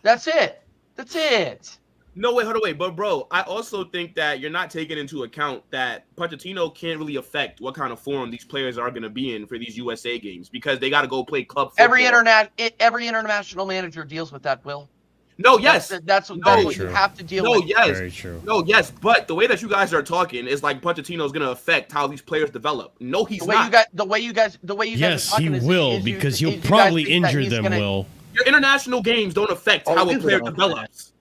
That's it. No, hold on. But, bro, I also think that you're not taking into account that Pochettino can't really affect what kind of form these players are going to be in for these USA games because they got to go play club football. Every international manager deals with that, Will. No, yes. That's what you have to deal with. Yes. Very true. No, yes. But the way that you guys are talking is like Pochettino is going to affect how these players develop. No, he's not. The way you guys yes, are talking he will because he'll probably injure them, Will. Your international games don't affect how a player develops.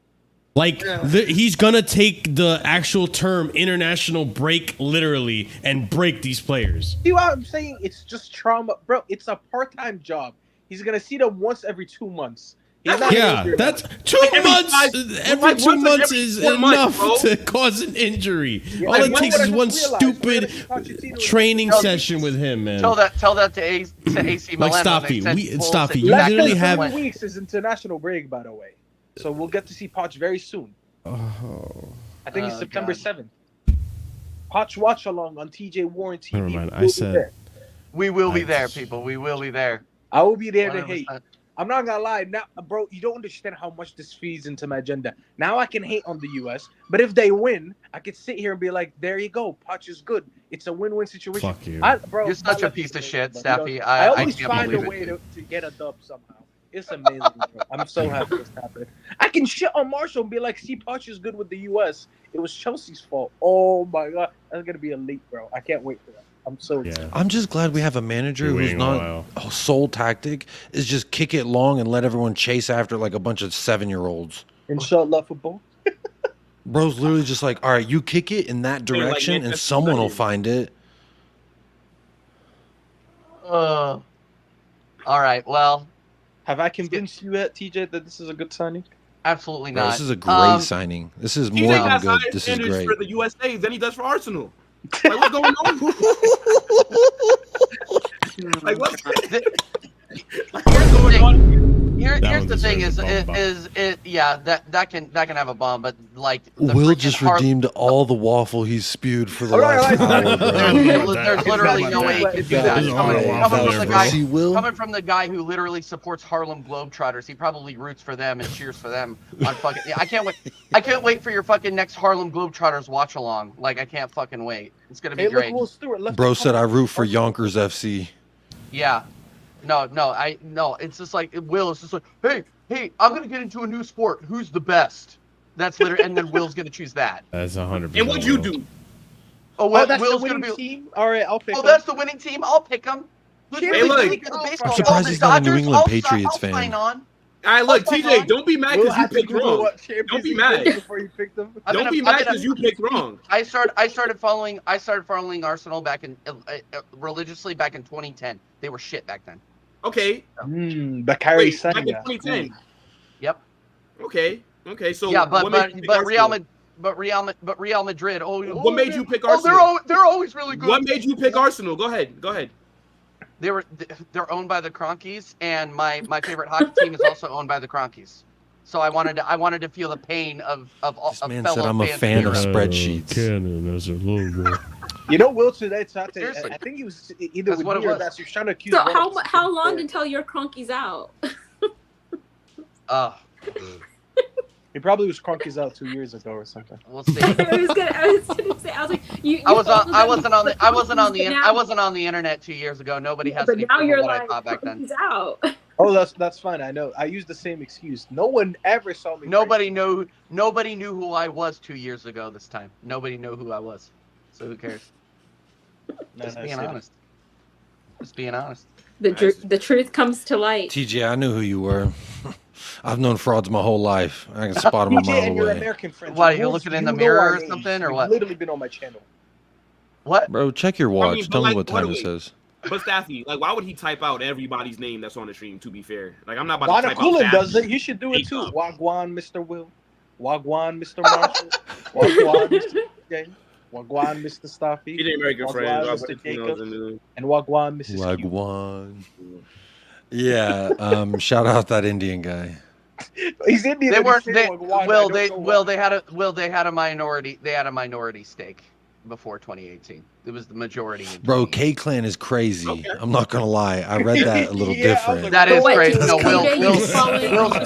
Like, he's going to take the actual term international break literally and break these players. See what I'm saying? It's just trauma. Bro, it's a part-time job. He's going to see them once every 2 months. That's 2 months. Every 2 months is enough to cause an injury. All it takes is one stupid training session with him, man. Tell that to AC Milan. Like, Staffy, you literally have 7 weeks is international break, by the way. So we'll get to see Poch very soon. Oh. I think it's September 7th. Poch watch along on TJ Warren TV. Never mind. I said we will be there, people. We will be there. I will be there to hate. I'm not gonna lie, now, bro. You don't understand how much this feeds into my agenda. Now I can hate on the US, but if they win, I could sit here and be like, "There you go, Poch is good. It's a win-win situation." Fuck you, bro. You're such a piece of shit, Staffy. I always can't find a believe way to get a dub somehow. It's amazing, bro. I'm so happy this happened. I can shit on Marshall and be like, "See, Poch is good with the US. It was Chelsea's fault." Oh my god, that's gonna be elite, bro. I can't wait for that. I'm so excited. I'm just glad we have a manager who's not sole tactic is just kick it long and let everyone chase after like a bunch of 7-year-olds. Inshallah football. Bro's literally just like, all right, you kick it in that direction and someone will find it. All right. Well, Have I convinced you yet, TJ, that this is a good signing? Absolutely Bro, not. this is a great signing. This is more TJ than has good. higher This is standards great. for the USA than he does for Arsenal. Like, what's going on? Like, what's going on? Here's one the thing: deserves a bomb. that can have a bomb, but like Will just redeemed all the waffle he's spewed for the All right, last all right, hour, bro. There's literally no way he could do that. There's a lot of waffle there, bro. Coming from the guy who literally supports Harlem Globetrotters, he probably roots for them and cheers for them on fucking. Yeah, I can't wait for your fucking next Harlem Globetrotters watch along. Like I can't fucking wait. It's gonna be Hey, look, great. Will Stewart left. Bro said I root for Yonkers FC. Yeah. No, it's just like Will is just like, hey, I'm gonna get into a new sport. Who's the best? That's literally, and then Will's gonna choose that. That's 100%. And what'd you do? Oh, well, that's Will's the gonna winning be. team. All right, I'll pick. Oh, that's the winning team. I'll pick him. Hey, look. I'm surprised he's not a New England Patriots fan. Sign on. All right, look, Oh, TJ, don't be mad because you picked wrong. Don't be mad. Before you picked them. Don't be mad because you picked wrong. I started following Arsenal back in religiously back in 2010. They were shit back then. Okay. Bakary Wait, back in Sanya. 2010. Yep. Okay. So Yeah, but what made you pick Arsenal? Real Madrid. What made you pick Arsenal? They're always really good. What made you pick Arsenal? Go ahead. They're owned by the Cronkies, and my favorite hockey team is also owned by the Cronkies. So I wanted to feel the pain of This man fellow said I'm a fans. fan of Oh, spreadsheets. Cannon as a logo. You know, Will today, Saturday, Seriously. I think he was either That's with what me it or was. that. So he's trying to accuse. So one of us. how long until your Cronky's out? He probably was Cronkies out 2 years ago or something. We'll see. I was gonna say, I was like, you I wasn't now, on the internet 2 years ago. Nobody has but any now clue you're what I like, thought back then. Cronky's out. Oh, that's fine. I know. I used the same excuse. No one ever saw me. Nobody knew who I was 2 years ago. This time, nobody knew who I was. So who cares? Just being honest. Just being honest. The truth comes to light. TJ, I knew who you were. I've known frauds my whole life. I can spot them a TJ mile and your away. American friends. Why, you're looking in the know mirror our or names. something, or You've what? Literally been on my channel. What? Bro, check your watch. I mean, but Tell me like, what time it wait. says. But Staffy, like, why would he type out everybody's name that's on the stream? To be fair, like, I'm not about to Lana type Coolin out. does Staffy. it. You should do it too. Jacob. Wagwan, Mr. Will. Wagwan, Mr. Marshall. Wagwan, Mr. James. Wagwan, Mr. Staffy. He didn't American Wagwan, friends. Mr. Jacobs. And Wagwan, Mrs. Q. Wagwan. Yeah, shout out that Indian guy. He's Indian. They and were he's they saying Wagwan. I don't know why. they had a minority stake before 2018. It was the majority. In Bro, 2018. K-Clan is crazy. Okay. I'm not going to lie. I read that a little Yeah, I was different. like, That is What, crazy. just No, TJ, you just Will's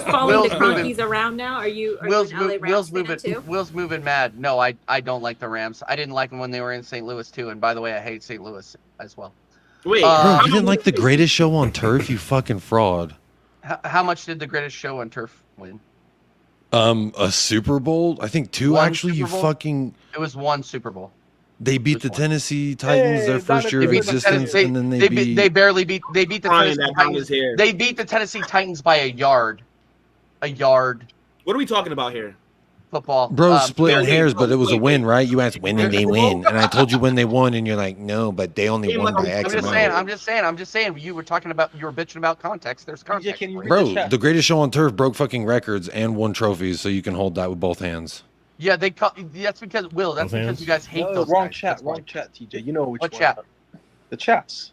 following the moving. Cronkies around now? Are you Will's an LA Rams fan too? Will's moving mad. No, I don't like the Rams. I didn't like them when they were in St. Louis too. And by the way, I hate St. Louis as well. Wait, Bro, Uh, you didn't like the greatest show on turf, you fucking fraud. How much did the greatest show on turf win? A Super Bowl? I think two, One actually. You Super Bowl? fucking... It was one Super Bowl. They beat the Which one? Tennessee Titans Hey, their first year They of beat the existence, Tennessee. and then They barely beat. They beat the Brian, Tennessee that down his Titans. hair. They beat the Tennessee Titans by a yard. A yard. What are we talking about here? Football. Bro, splitting wait, hairs, but it was a wait, win, wait. right? You asked when did they win, and I told you when they won, and you're like, no, but they only won by X amount. I'm just saying. You were bitching about context. There's context. can you read Bro, the chat? the greatest show on turf broke fucking records and won trophies, so you can hold that with both hands. Yeah, that's because Will. That's Both because hands? you guys hate No, those wrong guys. chat. That's why. Wrong chat, TJ. You know which What one. chat? The chats.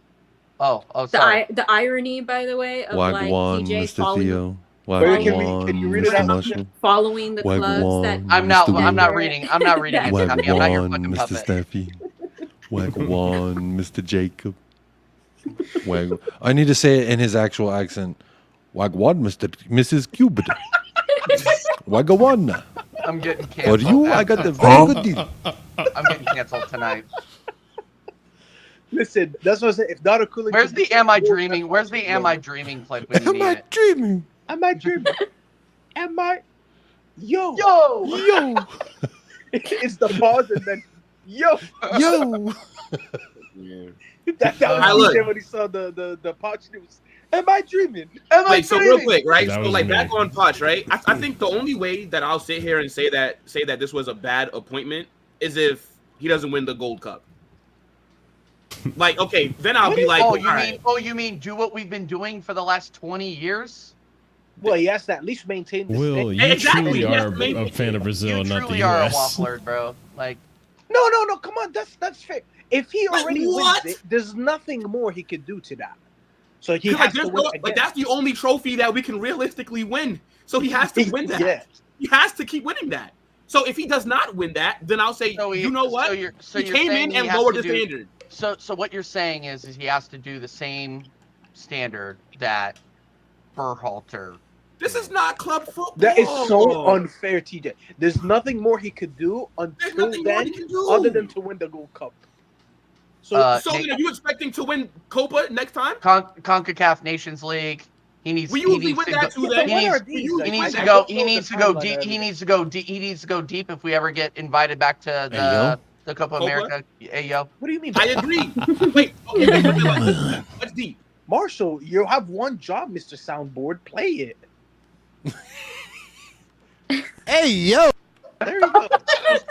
Oh, sorry. The irony, by the way, of like Wagwan, DJ Mr. Theo. Wait, can Wagwan, you read it Mr. out? Marshall. following the clubs that Wagwan, I'm not reading. I'm not reading it. Wagwan, I'm not your Wagwan, fucking Mr. puppet. Steffi. Wagwan, Mr. Jacob. Wagwan. I need to say it in his actual accent. Wagwan, Mrs. Cupid. Wagwan. I'm getting For canceled. you, I got the very good deal. I'm getting canceled tonight. Listen, that's what I said. If Donna Cooling, Where's the Am I Dreaming? Where's the Am I Dreaming clip when you Am need I it? dreaming? Am I dreaming? Am I? Yo, Yo, it's the pause and then yo. yo. That was I look. DJ when he saw the pouch. It was, am I dreaming? Am I Wait, so real dreaming? quick, right? That So was like me. back on Poch, right? I think the only way that I'll sit here and say that this was a bad appointment is if he doesn't win the Gold Cup. Like, okay, then I'll be like, Oh, all right. you mean do what we've been doing for the last 20 years? Well, he has to at least maintain this. Will, you Exactly, truly yes, are maybe. a fan of Brazil, You not the truly are a U.S. waffler, bro. Like, No. Come on, that's fair. If he Like, already what? wins it, there's nothing more he could do to that. So he Like, has to there's win no, again. like that's the only trophy that we can realistically win. So he has to win that. Yeah. He has to keep winning that. So if he does not win that, then I'll say, you know what? So he you're came saying in he and has lowered to the do- standard. So what you're saying is he has to do the same standard that Berhalter. This is not club football. That is so unfair, TJ. There's nothing more he could do There's until nothing more then, he can do. other than to win the Gold Cup. So Nick- then are you expecting to win Copa next time? CONCACAF Nations League. He needs. We He usually needs win to that go. too. Then He needs, these? he needs to I go. don't He know needs the to go timeline deep. of He everything. needs to go deep. He needs to go deep if we ever get invited back to the Copa America. Hey yo. What do you mean? I agree. Wait, okay, what's deep? Marshall, you have one job, Mr. Soundboard. Play it. Hey, yo. There you go.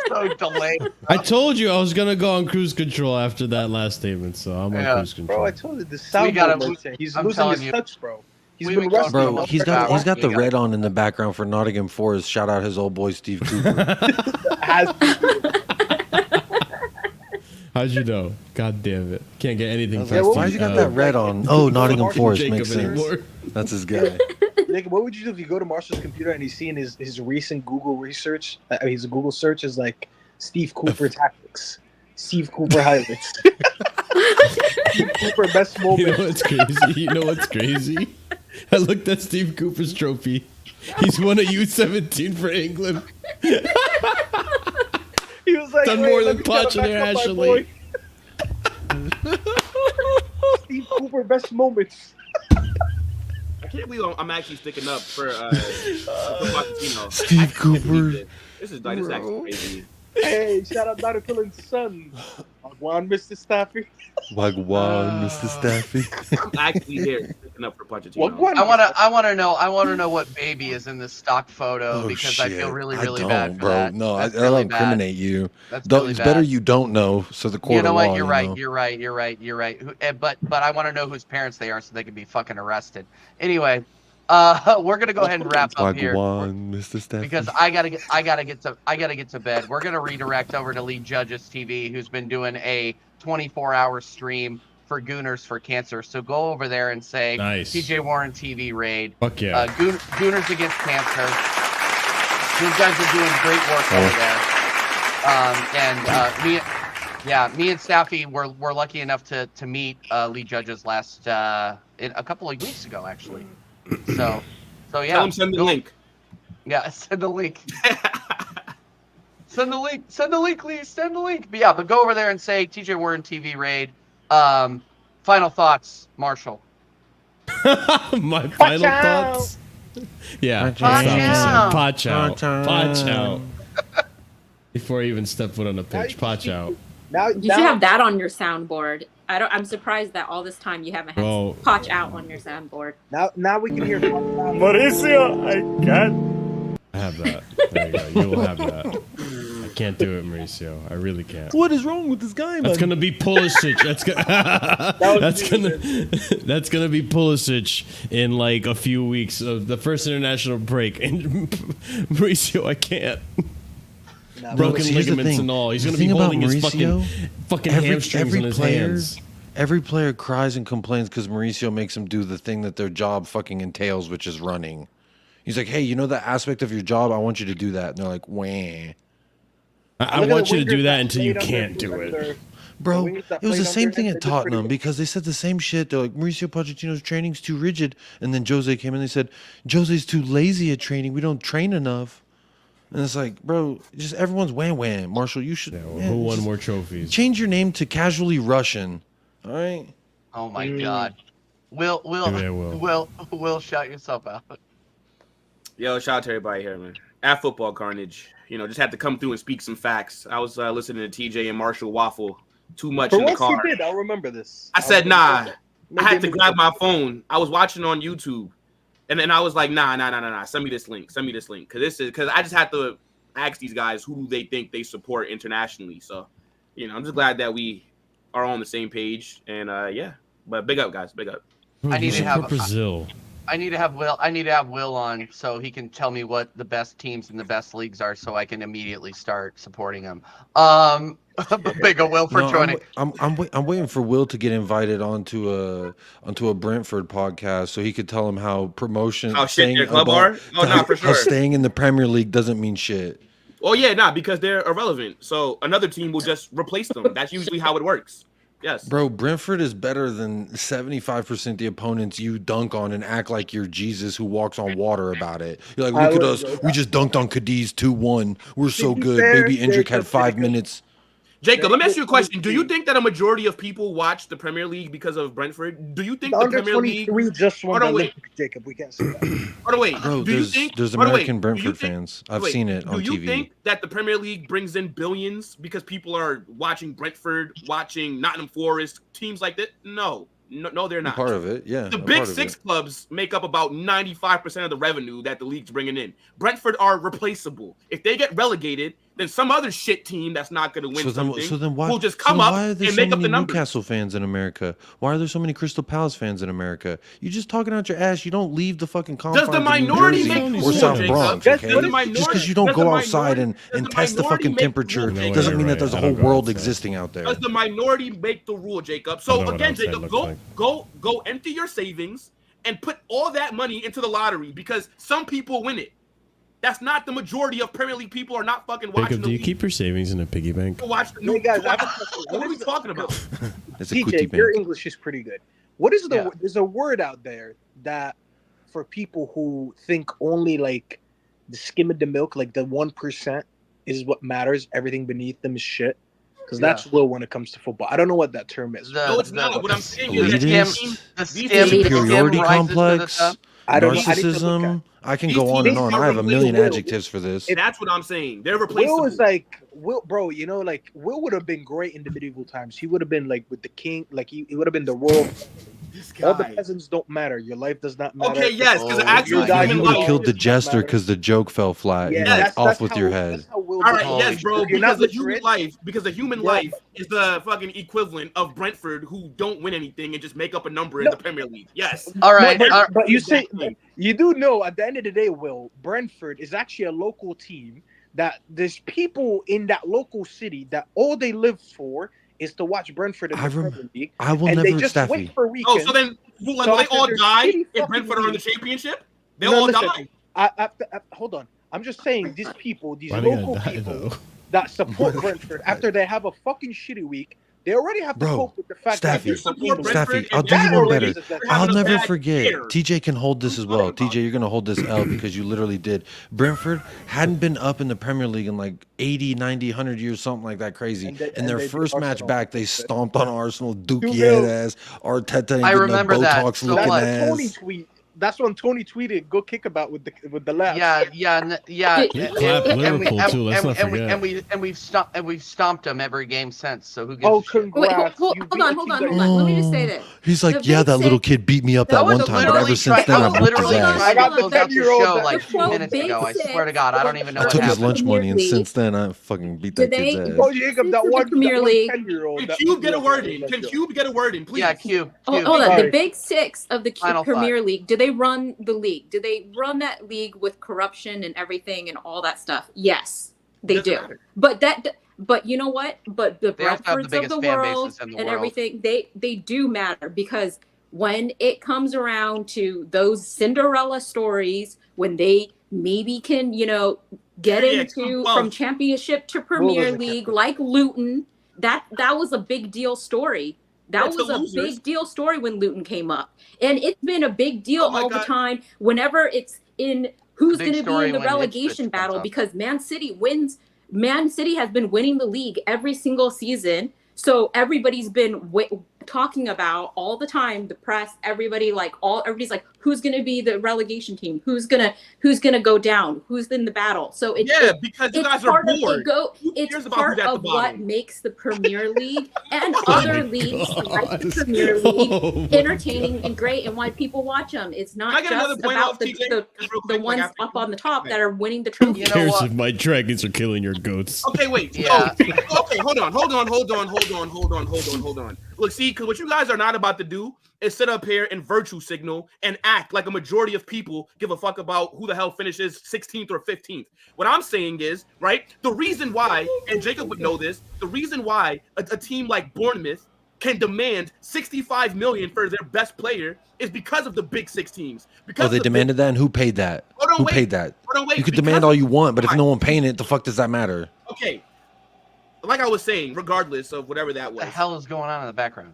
So delayed. I told you I was gonna go on cruise control after that last statement, so I'm on cruise control. Bro, I told you the We gotta- soundboard right there. He's I'm losing telling his you. touch, bro. He's We've been been rusty. talking Bro, about he's got hours. the We red on in the background for Nottingham Forest. Shout out his old boy Steve Cooper. Has How'd you know? God damn it! Can't get anything. Yeah, past Why's he you, got that red on? Oh, Nottingham Marshall Forest Jacob makes sense. anymore. That's his guy. Nick, what would you do if you go to Marshall's computer and he's seeing his recent Google research? His Google search is like Steve Cooper tactics, Steve Cooper highlights, Steve Cooper best You moment. know what's crazy? You know what's crazy? I looked at Steve Cooper's trophy. He's won a U17 for England. He was like, Done "Wait, more let than me get him Pochettino, back up, my Ashley." boy." Steve Cooper best moments. I can't believe I'm actually sticking up for Pochettino. Steve Cooper. This is actually crazy. Hey, shout out Dr. Cullen's son, Juan, Mr. Staffy. Wagwan, Mr. Staffy. I'm actually here sticking up for Pochettino. Wagwan. I want to know what baby is in this stock photo Oh, because I feel shit. really I don't, bad for bro. that. No, That's I'll really bad. incriminate you. That's Don't- really it's bad. better you don't know, so the court You know of what? law, You're you right. know. You're right. But I want to know whose parents they are so they can be fucking arrested. Anyway, we're gonna go ahead and wrap up here Wagwan, Mr. Staffy. because I gotta get to bed. We're gonna redirect over to Lead Judges TV, who's been doing a 24-hour stream for Gooners for Cancer. So go over there and say Nice. TJ Warren TV raid. Fuck yeah. Gooners Against Cancer. These guys are doing great work over there. Me and Staffy were lucky enough to meet Lead Judges last a couple of weeks ago, actually. So yeah. Tell him send the link. Yeah, send the link. Send the link, please. Send the link. But go over there and say TJ Warren TV raid. Final thoughts, Marshall. My final out. thoughts. Yeah, Watch stop. out. Potch out. Watch out. Potch out. Before I even step foot on the pitch, you potch out. Now, You should have that on your soundboard. I'm surprised that all this time you haven't had Bro. Potch out on your soundboard. Now we can hear. Mauricio, I can't. I have that. There you go. You will have that. I can't do it, Mauricio. I really can't. What is wrong with this guy, That's man? gonna be Pulisic. That's gonna be Pulisic in like a few weeks of the first international break. And Mauricio, I can't. Broken Here's the ligaments thing. and all. He's The gonna be thing about holding his Mauricio, fucking hamstrings in his hands. Every player cries and complains because Mauricio makes them do the thing that their job fucking entails, which is running. He's like, hey, you know that aspect of your job? I want you to do that. And they're like, wah. I want you to do that until you can't do it. Bro, wings that it was the played same under thing him, at they did pretty Tottenham good. because they said the same shit. They're like, Mauricio Pochettino's training's too rigid. And then Jose came in and they said, Jose's too lazy at training. We don't train enough. And it's like, bro, just everyone's wham. Marshall, you should Who won just more trophies? change your name to Casually Russian. All right? Oh my God. Will, Maybe I will. shout yourself out. Yo, shout out to everybody here, man. At Football Carnage. Just had to come through and speak some facts. I was listening to TJ and Marshall waffle too much For in the once car. you did, I'll remember this. I said, nah. I had to Maybe- grab my phone. I was watching on YouTube. And then I was like, nah. Send me this link. Because I just had to ask these guys who they think they support internationally. So, I'm just glad that we are on the same page. And yeah. But big up, guys. Big up. I need to have Brazil. I need to have Will on so he can tell me what the best teams and the best leagues are, so I can immediately start supporting him. Big of Will for joining. I'm waiting for Will to get invited onto a Brentford podcast so he could tell him how promotion, How shit their club are? Oh, no, for how sure. staying in the Premier League doesn't mean shit. Oh yeah, nah, because they're irrelevant. So another team will just replace them. That's usually how it works. Yes. Bro, Brentford is better than 75% of the opponents you dunk on and act like you're Jesus who walks on water about it. You're like, look at us. We just dunked on Cadiz 2-1. We're so good. Baby Indrick had 5 minutes. Jacob, let me ask you a question. Do you think that a majority of people watch the Premier League because of Brentford? Do you think the Premier League just won the Olympics, Jacob? We can't say that. Hold on, wait. Bro, do you think there's American Brentford fans. I've seen it on TV. Do you think that the Premier League brings in billions because people are watching Brentford, watching Nottingham Forest, teams like that? No, they're not. Part of it, yeah. The big six clubs make up about 95% of the revenue that the league's bringing in. Brentford are replaceable. If they get relegated, then some other shit team that's not going to win will just come up and make up the numbers. Newcastle fans in America? Why are there so many Crystal Palace fans in America? You're just talking out your ass. You don't leave the fucking confines Does the minority make the or South rule, Bronx, Jacob? okay? Just because you don't go outside and test the fucking temperature doesn't mean that there's a whole world existing out there. Does the minority make the rule, Jacob? So again, Jacob, go empty your savings and put all that money into the lottery because some people win it. That's not the majority of Premier League people are not fucking watching. Jacob, do you keep your savings in a piggy bank? Watch the Hey guys, I have a question. What are we talking about? It's a DJ, your English is pretty good. What is there's a word out there that for people who think only like the skim of the milk, like the 1% is what matters. Everything beneath them is shit. Because that's low when it comes to football. I don't know what that term is. No, it's not. What I'm saying is the superiority complex. Narcissism. I can go on and on. I have a million adjectives for this. That's what I'm saying. They're replaceable. Will is like bro. You know, like Will would have been great in the medieval times. He would have been like with the king. Like he would have been the royal. All the peasants don't matter. Your life does not matter. Okay, yes, because actually, you would have killed the jester because the joke fell flat. Yeah, that's off with your head. All right, yes, bro. Because the human life is the fucking equivalent of Brentford, who don't win anything and just make up a number in the Premier League. Yes. All right, but you say you do know at the end of the day, Will, Brentford is actually a local team that there's people in that local city that all they live for is to watch Brentford in the Premier League. I will and never, they just Staffy. wait for weekends. Oh, so then will they all die if Brentford are in the championship? They'll all die. Hold on. I'm just saying these people, these local people that support Brentford after they have a fucking shitty week, they already have to cope with the fact that they support Staffy, I'll do you one better. I'll never forget. TJ can hold this as well. TJ, you're going to hold this L because you literally did. Brentford hadn't been up in the Premier League in like 80, 90, 100 years, something like that crazy. And their first match back, they stomped on Arsenal, Dookie head ass, Arteta didn't get no Botox looking ass. That's when Tony tweeted, "Go kick about with the left." Yeah. And we've stomped them every game since. So who gives a shit? Wait, hold on. Let me just say this. He's like, that little kid beat me up that one time, but ever since then I've whipped his ass. I got the 10-year-old show like 2 minutes ago. I swear to God, I don't even know what took his happened. lunch money, and since then I fucking beat that kid's ass. Oh, Jacob, that one Premier League. 10-year-old. Can Cube get a word in? Can Cube get a word in, please? Yeah, Cube. Hold on. The big six of the Premier League, do they run the league? Do they run that league with corruption and everything and all that stuff? Yes, they do. But you know what? But the Brentfords of the world and everything, they do matter because when it comes around to those Cinderella stories, when they maybe can, get into from championship to Premier League, like Luton, that was a big deal story. That was a big deal story when Luton came up. And it's been a big deal all the time whenever it's in who's going to be in the relegation battle because Man City wins. Man City has been winning the league every single season. So everybody's been talking about all the time, the press, everybody's like, who's going to be the relegation team? Who's going to go down? Who's in the battle? So because you guys are bored. It's part of what makes the Premier League and other leagues like the Premier League entertaining and great and why people watch them. It's not just about the ones up on the top that are winning the trophy. Who cares if my dragons are killing your goats? Okay, wait. Okay, hold on. hold on. Look, see, because what you guys are not about to do is sit up here and virtue signal and act like a majority of people give a fuck about who the hell finishes 16th or 15th. What I'm saying is, right, the reason why, and Jacob would know this, the reason why a team like Bournemouth can demand $65 million for their best player is because of the big six teams. Because they demanded that, and who paid that? Who paid that? You could demand all you want, but if no one paying it, the fuck does that matter? Okay. Like I was saying, regardless of whatever that was. What the hell is going on in the background?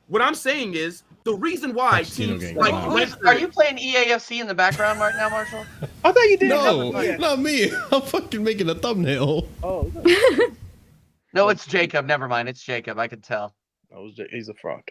What I'm saying is the reason why teams like are you playing EAFC in the background right now, Marshall? I thought you did. No, not me. I'm fucking making a thumbnail. Oh. No, it's Jacob. Never mind. It's Jacob. I could tell. He's a fraud.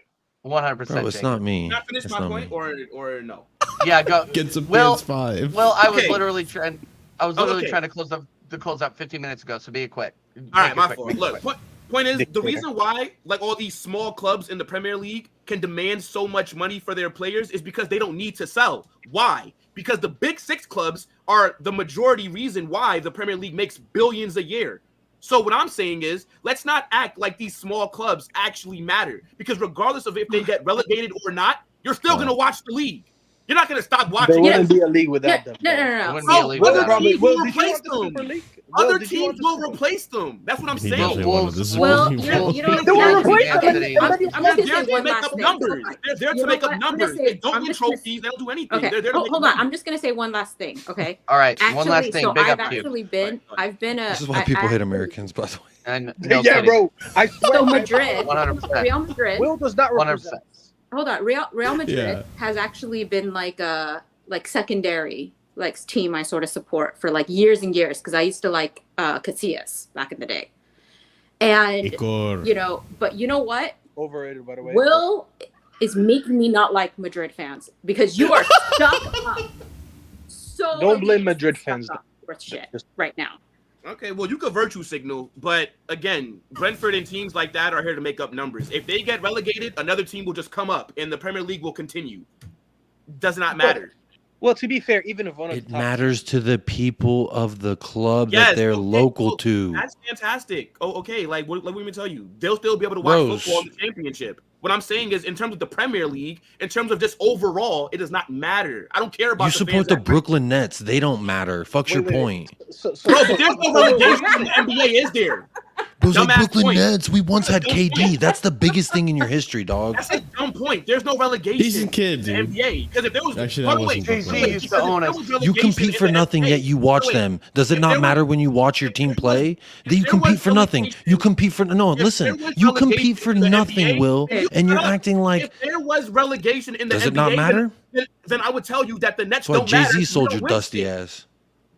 100%. Bro, it's not me. Can I finish my point, or no? Yeah, go. Get some PS5. Well, I was literally trying. Trying to close up 15 minutes ago. So be quick. All right, my fault. Look, point is the reason why like all these small clubs in the Premier League can demand so much money for their players is because they don't need to sell. Why? Because the big six clubs are the majority reason why the Premier League makes billions a year. So what I'm saying is, let's not act like these small clubs actually matter. Because regardless of if they get relegated or not, you're still going to watch the league. You're not going to stop watching. There wouldn't be a league without them. No. Other teams will replace them. Other teams will replace them. That's what I'm saying. Well, you know, they're there to make up numbers. They're there to make up numbers. They don't win trophies. They don't do anything. Okay, hold on. I'm just gonna say one last thing. Okay. All right. One last thing. So Big I've up to you. actually been. I've been a. This is why people hate Americans, by the way. And yeah, bro. I swear. So Madrid, 100%. Real Madrid. Will does not represent. 100%. Hold on, Real Madrid has actually been like a secondary team I sort of support for like years and years because I used to like Casillas back in the day, and you know, but you know what? Overrated, by the way. Will is making me not like Madrid fans because you are stuck up. So don't blame Madrid fans for shit right now. Okay, well, you could virtue signal, but again, Brentford and teams like that are here to make up numbers. If they get relegated, another team will just come up, and the Premier League will continue. Does not matter. Well, to be fair, even if it matters to the people of the club that they're local to. That's fantastic. Oh, okay. Like, let me tell you, they'll still be able to watch football in the championship. What I'm saying is, in terms of the Premier League, in terms of just overall, it does not matter. I don't care about. You support the Brooklyn Nets. They don't matter. Fuck's your point. Bro, but there's no relegation in the NBA, is there? Those are Brooklyn Nets. We once had KD. That's the biggest thing in your history, dog. That's a dumb point. There's no relegation. He's a kid, dude. In the NBA. Because if there was, actually, that wasn't Jay-Z used to own us. You compete for nothing, yet you watch them. Does it not matter when you watch your team play? You compete for nothing. You compete for listen. You compete for nothing, Will, and you're acting like. If there was relegation in the NBA, does it not matter? Then I would tell you that the Nets don't matter. Jay-Z sold your dusty ass.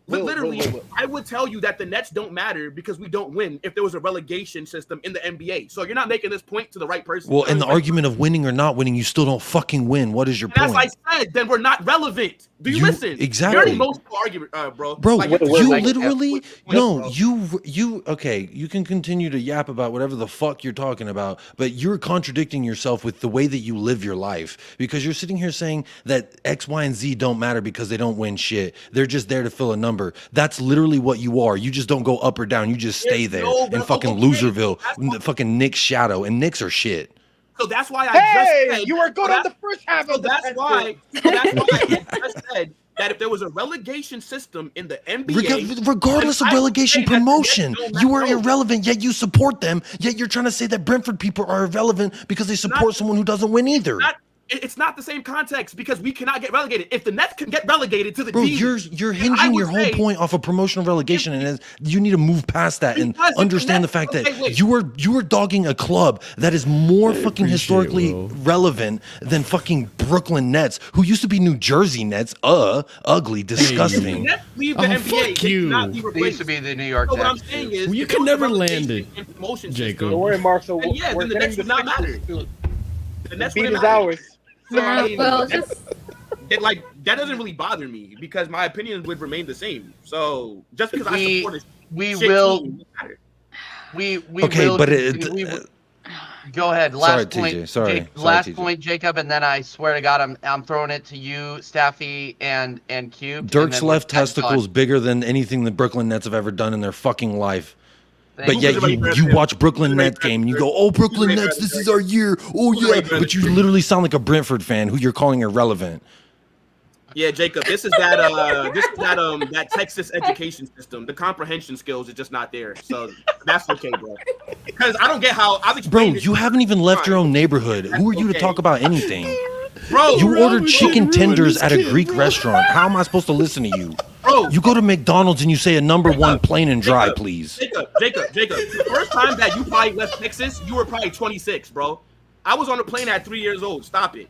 Literally, I would tell you that the Nets don't matter because we don't win if there was a relegation system in the NBA. So you're not making this point to the right person. Well, in the argument of winning or not winning, you still don't fucking win. What is your point? As I said, then we're not relevant. Do you listen? Exactly. You're the most argument, bro. Bro, like, you literally you okay. You can continue to yap about whatever the fuck you're talking about, but you're contradicting yourself with the way that you live your life because you're sitting here saying that X, Y, and Z don't matter because they don't win shit. They're just there to fill a number. That's literally what you are. You just don't go up or down. You just stay there in fucking Loserville, fucking Nick's shadow, and Knicks are shit. So that's why I just said you were good on the first half of that's why I just said that if there was a relegation system in the NBA, regardless of relegation promotion, you are irrelevant, yet you support them, yet you're trying to say that Brentford people are irrelevant because they support someone who doesn't win either. It's not the same context because we cannot get relegated. If the Nets can get relegated to the Bro, D, you're hinging your whole point off of promotional relegation, and you need to move past that and understand the fact that you are dogging a club that is more fucking historically relevant than fucking Brooklyn Nets, who used to be New Jersey Nets. Ugly, disgusting. Nets leave the NBA. Fuck you. They used to be the New York Nets. What I'm saying is, you can never land it, Jacob. Don't worry, Mark. So then the Nets would not matter. The Nets beat is ours. So, I mean, that doesn't really bother me because my opinion would remain the same. So just because I support it, we will. Go ahead. Last point. TJ. Sorry. Last point, Jacob, and then I swear to God, I'm throwing it to you, Staffy, and Cube. Dirk's left testicle is bigger than anything the Brooklyn Nets have ever done in their fucking life. But yet you watch Brooklyn Nets game and you go, oh, Brooklyn Nets, this is our year. Oh, yeah. But you literally sound like a Brentford fan who you're calling irrelevant. Yeah, Jacob, this is that Texas education system. The comprehension skills are just not there. So that's okay, bro. Because I don't get how I've explained. Bro, you haven't even left your own neighborhood. Who are you to talk about anything? Bro, you ordered chicken tenders at a Greek restaurant. How am I supposed to listen to you? Bro, you go to McDonald's and you say a number one plain and dry, please. Jacob. The first time that you probably left Texas, you were probably 26, bro. I was on a plane at 3 years old. Stop it.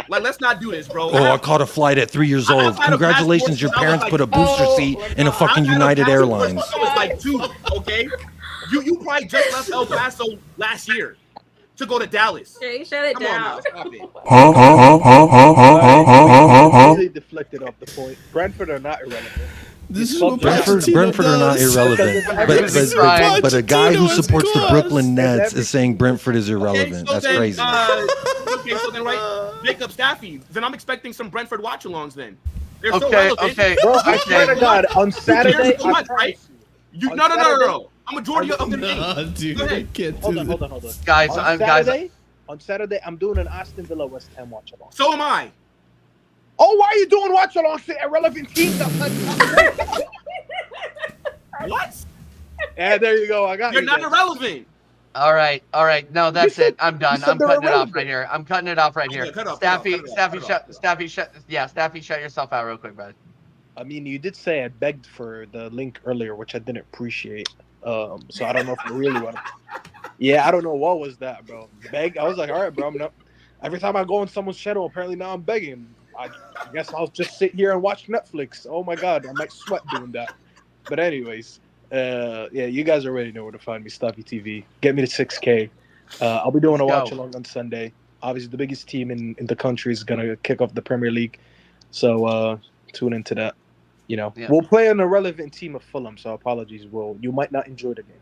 Like, let's not do this, bro. I caught a flight at 3 years old. Congratulations, your parents put a booster seat in a fucking United Airlines. I was like 2, okay? You probably just left El Paso last year to go to Dallas. Jay, shut it down. Stop it. Really deflected off the point. Brentford are not irrelevant. Brentford are not irrelevant, but a guy who supports the Brooklyn Nets is saying Brentford is irrelevant. That's crazy. Okay, so then, right, Jacob Staffy. Then I'm expecting some Brentford watch-alongs. Then they're so relevant. Okay. Bro, I swear to God, on Saturday, right? No. A majority of the game. Dude, Go ahead. Hold on. Guys, on Saturday, I'm doing an Aston Villa West Ham watch along. So am I. Oh, why are you doing watch along to irrelevant teams? What? Yeah, there you go. I got You're you. not irrelevant. All right. No, that's it. I'm done. said I'm they're cutting it off irrelevant. right here. I'm cutting it off right here. Staffy, shut yourself out real quick, bud. I mean, you did say I begged for the link earlier, which I didn't appreciate. So I don't know if I really want to. Yeah, I don't know what was that, bro. Beg. I was like, all right, bro. I'm not. Every time I go in someone's channel, apparently now I'm begging. I guess I'll just sit here and watch Netflix. Oh my God, I might sweat doing that. But anyways, yeah, you guys already know where to find me, Stuffy TV. Get me to 6K. I'll be doing a watch along on Sunday. Obviously, the biggest team in the country is gonna kick off the Premier League, so tune into that. You know, we'll play an irrelevant team of Fulham, so apologies, Will. You might not enjoy the game.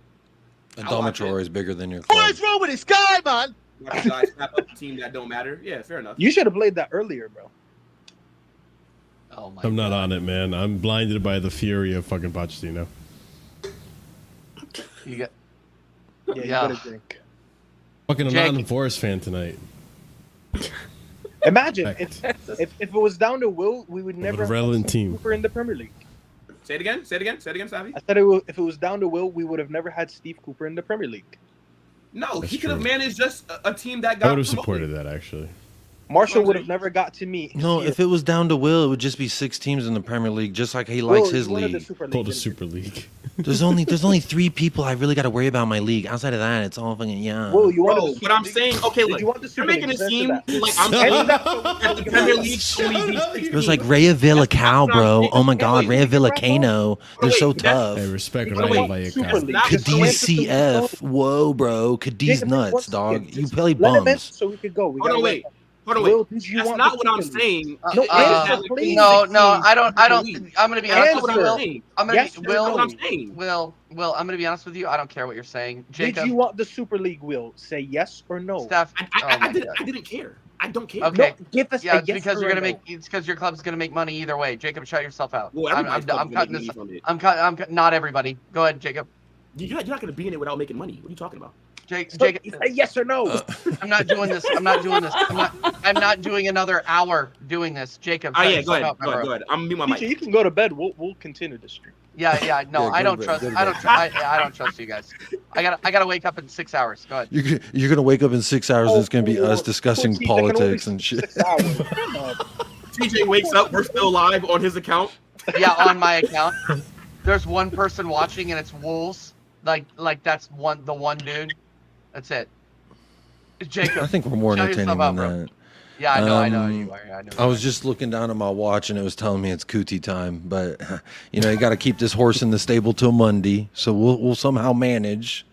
A dormitory is bigger than your club. What is wrong with this guy, man? Guys, snap up a team that don't matter. Yeah, fair enough. You should have played that earlier, bro. Oh my I'm not on it, man. I'm blinded by the fury of fucking Pochettino. You got. Yeah, you gotta drink. Fucking a Nottingham Forest fan tonight. Imagine if it was down to Will, we would never have relevant team Cooper in the Premier League. Say it again, Savvy. I said if it was down to Will, we would have never had Steve Cooper in the Premier League. No, That's he could have true. managed just a team that got. I would have promoted. supported that actually. Marshall would have never got to me. No, if it was down to Will, it would just be 6 teams in the Premier League, just like he likes his league. Called a Super League. There's only 3 people I really got to worry about in my league. Outside of that, it's all fucking young. Will, you want but I'm saying, okay, look, you're making it seem like I'm saying that the Premier League only beats 6 It was like Raya Villacao, bro. Oh my God, Raya Villacano. They're so tough. Hey, respect what I love by your Cadiz CF. Whoa, bro. Cadiz nuts, dog. You play bums. So we could go. Hold on, wait. Will, that's not what I'm saying. No, I don't. I'm gonna be honest with you, Will. I'm gonna be honest with you. I don't care what you're saying, Jacob. Did you want the Super League? Will say yes or no? Steph, I didn't care. I don't care. Okay. No, give us yeah, a yes because or you're gonna no. make. It's because your club's gonna make money either way. Jacob, shut yourself out. Well, I'm cutting this. I'm not everybody. Go ahead, Jacob. You're not gonna be in it without making money. What are you talking about? Jacob, yes or no? I'm not doing this. I'm not doing another hour doing this. Jacob. Oh yeah, go ahead. I'm mute my mic. You can go to bed. We'll continue the stream. Yeah. No, Yeah, I don't go to trust. bed, I don't trust you guys. I gotta wake up in 6 hours. Go ahead. You're gonna wake up in 6 hours and it's gonna be us discussing politics and shit. TJ wakes up. We're still live on his account. Yeah, on my account. There's one person watching and it's Wolves. Like that's the one dude. That's it. Jacob. I think we're more entertaining than that. Yeah, I know you are. I was just looking down at my watch and it was telling me it's cootie time, but you got to keep this horse in the stable till Monday, so we'll somehow manage.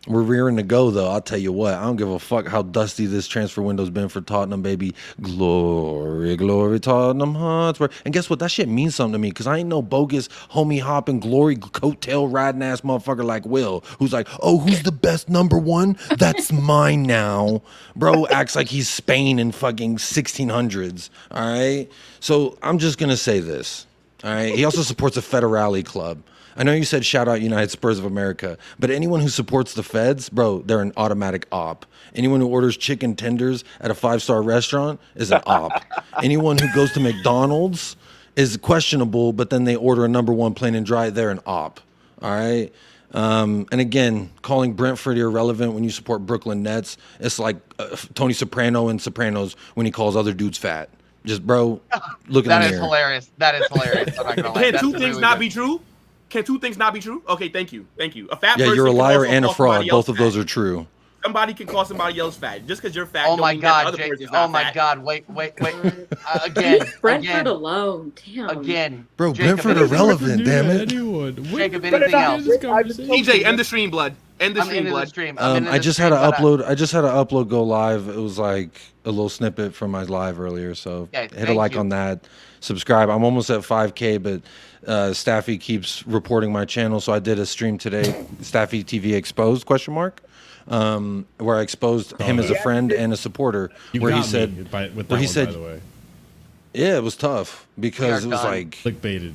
We're rearing to go, though. I'll tell you what. I don't give a fuck how dusty this transfer window's been for Tottenham, baby. Glory, glory, Tottenham Hotspur. And guess what? That shit means something to me because I ain't no bogus, homie hopping, glory, coattail riding ass motherfucker like Will, who's like, oh, who's the best number one? That's mine now. Bro acts like he's Spain in fucking 1600s. All right? So I'm just going to say this. All right? He also supports a federale club. I know you said shout out United Spurs of America, but anyone who supports the feds, bro, they're an automatic op. Anyone who orders chicken tenders at a 5-star restaurant is an op. Anyone who goes to McDonald's is questionable, but then they order a #1 plain and dry, they're an op. All right. And again, calling Brentford irrelevant when you support Brooklyn Nets, it's like Tony Soprano in Sopranos when he calls other dudes fat. Just, bro, look in the mirror. That is hilarious. That is hilarious. I'm not gonna lie. Can two things not be true? Can two things not be true? Okay, thank you. Thank you. A fat person you're a can liar also and a call fraud. somebody else Both of fat. those are true. Somebody can call somebody else fat. Just because you're fat, Oh don't my mean that the god, other Jake. person's not Oh my fat. god, wait. Again. Leave Brentford again. alone. Damn. Again. Bro, Jacob, Brentford anything- irrelevant, damn it. Jacob, anything else? TJ, end the stream, blood. End the I'm stream, into the blood. stream. I just had to upload go live. It was like a little snippet from my live earlier, so hit a like on that. Subscribe. I'm almost at 5K, but Staffy keeps reporting my channel, so I did a stream today, Staffy TV Exposed ? Where I exposed him as a friend and a supporter. Where he said, by the way. Yeah, it was tough because it was like clickbaited.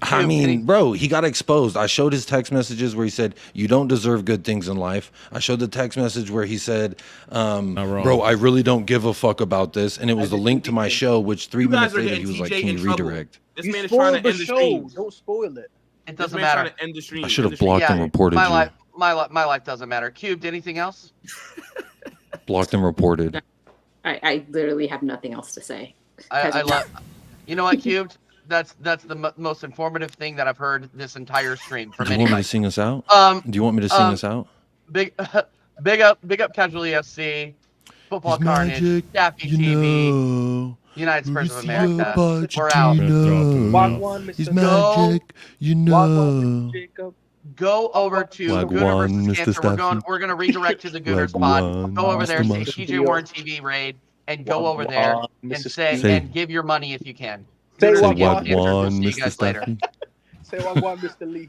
I mean, bro, he got exposed. I showed his text messages where he said, "You don't deserve good things in life." I showed the text message where he said, "Bro, I really don't give a fuck about this," and it was the link to my show. Which 3 minutes later, he was like, "Can you redirect?" This man is trying to end the stream. Don't spoil it. It doesn't matter. Trying to end the stream. I should have blocked and reported you. My life doesn't matter. Cubed, anything else? Blocked and reported. I literally have nothing else to say. I love. You know what, Cubed? That's the most informative thing that I've heard this entire stream from Do you anybody. want me to sing us out? Do you want me to sing us out? Big up Casual EFC, Football Carnage, Staffy TV, United Spurs of America. We're out. He's magic, you know. Go over to Gooner versus Cancer. We're gonna redirect to the Gooner spot. Go over there, say TJ Warren TV raid, and go over there and say and give your money if you can. Say Gooner what, versus Cancer. We'll see you Mr. guys later. Say what, Mr. Lee.